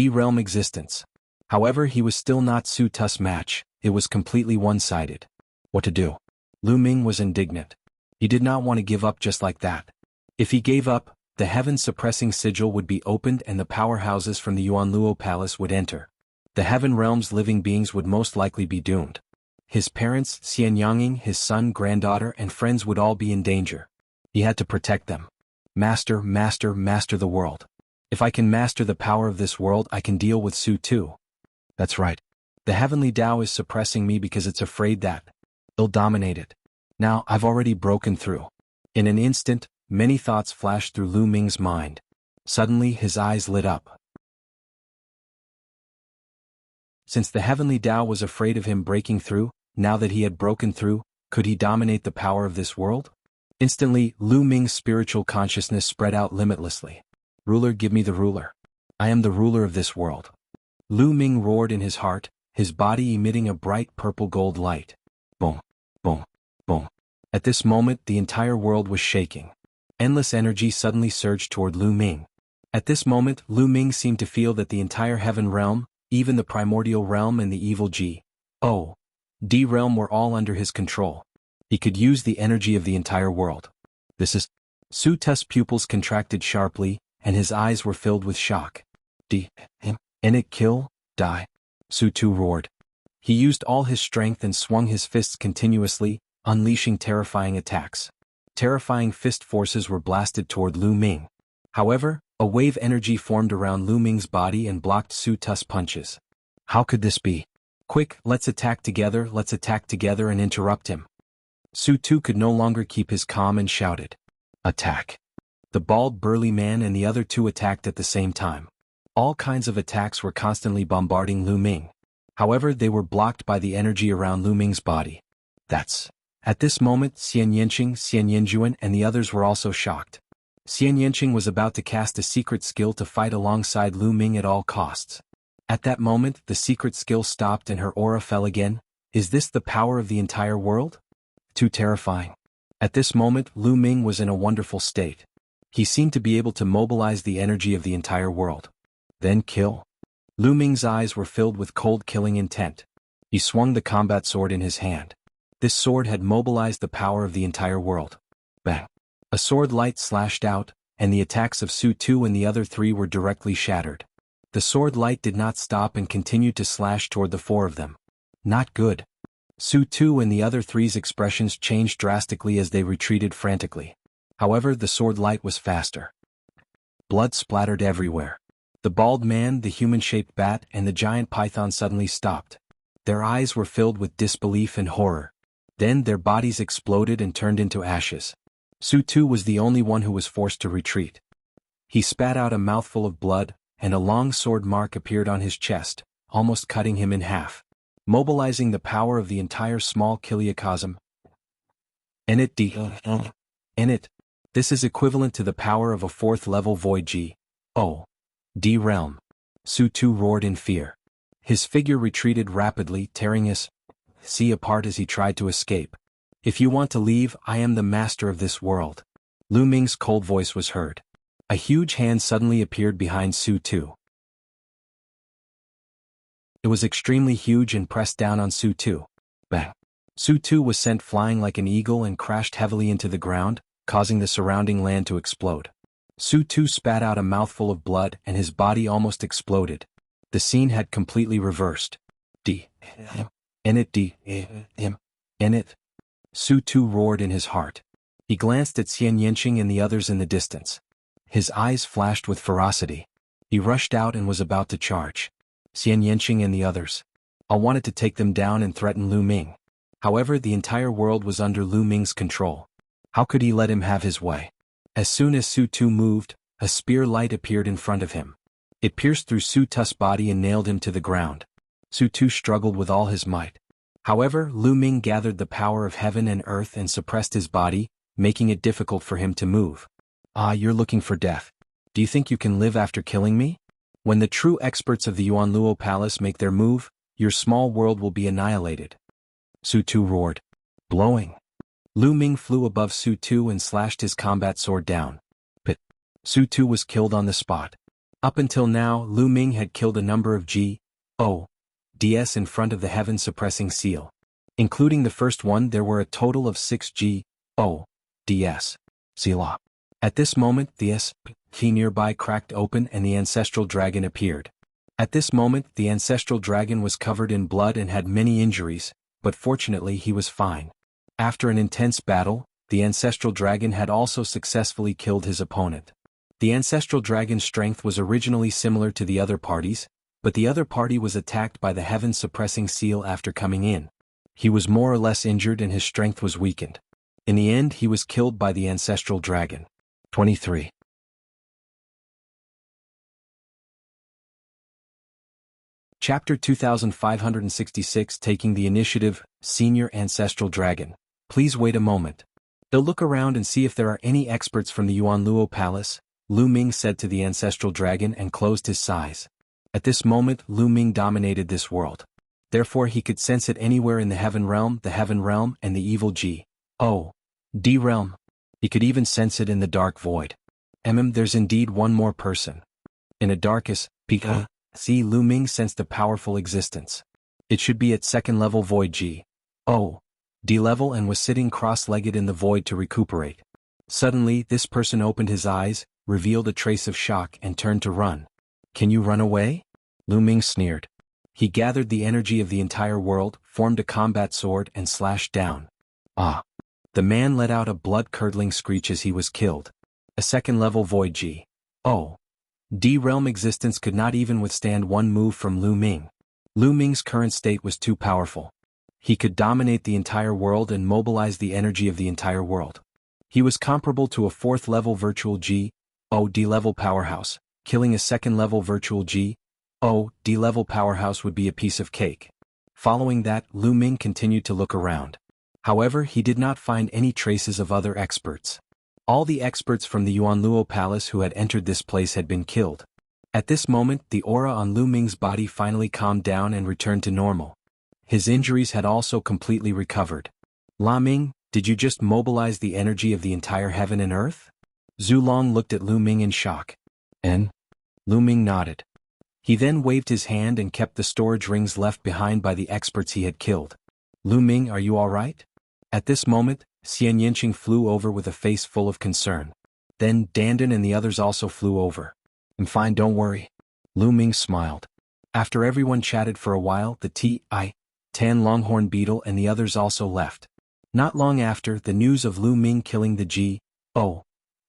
realm existence. However, he was still not Su Tu's match. It was completely one-sided. What to do? Lu Ming was indignant. He did not want to give up just like that. If he gave up, the heaven-suppressing sigil would be opened and the powerhouses from the Yuanluo Palace would enter. The heaven realm's living beings would most likely be doomed. His parents, Xian Yanqing, his son, granddaughter, and friends would all be in danger. He had to protect them. Master the world. If I can master the power of this world, I can deal with Su Tu. That's right. The heavenly Tao is suppressing me because it's afraid that it'll dominate it. Now, I've already broken through. In an instant, many thoughts flashed through Lu Ming's mind. Suddenly, his eyes lit up. Since the heavenly Tao was afraid of him breaking through, now that he had broken through, could he dominate the power of this world? Instantly, Lu Ming's spiritual consciousness spread out limitlessly. Ruler, give me the ruler. I am the ruler of this world. Lu Ming roared in his heart, his body emitting a bright purple gold light. Boom, boom, boom. At this moment, the entire world was shaking. Endless energy suddenly surged toward Lu Ming. At this moment, Lu Ming seemed to feel that the entire heaven realm, even the primordial realm and the evil D realm were all under his control. He could use the energy of the entire world. This is... Su Tu's pupils contracted sharply, and his eyes were filled with shock. Him? And it kill? Die? Su Tu roared. He used all his strength and swung his fists continuously, unleashing terrifying attacks. Terrifying fist forces were blasted toward Lu Ming. However, a wave energy formed around Lu Ming's body and blocked Su Tu's punches. How could this be? Quick, let's attack together and interrupt him. Su Tu could no longer keep his calm and shouted. Attack. The bald burly man and the other two attacked at the same time. All kinds of attacks were constantly bombarding Lu Ming. However, they were blocked by the energy around Lu Ming's body. At this moment, Xian Yanqing, Xian Yanjuan and the others were also shocked. Xian Yanqing was about to cast a secret skill to fight alongside Lu Ming at all costs. At that moment, the secret skill stopped and her aura fell again. Is this the power of the entire world? Too terrifying. At this moment, Lu Ming was in a wonderful state. He seemed to be able to mobilize the energy of the entire world. Then kill. Lu Ming's eyes were filled with cold killing intent. He swung the combat sword in his hand. This sword had mobilized the power of the entire world. Bang. A sword light slashed out, and the attacks of Su Tu and the other three were directly shattered. The sword light did not stop and continued to slash toward the four of them. Not good. Su Tu and the other three's expressions changed drastically as they retreated frantically. However, the sword light was faster. Blood splattered everywhere. The bald man, the human-shaped bat, and the giant python suddenly stopped. Their eyes were filled with disbelief and horror. Then their bodies exploded and turned into ashes. Su Tu was the only one who was forced to retreat. He spat out a mouthful of blood, and a long sword mark appeared on his chest, almost cutting him in half. Mobilizing the power of the entire small kiliacosm. Enit. This is equivalent to the power of a 4th level void G.O.D realm. Su Tu roared in fear. His figure retreated rapidly, tearing his sea apart as he tried to escape. If you want to leave, I am the master of this world. Lu Ming's cold voice was heard. A huge hand suddenly appeared behind Su Tu. It was extremely huge and pressed down on Su Tu. Bang. Su Tu was sent flying like an eagle and crashed heavily into the ground, causing the surrounding land to explode. Su Tu spat out a mouthful of blood and his body almost exploded. The scene had completely reversed. Enit. Su Tu roared in his heart. He glanced at Xian Yanqing and the others in the distance. His eyes flashed with ferocity. He rushed out and was about to charge. Xian Yanqing and the others. I wanted to take them down and threaten Lu Ming. However, the entire world was under Lu Ming's control. How could he let him have his way? As soon as Su Tu moved, a spear light appeared in front of him. It pierced through Su Tu's body and nailed him to the ground. Su Tu struggled with all his might. However, Lu Ming gathered the power of heaven and earth and suppressed his body, making it difficult for him to move. Ah, you're looking for death. Do you think you can live after killing me? When the true experts of the Yuanluo Palace make their move, your small world will be annihilated. Su Tu roared. Blowing. Lu Ming flew above Su Tu and slashed his combat sword down. But Su Tu was killed on the spot. Up until now, Lu Ming had killed a number of G.O.D.S in front of the heaven-suppressing seal. Including the first one, there were a total of 6 G.O.D.S. Selah. At this moment, the S.P. nearby cracked open and the ancestral dragon appeared. At this moment, the ancestral dragon was covered in blood and had many injuries, but fortunately he was fine. After an intense battle, the ancestral dragon had also successfully killed his opponent. The ancestral dragon's strength was originally similar to the other parties, but the other party was attacked by the heaven-suppressing seal after coming in. He was more or less injured and his strength was weakened. In the end, he was killed by the ancestral dragon. 23. Chapter 2566 Taking the Initiative, Senior Ancestral Dragon. Please wait a moment. They'll look around and see if there are any experts from the Yuanluo Palace, Lu Ming said to the ancestral dragon and closed his eyes. At this moment, Lu Ming dominated this world. Therefore he could sense it anywhere in the heaven realm, and the evil G.O.D realm. He could even sense it in the dark void. There's indeed one more person. In a darkest see, Lu Ming sensed a powerful existence. It should be at 2nd level void G.O.D level and was sitting cross-legged in the void to recuperate. Suddenly, this person opened his eyes, revealed a trace of shock and turned to run. Can you run away? Lu Ming sneered. He gathered the energy of the entire world, formed a combat sword and slashed down. Ah! The man let out a blood-curdling screech as he was killed. A second-level void G. Oh! D-realm existence could not even withstand one move from Lu Ming. Lu Ming's current state was too powerful. He could dominate the entire world and mobilize the energy of the entire world. He was comparable to a fourth-level virtual D-level powerhouse. Killing a second-level virtual D-level powerhouse would be a piece of cake. Following that, Lu Ming continued to look around. However, he did not find any traces of other experts. All the experts from the Yuanluo Palace who had entered this place had been killed. At this moment, the aura on Lu Ming's body finally calmed down and returned to normal. His injuries had also completely recovered. La Ming, did you just mobilize the energy of the entire heaven and earth? Zhu Long looked at Lu Ming in shock. And? Lu Ming nodded. He then waved his hand and kept the storage rings left behind by the experts he had killed. Lu Ming, are you all right? At this moment, Xian Yinqing flew over with a face full of concern. Then Dandan and the others also flew over. I'm fine, don't worry. Lu Ming smiled. After everyone chatted for a while, the Tan Longhorn Beetle and the others also left. Not long after, the news of Lu Ming killing the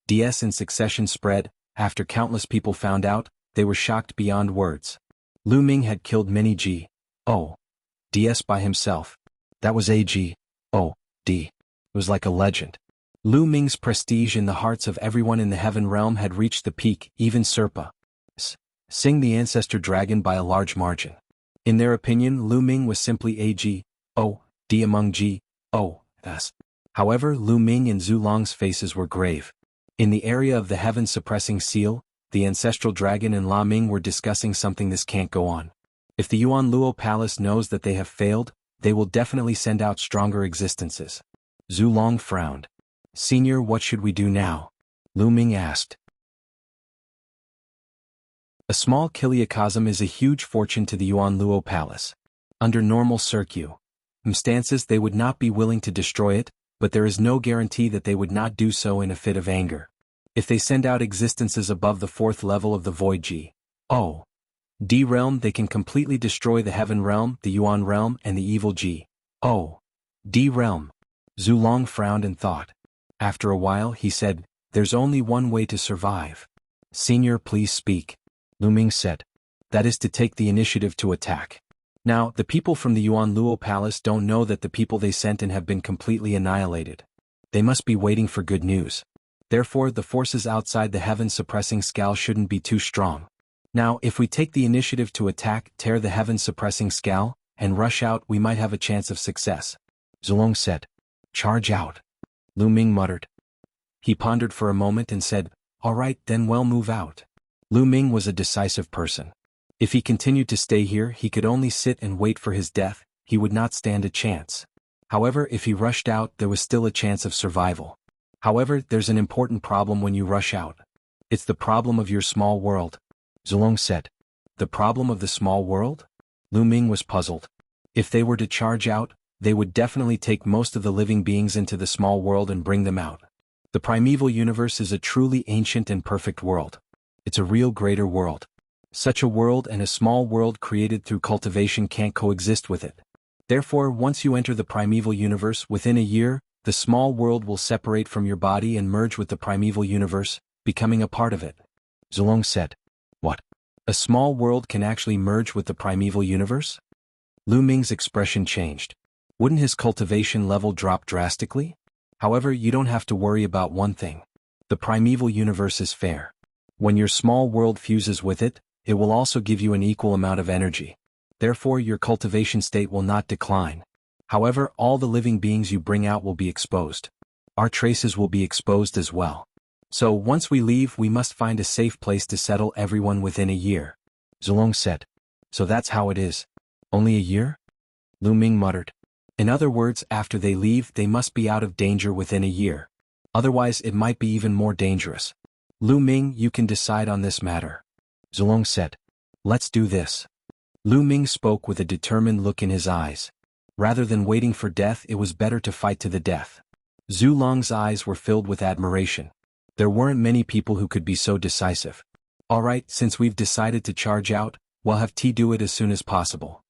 Ds in succession spread. After countless people found out, they were shocked beyond words. Lu Ming had killed many Ds by himself. That was D. It was like a legend. Lu Ming's prestige in the hearts of everyone in the heaven realm had reached the peak, even Serpa Sing the ancestor dragon by a large margin. In their opinion, Lu Ming was simply a D among S. However, Lu Ming and Zhu Long's faces were grave. In the area of the heaven suppressing seal, the ancestral dragon and La Ming were discussing something. This can't go on. If the Yuanluo Palace knows that they have failed, they will definitely send out stronger existences. Zhu Long frowned. Senior, what should we do now? Lu Ming asked. A small kiliacosm is a huge fortune to the Yuanluo Palace. Under normal circumstances they would not be willing to destroy it, but there is no guarantee that they would not do so in a fit of anger. If they send out existences above the fourth level of the void D realm, they can completely destroy the heaven realm, the Yuan realm, and the evil D realm. Zhu Long frowned and thought. After a while he said, there's only one way to survive. Senior, please speak. Lu Ming said. That is to take the initiative to attack. Now, the people from the Yuanluo Palace don't know that the people they sent in have been completely annihilated. They must be waiting for good news. Therefore, the forces outside the heaven-suppressing skull shouldn't be too strong. Now, if we take the initiative to attack, tear the heaven-suppressing skull, and rush out, we might have a chance of success. Zhu Long said. Charge out. Lu Ming muttered. He pondered for a moment and said, all right, then we'll move out. Lu Ming was a decisive person. If he continued to stay here, he could only sit and wait for his death. He would not stand a chance. However, if he rushed out, there was still a chance of survival. However, there's an important problem when you rush out. It's the problem of your small world. Zhu Long said. The problem of the small world? Lu Ming was puzzled. If they were to charge out, they would definitely take most of the living beings into the small world and bring them out. The primeval universe is a truly ancient and perfect world. It's a real greater world. Such a world and a small world created through cultivation can't coexist with it. Therefore, once you enter the primeval universe, within a year, the small world will separate from your body and merge with the primeval universe, becoming a part of it. Zhu Long said. What? A small world can actually merge with the primeval universe? Lu Ming's expression changed. Wouldn't his cultivation level drop drastically? However, you don't have to worry about one thing. The primeval universe is fair. When your small world fuses with it, it will also give you an equal amount of energy. Therefore, your cultivation state will not decline. However, all the living beings you bring out will be exposed. Our traces will be exposed as well. So once we leave, we must find a safe place to settle everyone within a year. Zhu Long said. So that's how it is. Only a year? Lu Ming muttered. In other words, after they leave, they must be out of danger within a year. Otherwise, it might be even more dangerous. Lu Ming, you can decide on this matter. Zhu Long said. Let's do this. Lu Ming spoke with a determined look in his eyes. Rather than waiting for death, it was better to fight to the death. Zhu Long's eyes were filled with admiration. There weren't many people who could be so decisive. All right, since we've decided to charge out, We'll have T do it as soon as possible.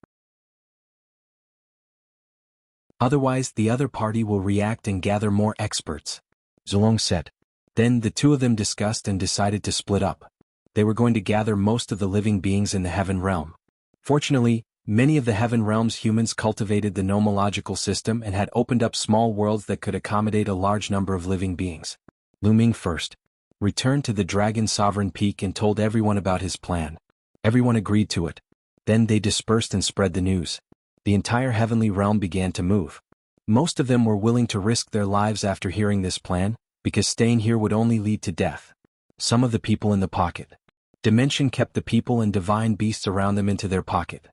Otherwise, the other party will react and gather more experts, Zhulong said. Then the two of them discussed and decided to split up. They were going to gather most of the living beings in the heaven realm. Fortunately, many of the heaven realm's humans cultivated the nomological system and had opened up small worlds that could accommodate a large number of living beings. Lu Ming first returned to the Dragon Sovereign Peak and told everyone about his plan. Everyone agreed to it. Then they dispersed and spread the news. The entire heavenly realm began to move. Most of them were willing to risk their lives after hearing this plan, because staying here would only lead to death. Some of the people in the pocket dimension kept the people and divine beasts around them into their pocket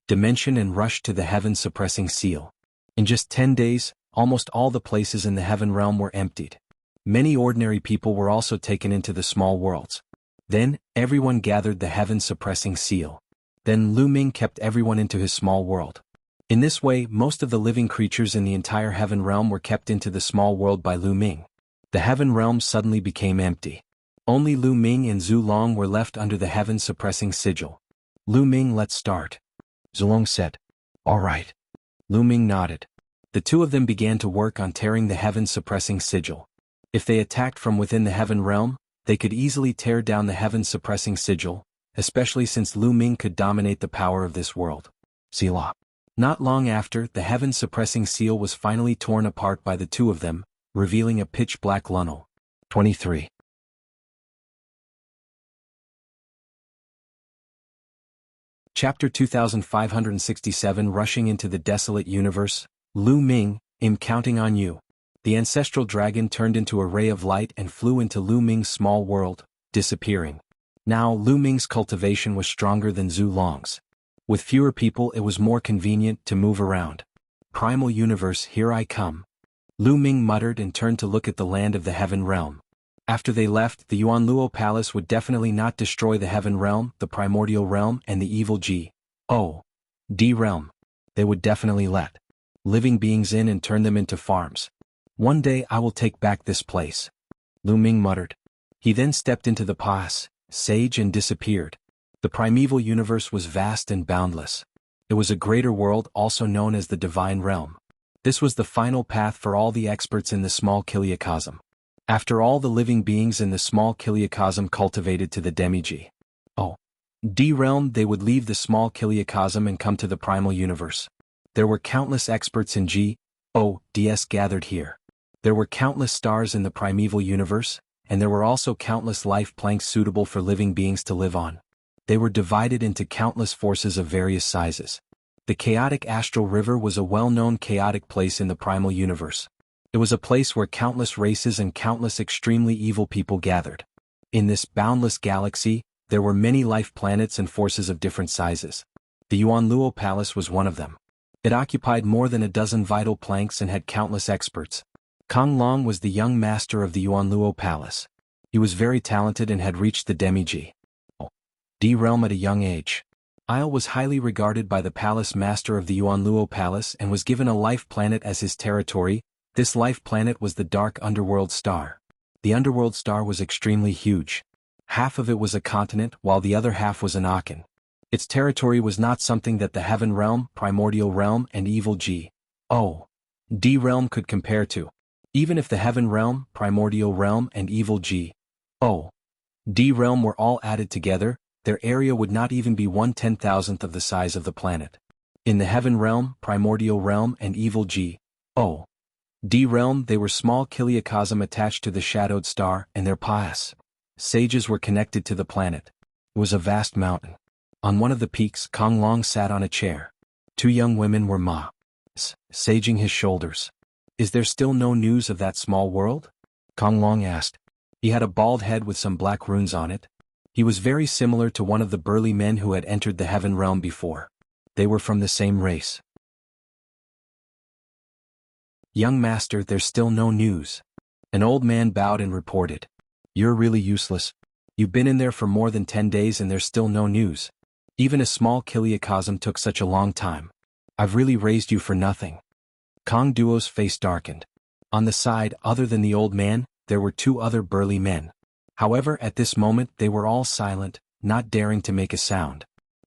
dimension and rushed to the heaven-suppressing seal. In just 10 days, almost all the places in the heaven realm were emptied. Many ordinary people were also taken into the small worlds. Then, everyone gathered the heaven-suppressing seal. Then Lu Ming kept everyone into his small world. In this way, most of the living creatures in the entire heaven realm were kept into the small world by Lu Ming. The heaven realm suddenly became empty. Only Lu Ming and Zhulong were left under the heaven-suppressing sigil. Lu Ming, let's start, Zhulong said. All right. Lu Ming nodded. The two of them began to work on tearing the heaven-suppressing sigil. If they attacked from within the heaven realm, they could easily tear down the heaven-suppressing sigil, especially since Lu Ming could dominate the power of this world. Selah. Not long after, the heaven-suppressing seal was finally torn apart by the two of them, revealing a pitch-black Lunnel. 23. Chapter 2567 Rushing into the Desolate Universe, Lu Ming, I'm counting on you. The ancestral dragon turned into a ray of light and flew into Lu Ming's small world, disappearing. Now Lu Ming's cultivation was stronger than Zhulong's. With fewer people it was more convenient to move around. Primal universe, here I come. Lu Ming muttered and turned to look at the land of the heaven realm. After they left, the Yuanluo Palace would definitely not destroy the heaven realm, the primordial realm, and the evil G.O.D. realm. They would definitely let living beings in and turn them into farms. One day I will take back this place, Lu Ming muttered. He then stepped into the sage and disappeared. The primeval universe was vast and boundless. It was a greater world also known as the divine realm. This was the final path for all the experts in the small Kiliacosm. After all the living beings in the small Kiliacosm cultivated to the demi-G.O.D. realm, they would leave the small Kiliacosm and come to the primal universe. There were countless experts in G.O.D.s gathered here. There were countless stars in the primeval universe, and there were also countless life planks suitable for living beings to live on. They were divided into countless forces of various sizes. The chaotic astral river was a well-known chaotic place in the primal universe. It was a place where countless races and countless extremely evil people gathered. In this boundless galaxy, there were many life planets and forces of different sizes. The Yuanluo Palace was one of them. It occupied more than a dozen vital planks and had countless experts. Kong Long was the young master of the Yuanluo Palace. He was very talented and had reached the demi-G.O.D. realm at a young age. Isle was highly regarded by the palace master of the Yuanluo Palace and was given a life planet as his territory. This life planet was the dark underworld star. The underworld star was extremely huge. Half of it was a continent while the other half was an Akan. Its territory was not something that the heaven realm, primordial realm, and evil G.O.D. realm could compare to. Even if the heaven realm, primordial realm, and evil G.O.D. realm were all added together, their area would not even be 1/10,000th of the size of the planet. In the heaven realm, primordial realm, and evil G.O.D. realm, they were small Kiliacosm attached to the shadowed star, and their sages were connected to the planet. It was a vast mountain. On one of the peaks, Kong Long sat on a chair. Two young women were saging his shoulders. Is there still no news of that small world? Kong Long asked. He had a bald head with some black runes on it. He was very similar to one of the burly men who had entered the heaven realm before. They were from the same race. Young master, there's still no news. An old man bowed and reported. You're really useless. You've been in there for more than 10 days and there's still no news. Even a small Kiliacosm took such a long time. I've really raised you for nothing. Kong Duo's face darkened. On the side, other than the old man, there were two other burly men. However, at this moment they were all silent, not daring to make a sound.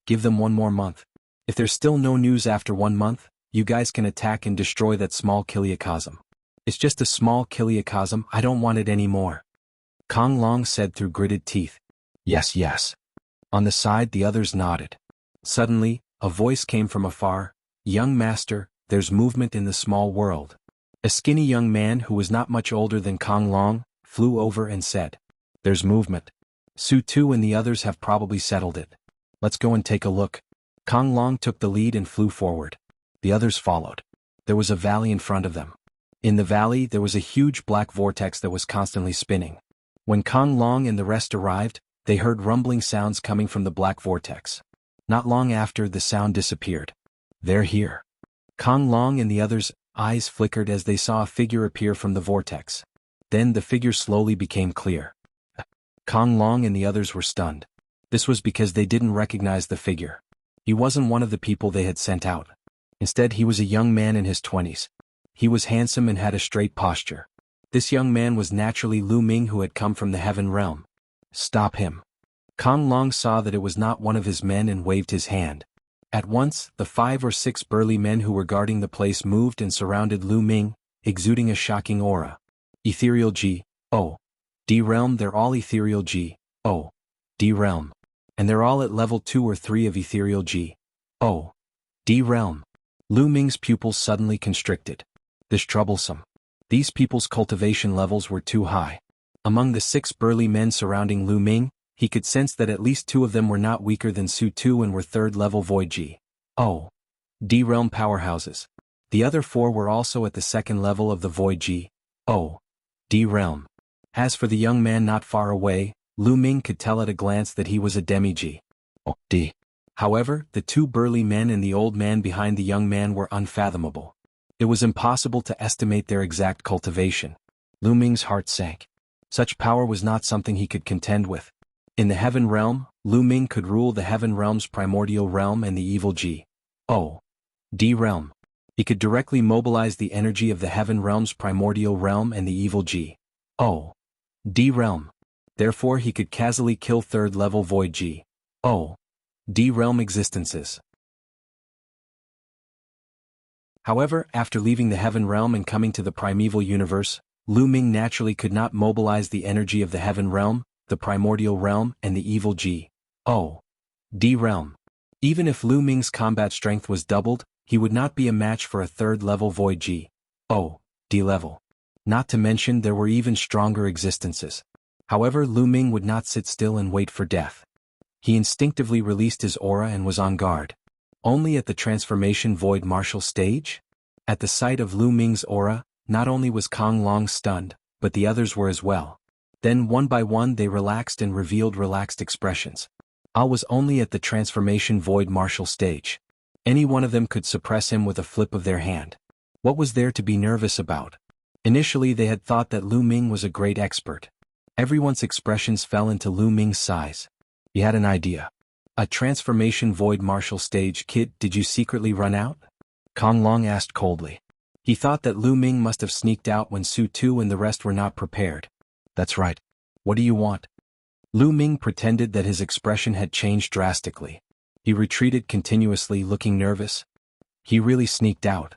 Give them 1 more month. If there's still no news after 1 month, you guys can attack and destroy that small kiliacosm. It's just a small kiliacosm, I don't want it anymore. Kong Long said through gritted teeth. Yes, yes. On the side the others nodded. Suddenly, a voice came from afar. Young master, there's movement in the small world. A skinny young man who was not much older than Kong Long flew over and said. There's movement. Su Tu and the others have probably settled it. Let's go and take a look. Kong Long took the lead and flew forward. The others followed. There was a valley in front of them. In the valley there was a huge black vortex that was constantly spinning. When Kong Long and the rest arrived, they heard rumbling sounds coming from the black vortex. Not long after, the sound disappeared. They're here. Kong Long and the others' eyes flickered as they saw a figure appear from the vortex. Then the figure slowly became clear. Kong Long and the others were stunned. This was because they didn't recognize the figure. He wasn't one of the people they had sent out. Instead, he was a young man in his 20s. He was handsome and had a straight posture. This young man was naturally Lu Ming, who had come from the heaven realm. Stop him. Kong Long saw that it was not one of his men and waved his hand. At once, the 5 or 6 burly men who were guarding the place moved and surrounded Lu Ming, exuding a shocking aura. Ethereal G. O. D realm. They're all Ethereal G. O. D realm. And they're all at level 2 or 3 of Ethereal G. O. D realm. Lu Ming's pupils suddenly constricted. This troublesome. These people's cultivation levels were too high. Among the 6 burly men surrounding Lu Ming, he could sense that at least 2 of them were not weaker than Su Tu and were 3rd level Void G. O. D realm powerhouses. The other 4 were also at the 2nd level of the Void G. O. D realm. As for the young man not far away, Lu Ming could tell at a glance that he was a demi-G. O. D. However, the 2 burly men and the old man behind the young man were unfathomable. It was impossible to estimate their exact cultivation. Lu Ming's heart sank. Such power was not something he could contend with. In the heaven realm, Lu Ming could rule the heaven realm's primordial realm and the evil G. O. D realm. He could directly mobilize the energy of the heaven realm's primordial realm and the evil G. O. D realm. Therefore he could casually kill 3rd level Void G. O. D realm existences. However, after leaving the heaven realm and coming to the primeval universe, Lu Ming naturally could not mobilize the energy of the heaven realm, the primordial realm, and the evil G. O. D realm. Even if Lu Ming's combat strength was doubled, he would not be a match for a 3rd level Void G. O. D level. Not to mention there were even stronger existences. However, Lu Ming would not sit still and wait for death. He instinctively released his aura and was on guard. Only at the transformation void martial stage? At the sight of Lu Ming's aura, not only was Kong Long stunned, but the others were as well. Then one by one they relaxed and revealed relaxed expressions. All was only at the transformation void martial stage. Any one of them could suppress him with a flip of their hand. What was there to be nervous about? Initially they had thought that Lu Ming was a great expert. Everyone's expressions fell into Lu Ming's size. He had an idea. A transformation void martial stage. Kid, did you secretly run out? Kong Long asked coldly. He thought that Lu Ming must have sneaked out when Su Tu and the rest were not prepared. That's right. What do you want? Lu Ming pretended that his expression had changed drastically. He retreated continuously, looking nervous. He really sneaked out.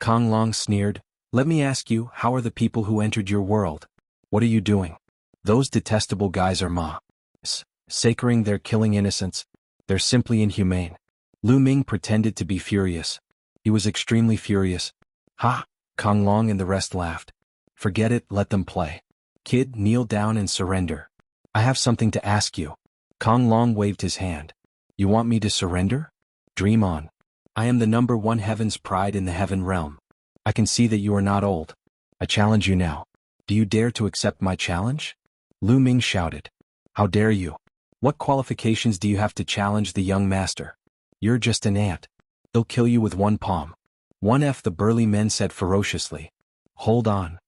Kong Long sneered. Let me ask you, how are the people who entered your world? What are you doing? Those detestable guys are massacring. They're killing innocents. They're simply inhumane. Lu Ming pretended to be furious. He was extremely furious. Ha! Kong Long and the rest laughed. Forget it, let them play. Kid, kneel down and surrender. I have something to ask you. Kong Long waved his hand. You want me to surrender? Dream on. I am the #1 heaven's pride in the heaven realm. I can see that you are not old. I challenge you now. Do you dare to accept my challenge? Lu Ming shouted. How dare you? What qualifications do you have to challenge the young master? You're just an ant. They'll kill you with one palm. 1F, the burly men said ferociously. Hold on.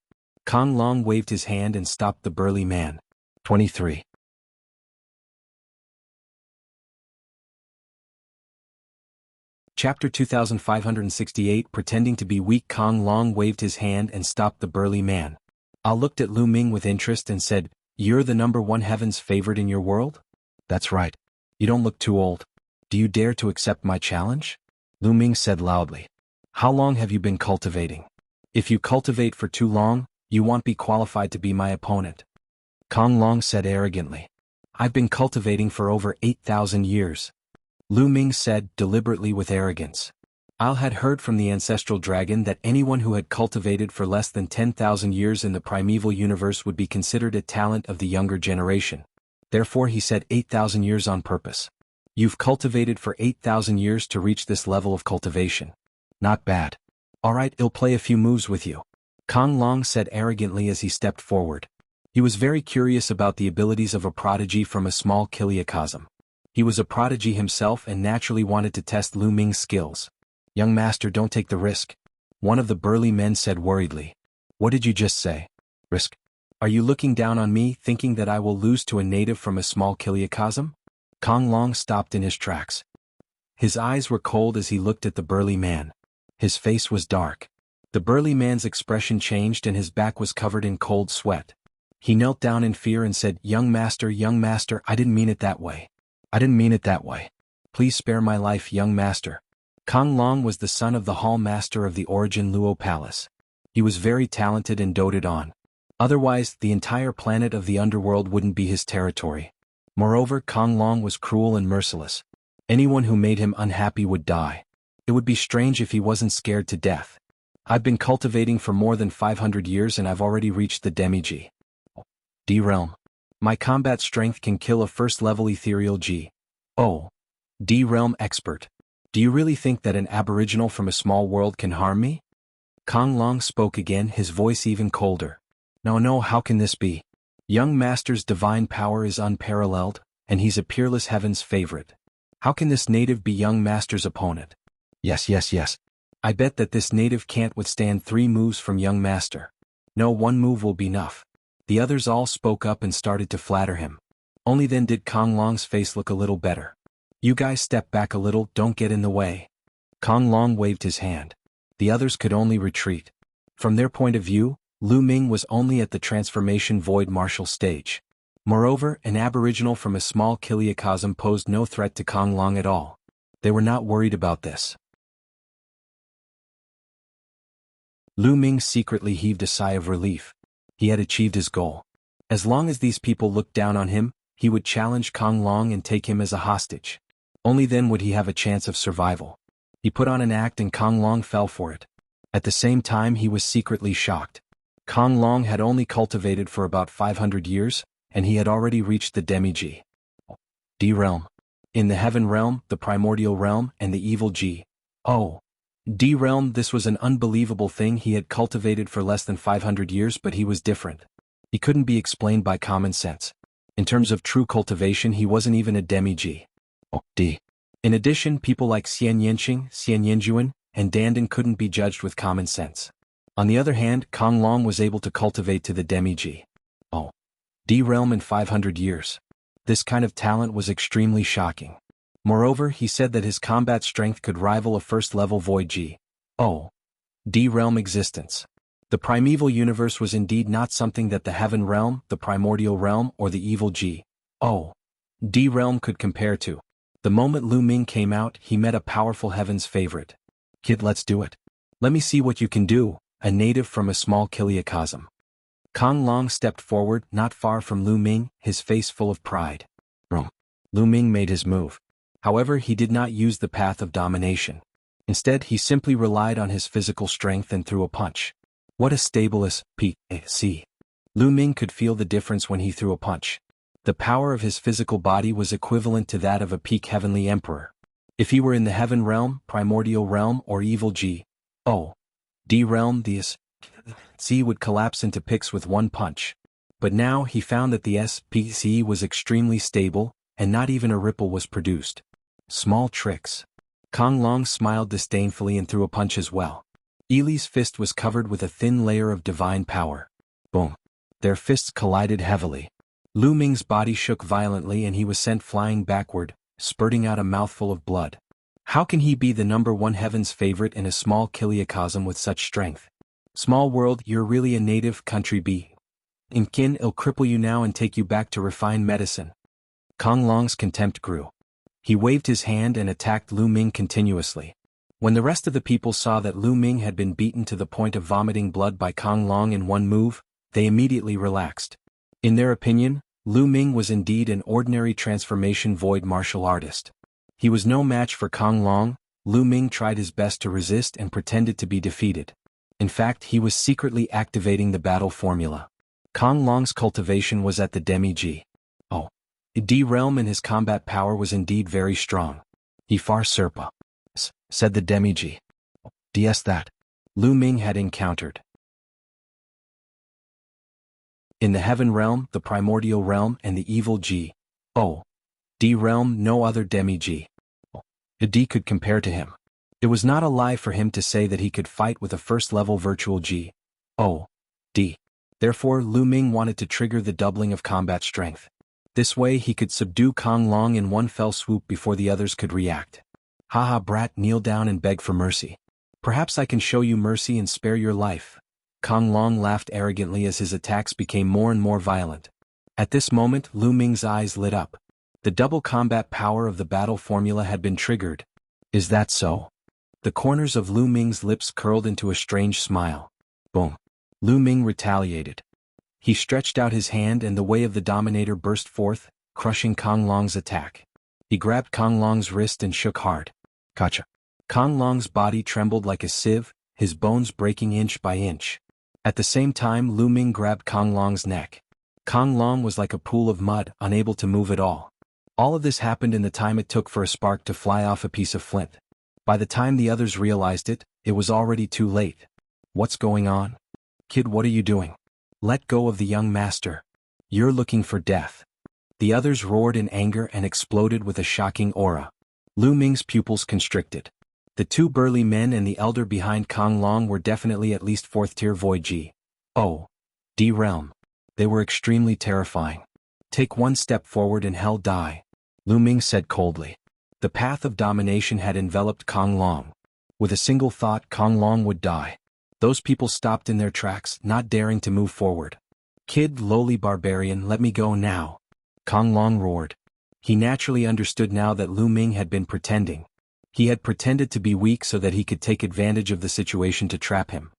Kong Long waved his hand and stopped the burly man. 23. Chapter 2568. Pretending to be weak. Kong Long waved his hand and stopped the burly man. I looked at Lu Ming with interest and said, You're the #1 heaven's favorite in your world? That's right. You don't look too old. Do you dare to accept my challenge? Lu Ming said loudly. How long have you been cultivating? If you cultivate for too long, you won't be qualified to be my opponent. Kong Long said arrogantly. I've been cultivating for over 8,000 years. Lu Ming said deliberately with arrogance. I had heard from the ancestral dragon that anyone who had cultivated for less than 10,000 years in the primeval universe would be considered a talent of the younger generation. Therefore he said 8,000 years on purpose. You've cultivated for 8,000 years to reach this level of cultivation. Not bad. Alright, I'll play a few moves with you. Kong Long said arrogantly as he stepped forward. He was very curious about the abilities of a prodigy from a small kiliacosm. He was a prodigy himself and naturally wanted to test Lu Ming's skills. Young master, don't take the risk. One of the burly men said worriedly. What did you just say? Risk? Are you looking down on me, thinking that I will lose to a native from a small kiliacosm? Kong Long stopped in his tracks. His eyes were cold as he looked at the burly man. His face was dark. The burly man's expression changed and his back was covered in cold sweat. He knelt down in fear and said, young master, I didn't mean it that way. I didn't mean it that way. Please spare my life, young master. Kong Long was the son of the hall master of the Origin Luo Palace. He was very talented and doted on. Otherwise, the entire planet of the underworld wouldn't be his territory. Moreover, Kong Long was cruel and merciless. Anyone who made him unhappy would die. It would be strange if he wasn't scared to death. I've been cultivating for more than 500 years and I've already reached the Demi-G. D realm. My combat strength can kill a first-level ethereal G. Oh. D realm expert. Do you really think that an aboriginal from a small world can harm me? Kong Long spoke again, his voice even colder. No, how can this be? Young master's divine power is unparalleled, and he's a peerless heaven's favorite. How can this native be young master's opponent? Yes. I bet that this native can't withstand 3 moves from young master. No, 1 move will be enough. The others all spoke up and started to flatter him. Only then did Kong Long's face look a little better. You guys step back a little, don't get in the way. Kong Long waved his hand. The others could only retreat. From their point of view, Lu Ming was only at the transformation void martial stage. Moreover, an aboriginal from a small kiliacosm posed no threat to Kong Long at all. They were not worried about this. Lu Ming secretly heaved a sigh of relief. He had achieved his goal. As long as these people looked down on him, he would challenge Kong Long and take him as a hostage. Only then would he have a chance of survival. He put on an act and Kong Long fell for it. At the same time he was secretly shocked. Kong Long had only cultivated for about 500 years, and he had already reached the Demi-G. D realm. In the heaven realm, the primordial realm, and the evil G. Oh. D realm. This was an unbelievable thing. He had cultivated for less than 500 years, but he was different. He couldn't be explained by common sense. In terms of true cultivation, he wasn't even a Demi-G. Oh, D. In addition, people like Xian Yanqing, Xian Yanjuan, and Dandan couldn't be judged with common sense. On the other hand, Kong Long was able to cultivate to the Demi-G. Oh. D realm in 500 years. This kind of talent was extremely shocking. Moreover, he said that his combat strength could rival a first-level void G. Oh. D realm existence. The primeval universe was indeed not something that the heaven realm, the primordial realm, or the evil G. Oh. D realm could compare to. The moment Lu Ming came out, he met a powerful heaven's favorite. Kid, let's do it. Let me see what you can do, a native from a small kiliacosm. Kong Long stepped forward, not far from Lu Ming, his face full of pride. Lu Ming made his move. However, he did not use the path of domination. Instead, he simply relied on his physical strength and threw a punch. What a stabilis, P.C. Lu Ming could feel the difference when he threw a punch. The power of his physical body was equivalent to that of a peak heavenly emperor. If he were in the heaven realm, primordial realm, or evil G. Oh. D realm, the C would collapse into picks with 1 punch. But now he found that the SPC was extremely stable, and not even a ripple was produced. Small tricks. Kong Long smiled disdainfully and threw a punch as well. Ili's fist was covered with a thin layer of divine power. Boom. Their fists collided heavily. Lu Ming's body shook violently and he was sent flying backward, spurting out a mouthful of blood. How can he be the #1 heaven's favorite in a small kiliacosm with such strength? Small world, you're really a native country B. In kin, I'll cripple you now and take you back to refined medicine. Kong Long's contempt grew. He waved his hand and attacked Lu Ming continuously. When the rest of the people saw that Lu Ming had been beaten to the point of vomiting blood by Kong Long in one move, they immediately relaxed. In their opinion, Lu Ming was indeed an ordinary transformation void martial artist. He was no match for Kong Long. Lu Ming tried his best to resist and pretended to be defeated. In fact, he was secretly activating the battle formula. Kong Long's cultivation was at the demi-G. D realm and his combat power was indeed very strong. He far surpa, said the demi-G. DS that Lu Ming had encountered. In the heaven realm, the primordial realm, and the evil G. D realm, no other demi-G. D could compare to him. It was not a lie for him to say that he could fight with a first-level virtual G. D. Therefore, Lu Ming wanted to trigger the doubling of combat strength. This way he could subdue Kong Long in one fell swoop before the others could react. Haha brat, kneel down and beg for mercy. Perhaps I can show you mercy and spare your life. Kong Long laughed arrogantly as his attacks became more and more violent. At this moment, Lu Ming's eyes lit up. The double combat power of the battle formula had been triggered. Is that so? The corners of Lu Ming's lips curled into a strange smile. Boom. Lu Ming retaliated. He stretched out his hand and the way of the Dominator burst forth, crushing Kong Long's attack. He grabbed Kong Long's wrist and shook hard. Gotcha. Kong Long's body trembled like a sieve, his bones breaking inch by inch. At the same time, Lu Ming grabbed Kong Long's neck. Kong Long was like a pool of mud, unable to move at all. All of this happened in the time it took for a spark to fly off a piece of flint. By the time the others realized it, it was already too late. What's going on? Kid, what are you doing? Let go of the young master. You're looking for death. The others roared in anger and exploded with a shocking aura. Lu Ming's pupils constricted. The two burly men and the elder behind Kong Long were definitely at least 4th-tier Void G. D realm. They were extremely terrifying. Take one step forward and hell die, Lu Ming said coldly. The path of domination had enveloped Kong Long. With a single thought, Kong Long would die. Those people stopped in their tracks, not daring to move forward. Kid, lowly barbarian, let me go now, Kong Long roared. He naturally understood now that Lu Ming had been pretending. He had pretended to be weak so that he could take advantage of the situation to trap him.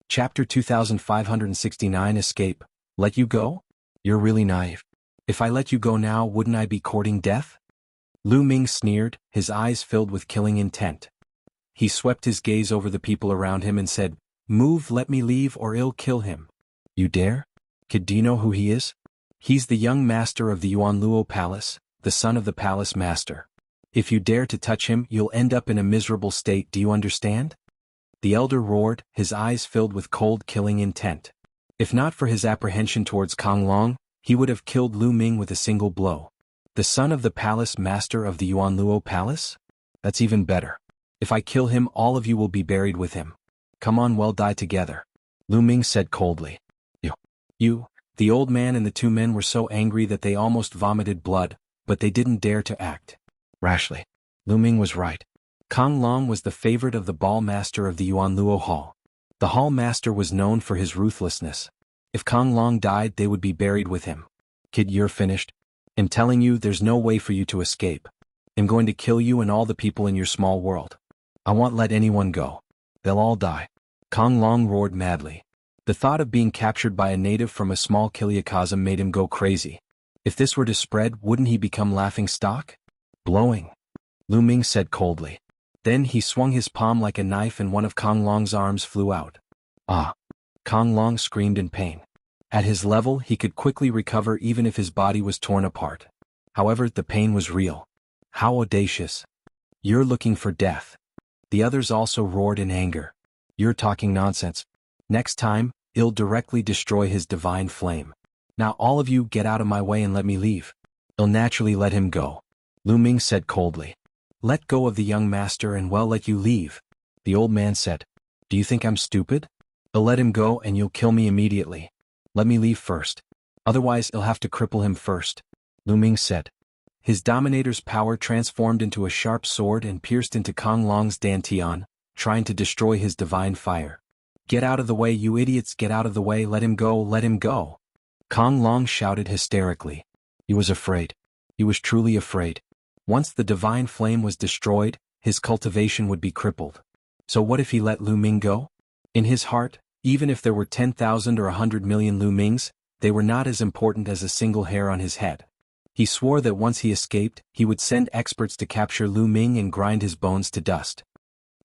Chapter 2569 Escape. Let you go? You're really naive. If I let you go now, wouldn't I be courting death? Lu Ming sneered, his eyes filled with killing intent. He swept his gaze over the people around him and said, Move, let me leave or I'll kill him. You dare? Kid, do you know who he is? He's the young master of the Yuanluo Palace, the son of the palace master. If you dare to touch him, you'll end up in a miserable state, do you understand? The elder roared, his eyes filled with cold killing intent. If not for his apprehension towards Kong Long, he would have killed Lu Ming with a single blow. The son of the palace master of the Yuanluo Palace? That's even better. If I kill him, all of you will be buried with him. Come on, we'll die together, Lu Ming said coldly. You, the old man and the two men were so angry that they almost vomited blood, but they didn't dare to act rashly. Lu Ming was right. Kong Long was the favorite of the ball master of the Yuanluo Hall. The hall master was known for his ruthlessness. If Kong Long died, they would be buried with him. Kid, you're finished. I'm telling you, there's no way for you to escape. I'm going to kill you and all the people in your small world. I won't let anyone go. They'll all die. Kong Long roared madly. The thought of being captured by a native from a small kiliacosm made him go crazy. If this were to spread, wouldn't he become laughing stock? Blowing, Lu Ming said coldly. Then he swung his palm like a knife and one of Kong Long's arms flew out. Ah! Kong Long screamed in pain. At his level, he could quickly recover even if his body was torn apart. However, the pain was real. How audacious. You're looking for death. The others also roared in anger. You're talking nonsense. Next time, I'll directly destroy his divine flame. Now all of you get out of my way and let me leave. I'll naturally let him go, Lu Ming said coldly. Let go of the young master and we'll let you leave, the old man said. Do you think I'm stupid? I'll let him go and you'll kill me immediately. Let me leave first. Otherwise I'll have to cripple him first, Lu Ming said. His dominator's power transformed into a sharp sword and pierced into Kong Long's dantian, trying to destroy his divine fire. Get out of the way, you idiots, get out of the way, let him go, let him go. Kong Long shouted hysterically. He was afraid. He was truly afraid. Once the divine flame was destroyed, his cultivation would be crippled. So what if he let Lu Ming go? In his heart, even if there were 10,000 or 100 million Lu Mings, they were not as important as a single hair on his head. He swore that once he escaped, he would send experts to capture Lu Ming and grind his bones to dust.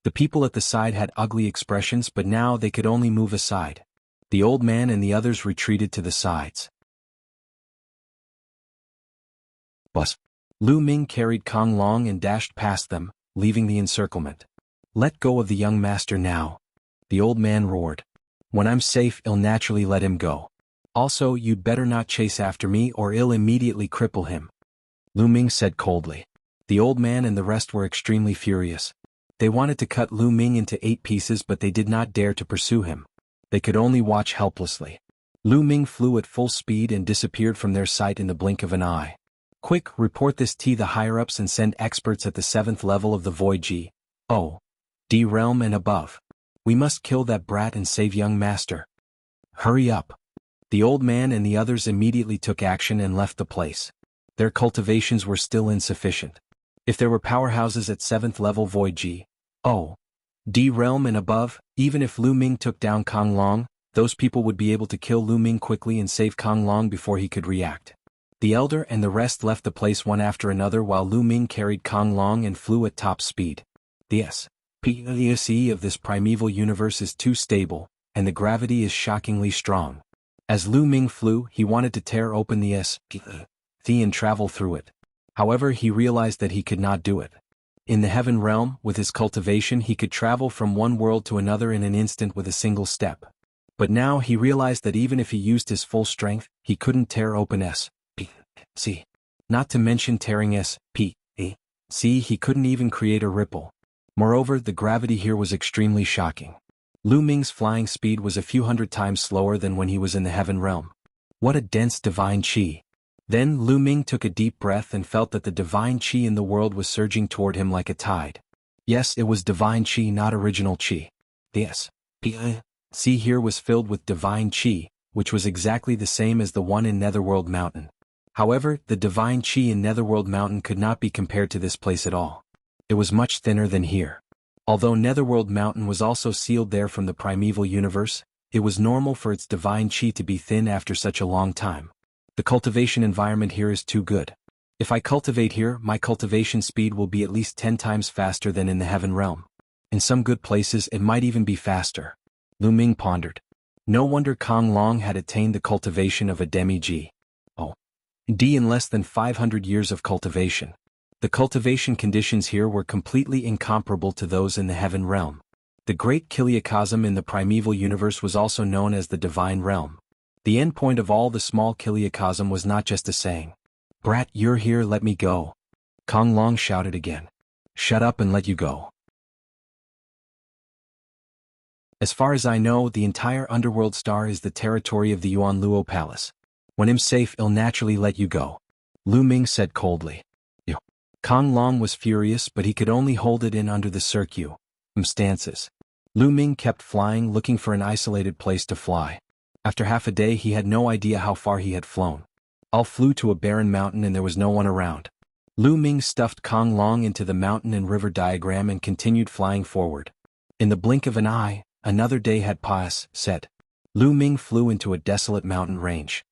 The people at the side had ugly expressions, but now they could only move aside. The old man and the others retreated to the sides. Bus. Lu Ming carried Kong Long and dashed past them, leaving the encirclement. Let go of the young master now. The old man roared. When I'm safe, I'll naturally let him go. Also, you'd better not chase after me or I'll immediately cripple him. Lu Ming said coldly. The old man and the rest were extremely furious. They wanted to cut Lu Ming into 8 pieces, but they did not dare to pursue him. They could only watch helplessly. Lu Ming flew at full speed and disappeared from their sight in the blink of an eye. Quick, report this to the higher-ups and send experts at the 7th level of the Void G.O.D. realm and above. We must kill that brat and save young master. Hurry up. The old man and the others immediately took action and left the place. Their cultivations were still insufficient. If there were powerhouses at 7th level Void G.O.D. realm and above, even if Lu Ming took down Kong Long, those people would be able to kill Lu Ming quickly and save Kong Long before he could react. The elder and the rest left the place one after another while Lu Ming carried Kong Long and flew at top speed. The S.P.E. of this primeval universe is too stable, and the gravity is shockingly strong. As Lu Ming flew, he wanted to tear open the S.P.E. and travel through it. However, he realized that he could not do it. In the heaven realm, with his cultivation, he could travel from one world to another in an instant with a single step. But now he realized that even if he used his full strength, he couldn't tear open S.P.E. Not to mention tearing S.P.E. he couldn't even create a ripple. Moreover, the gravity here was extremely shocking. Lu Ming's flying speed was a few hundred times slower than when he was in the heaven realm. What a dense divine qi. Then Lu Ming took a deep breath and felt that the divine qi in the world was surging toward him like a tide. Yes, it was divine qi, not original qi. The S.P.E. here was filled with divine qi, which was exactly the same as the one in Netherworld Mountain. However, the divine qi in Netherworld Mountain could not be compared to this place at all. It was much thinner than here. Although Netherworld Mountain was also sealed there from the primeval universe, it was normal for its divine qi to be thin after such a long time. The cultivation environment here is too good. If I cultivate here, my cultivation speed will be at least 10 times faster than in the heaven realm. In some good places, it might even be faster. Lu Ming pondered. No wonder Kong Long had attained the cultivation of a demi-G.O.D. in less than 500 years of cultivation. The cultivation conditions here were completely incomparable to those in the heaven realm. The great Kiliacosm in the primeval universe was also known as the divine realm. The endpoint of all the small Kiliacosm was not just a saying. Brat, you're here, let me go. Kong Long shouted again. Shut up and let you go. As far as I know, the entire underworld star is the territory of the Yuan Luo Palace. When I'm safe, I'll naturally let you go. Lu Ming said coldly. Kong Long was furious, but he could only hold it in under the circumstances. Lu Ming kept flying, looking for an isolated place to fly. After half a day, he had no idea how far he had flown. All flew to a barren mountain and there was no one around. Lu Ming stuffed Kong Long into the mountain and river diagram and continued flying forward. In the blink of an eye, another day had passed. Lu Ming flew into a desolate mountain range.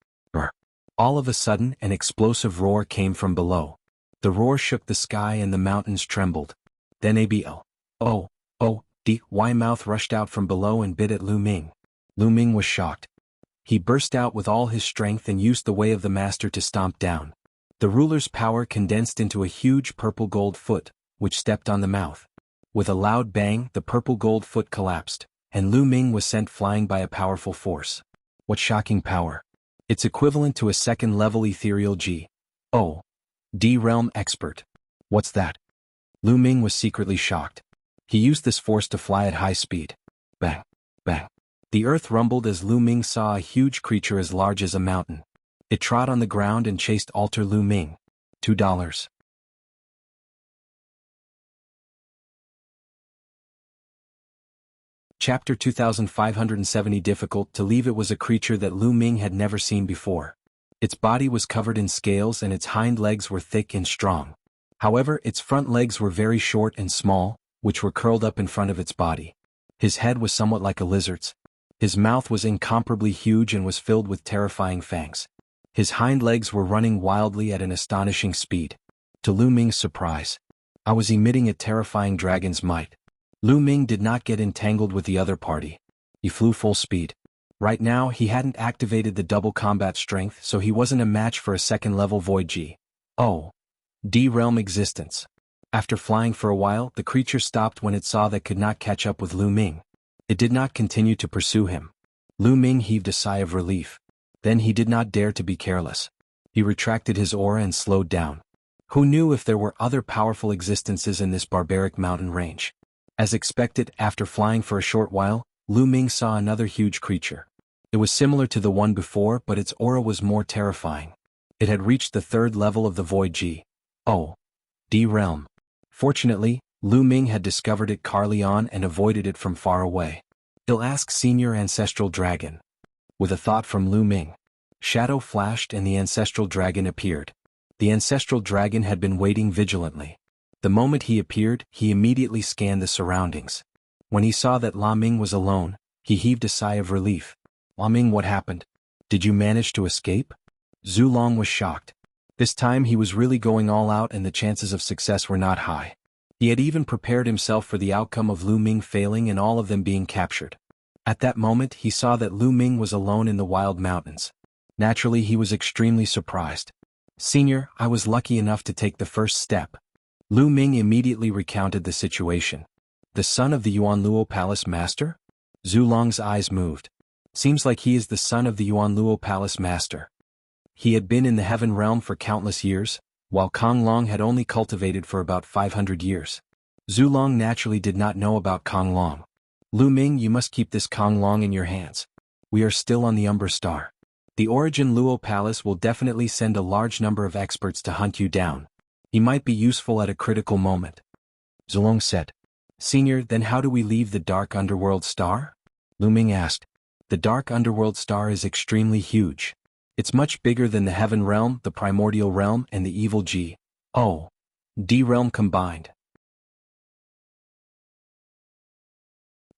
All of a sudden, an explosive roar came from below. The roar shook the sky and the mountains trembled. Then A-B-L-O-O-D-Y mouth rushed out from below and bit at Lu Ming. Lu Ming was shocked. He burst out with all his strength and used the way of the master to stomp down. The ruler's power condensed into a huge purple gold foot, which stepped on the mouth. With a loud bang, the purple gold foot collapsed, and Lu Ming was sent flying by a powerful force. What shocking power! It's equivalent to a second-level ethereal G.O.D. realm expert. What's that? Lu Ming was secretly shocked. He used this force to fly at high speed. Bang, bang. The earth rumbled as Lu Ming saw a huge creature as large as a mountain. It trod on the ground and chased Alter Lu Ming. $2. Chapter 2570 Difficult to leave. It was a creature that Lu Ming had never seen before. Its body was covered in scales and its hind legs were thick and strong. However, its front legs were very short and small, which were curled up in front of its body. His head was somewhat like a lizard's. His mouth was incomparably huge and was filled with terrifying fangs. His hind legs were running wildly at an astonishing speed. To Lu Ming's surprise, I was emitting a terrifying dragon's might. Lu Ming did not get entangled with the other party. He flew full speed. Right now he hadn't activated the double combat strength, so he wasn't a match for a second-level Void G. Oh. D realm existence. After flying for a while, the creature stopped when it saw that could not catch up with Lu Ming. It did not continue to pursue him. Lu Ming heaved a sigh of relief. Then he did not dare to be careless. He retracted his aura and slowed down. Who knew if there were other powerful existences in this barbaric mountain range? As expected, after flying for a short while, Lu Ming saw another huge creature. It was similar to the one before, but its aura was more terrifying. It had reached the third level of the Void G. Oh. D realm. Fortunately, Lu Ming had discovered it early on and avoided it from far away. He'll ask Senior Ancestral Dragon. With a thought from Lu Ming, shadow flashed and the Ancestral Dragon appeared. The Ancestral Dragon had been waiting vigilantly. The moment he appeared, he immediately scanned the surroundings. When he saw that La Ming was alone, he heaved a sigh of relief. La Ming, what happened? Did you manage to escape? Zhu Long was shocked. This time he was really going all out and the chances of success were not high. He had even prepared himself for the outcome of Lu Ming failing and all of them being captured. At that moment he saw that Lu Ming was alone in the wild mountains. Naturally he was extremely surprised. Senior, I was lucky enough to take the first step. Lu Ming immediately recounted the situation. The son of the Yuanluo Palace Master? Zhu Long's eyes moved. Seems like he is the son of the Yuanluo Palace Master. He had been in the Heaven Realm for countless years, while Kong Long had only cultivated for about 500 years. Zhu Long naturally did not know about Kong Long. Lu Ming, you must keep this Kong Long in your hands. We are still on the Umber Star. The Origin Luo Palace will definitely send a large number of experts to hunt you down. He might be useful at a critical moment. Zhu Long said. Senior, then how do we leave the Dark Underworld Star? Lu Ming asked. The Dark Underworld Star is extremely huge. It's much bigger than the Heaven Realm, the Primordial Realm, and the Evil G. Oh. D Realm combined.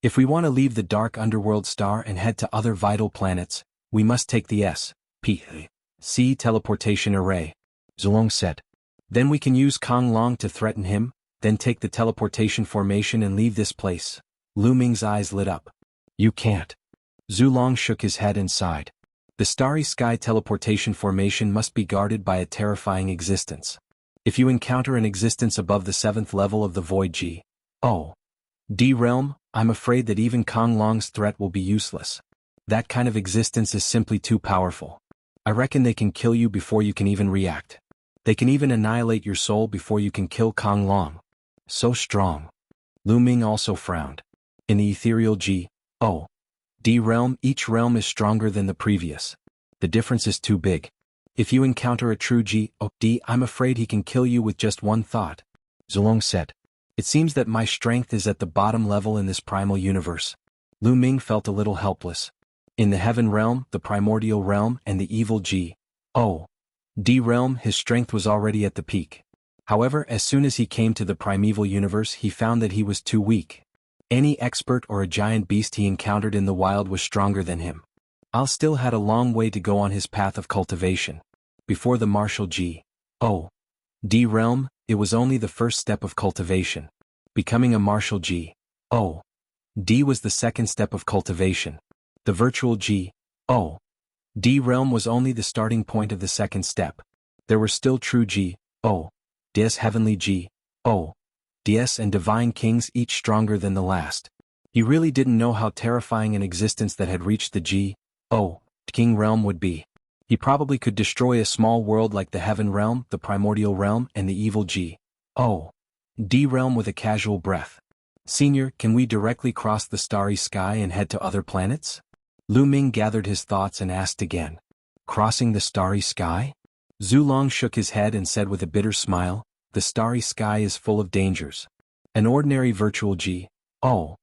If we want to leave the Dark Underworld Star and head to other vital planets, we must take the S.P.C. teleportation array, Zhu Long said. Then we can use Kong Long to threaten him, then take the teleportation formation and leave this place. Lu Ming's eyes lit up. You can't. Zhu Long shook his head and sighed. The Starry Sky teleportation formation must be guarded by a terrifying existence. If you encounter an existence above the 7th level of the Void G. Oh. D Realm, I'm afraid that even Kong Long's threat will be useless. That kind of existence is simply too powerful. I reckon they can kill you before you can even react. They can even annihilate your soul before you can kill Kong Long. So strong. Lu Ming also frowned. In the ethereal G. Oh. D realm, each realm is stronger than the previous. The difference is too big. If you encounter a true G. Oh, D, I'm afraid he can kill you with just one thought. Zhu Long said. It seems that my strength is at the bottom level in this primal universe. Lu Ming felt a little helpless. In the Heaven Realm, the Primordial Realm, and the Evil G. Oh. D realm, his strength was already at the peak. However, as soon as he came to the primeval universe, he found that he was too weak. Any expert or a giant beast he encountered in the wild was stronger than him. Al still had a long way to go on his path of cultivation. Before the martial G. Oh. D realm, it was only the first step of cultivation. Becoming a martial G. Oh. D was the second step of cultivation. The virtual G. Oh. D realm was only the starting point of the second step. There were still true G. Oh. DS heavenly G. Oh. DS and divine kings, each stronger than the last. He really didn't know how terrifying an existence that had reached the G. Oh. King realm would be. He probably could destroy a small world like the Heaven Realm, the Primordial Realm, and the Evil G. Oh. D realm with a casual breath. Senior, can we directly cross the starry sky and head to other planets? Lu Ming gathered his thoughts and asked again. Crossing the starry sky? Zhu Long shook his head and said with a bitter smile, the starry sky is full of dangers. An ordinary virtual G. Oh.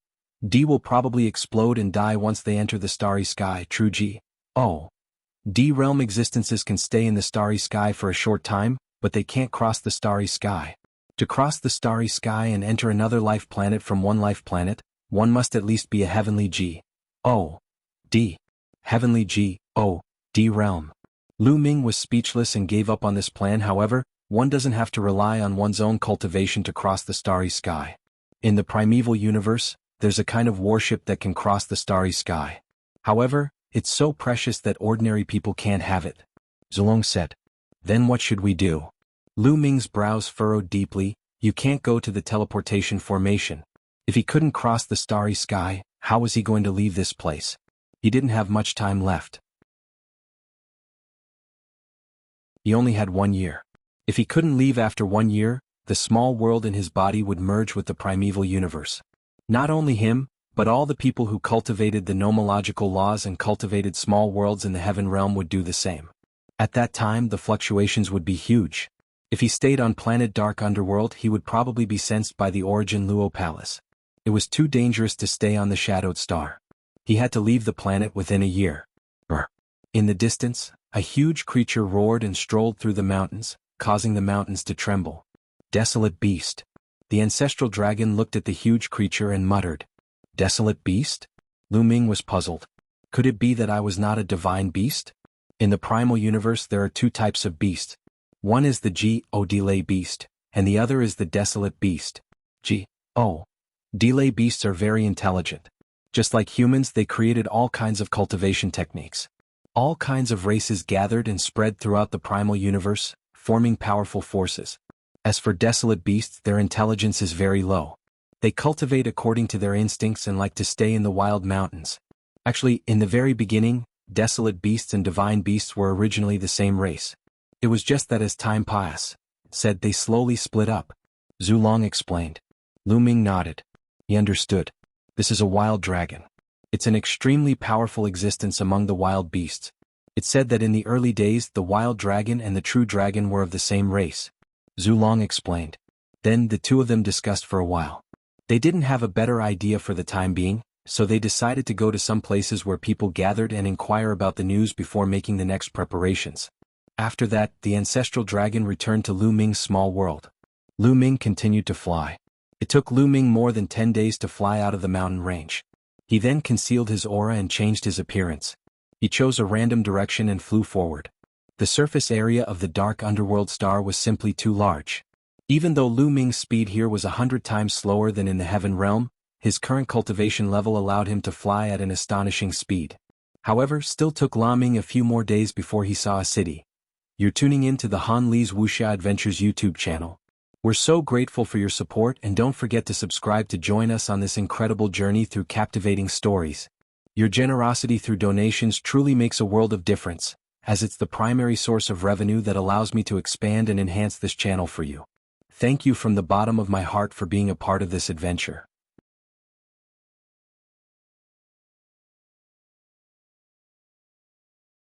D will probably explode and die once they enter the starry sky. True. G. O. D realm existences can stay in the starry sky for a short time, but they can't cross the starry sky. To cross the starry sky and enter another life planet from one life planet, one must at least be a heavenly G. O. D. Heavenly G. O. D realm. Lu Ming was speechless and gave up on this plan. However, one doesn't have to rely on one's own cultivation to cross the starry sky. In the primeval universe, there's a kind of warship that can cross the starry sky. However, it's so precious that ordinary people can't have it. Zulong said. Then what should we do? Lu Ming's brows furrowed deeply. You can't go to the teleportation formation. If he couldn't cross the starry sky, how was he going to leave this place? He didn't have much time left. He only had 1 year. If he couldn't leave after 1 year, the small world in his body would merge with the primeval universe. Not only him, but all the people who cultivated the nomological laws and cultivated small worlds in the heaven realm would do the same. At that time, the fluctuations would be huge. If he stayed on planet Dark Underworld, he would probably be sensed by the Origin Luo Palace. It was too dangerous to stay on the Shadowed Star. He had to leave the planet within a year. In the distance, a huge creature roared and strolled through the mountains, causing the mountains to tremble. Desolate beast. The ancestral dragon looked at the huge creature and muttered. Desolate beast? Lu Ming was puzzled. Could it be that I was not a divine beast? In the primal universe there are two types of beast. One is the G.O. delay beast, and the other is the desolate beast. G.O. delay beasts are very intelligent. Just like humans, they created all kinds of cultivation techniques. All kinds of races gathered and spread throughout the primal universe, forming powerful forces. As for desolate beasts, their intelligence is very low. They cultivate according to their instincts and like to stay in the wild mountains. Actually, in the very beginning, desolate beasts and divine beasts were originally the same race. It was just that as time passed, they slowly split up. Zulong explained. Lu Ming nodded. He understood. This is a wild dragon. It's an extremely powerful existence among the wild beasts. It said that in the early days the wild dragon and the true dragon were of the same race. Zulong explained. Then the two of them discussed for a while. They didn't have a better idea for the time being, so they decided to go to some places where people gathered and inquire about the news before making the next preparations. After that, the ancestral dragon returned to Lu Ming's small world. Lu Ming continued to fly. It took Lu Ming more than 10 days to fly out of the mountain range. He then concealed his aura and changed his appearance. He chose a random direction and flew forward. The surface area of the dark underworld star was simply too large. Even though Lu Ming's speed here was 100 times slower than in the heaven realm, his current cultivation level allowed him to fly at an astonishing speed. However, still took Lu Ming a few more days before he saw a city. You're tuning in to the Han Li's Wuxia Adventures YouTube channel. We're so grateful for your support, and don't forget to subscribe to join us on this incredible journey through captivating stories. Your generosity through donations truly makes a world of difference, as it's the primary source of revenue that allows me to expand and enhance this channel for you. Thank you from the bottom of my heart for being a part of this adventure.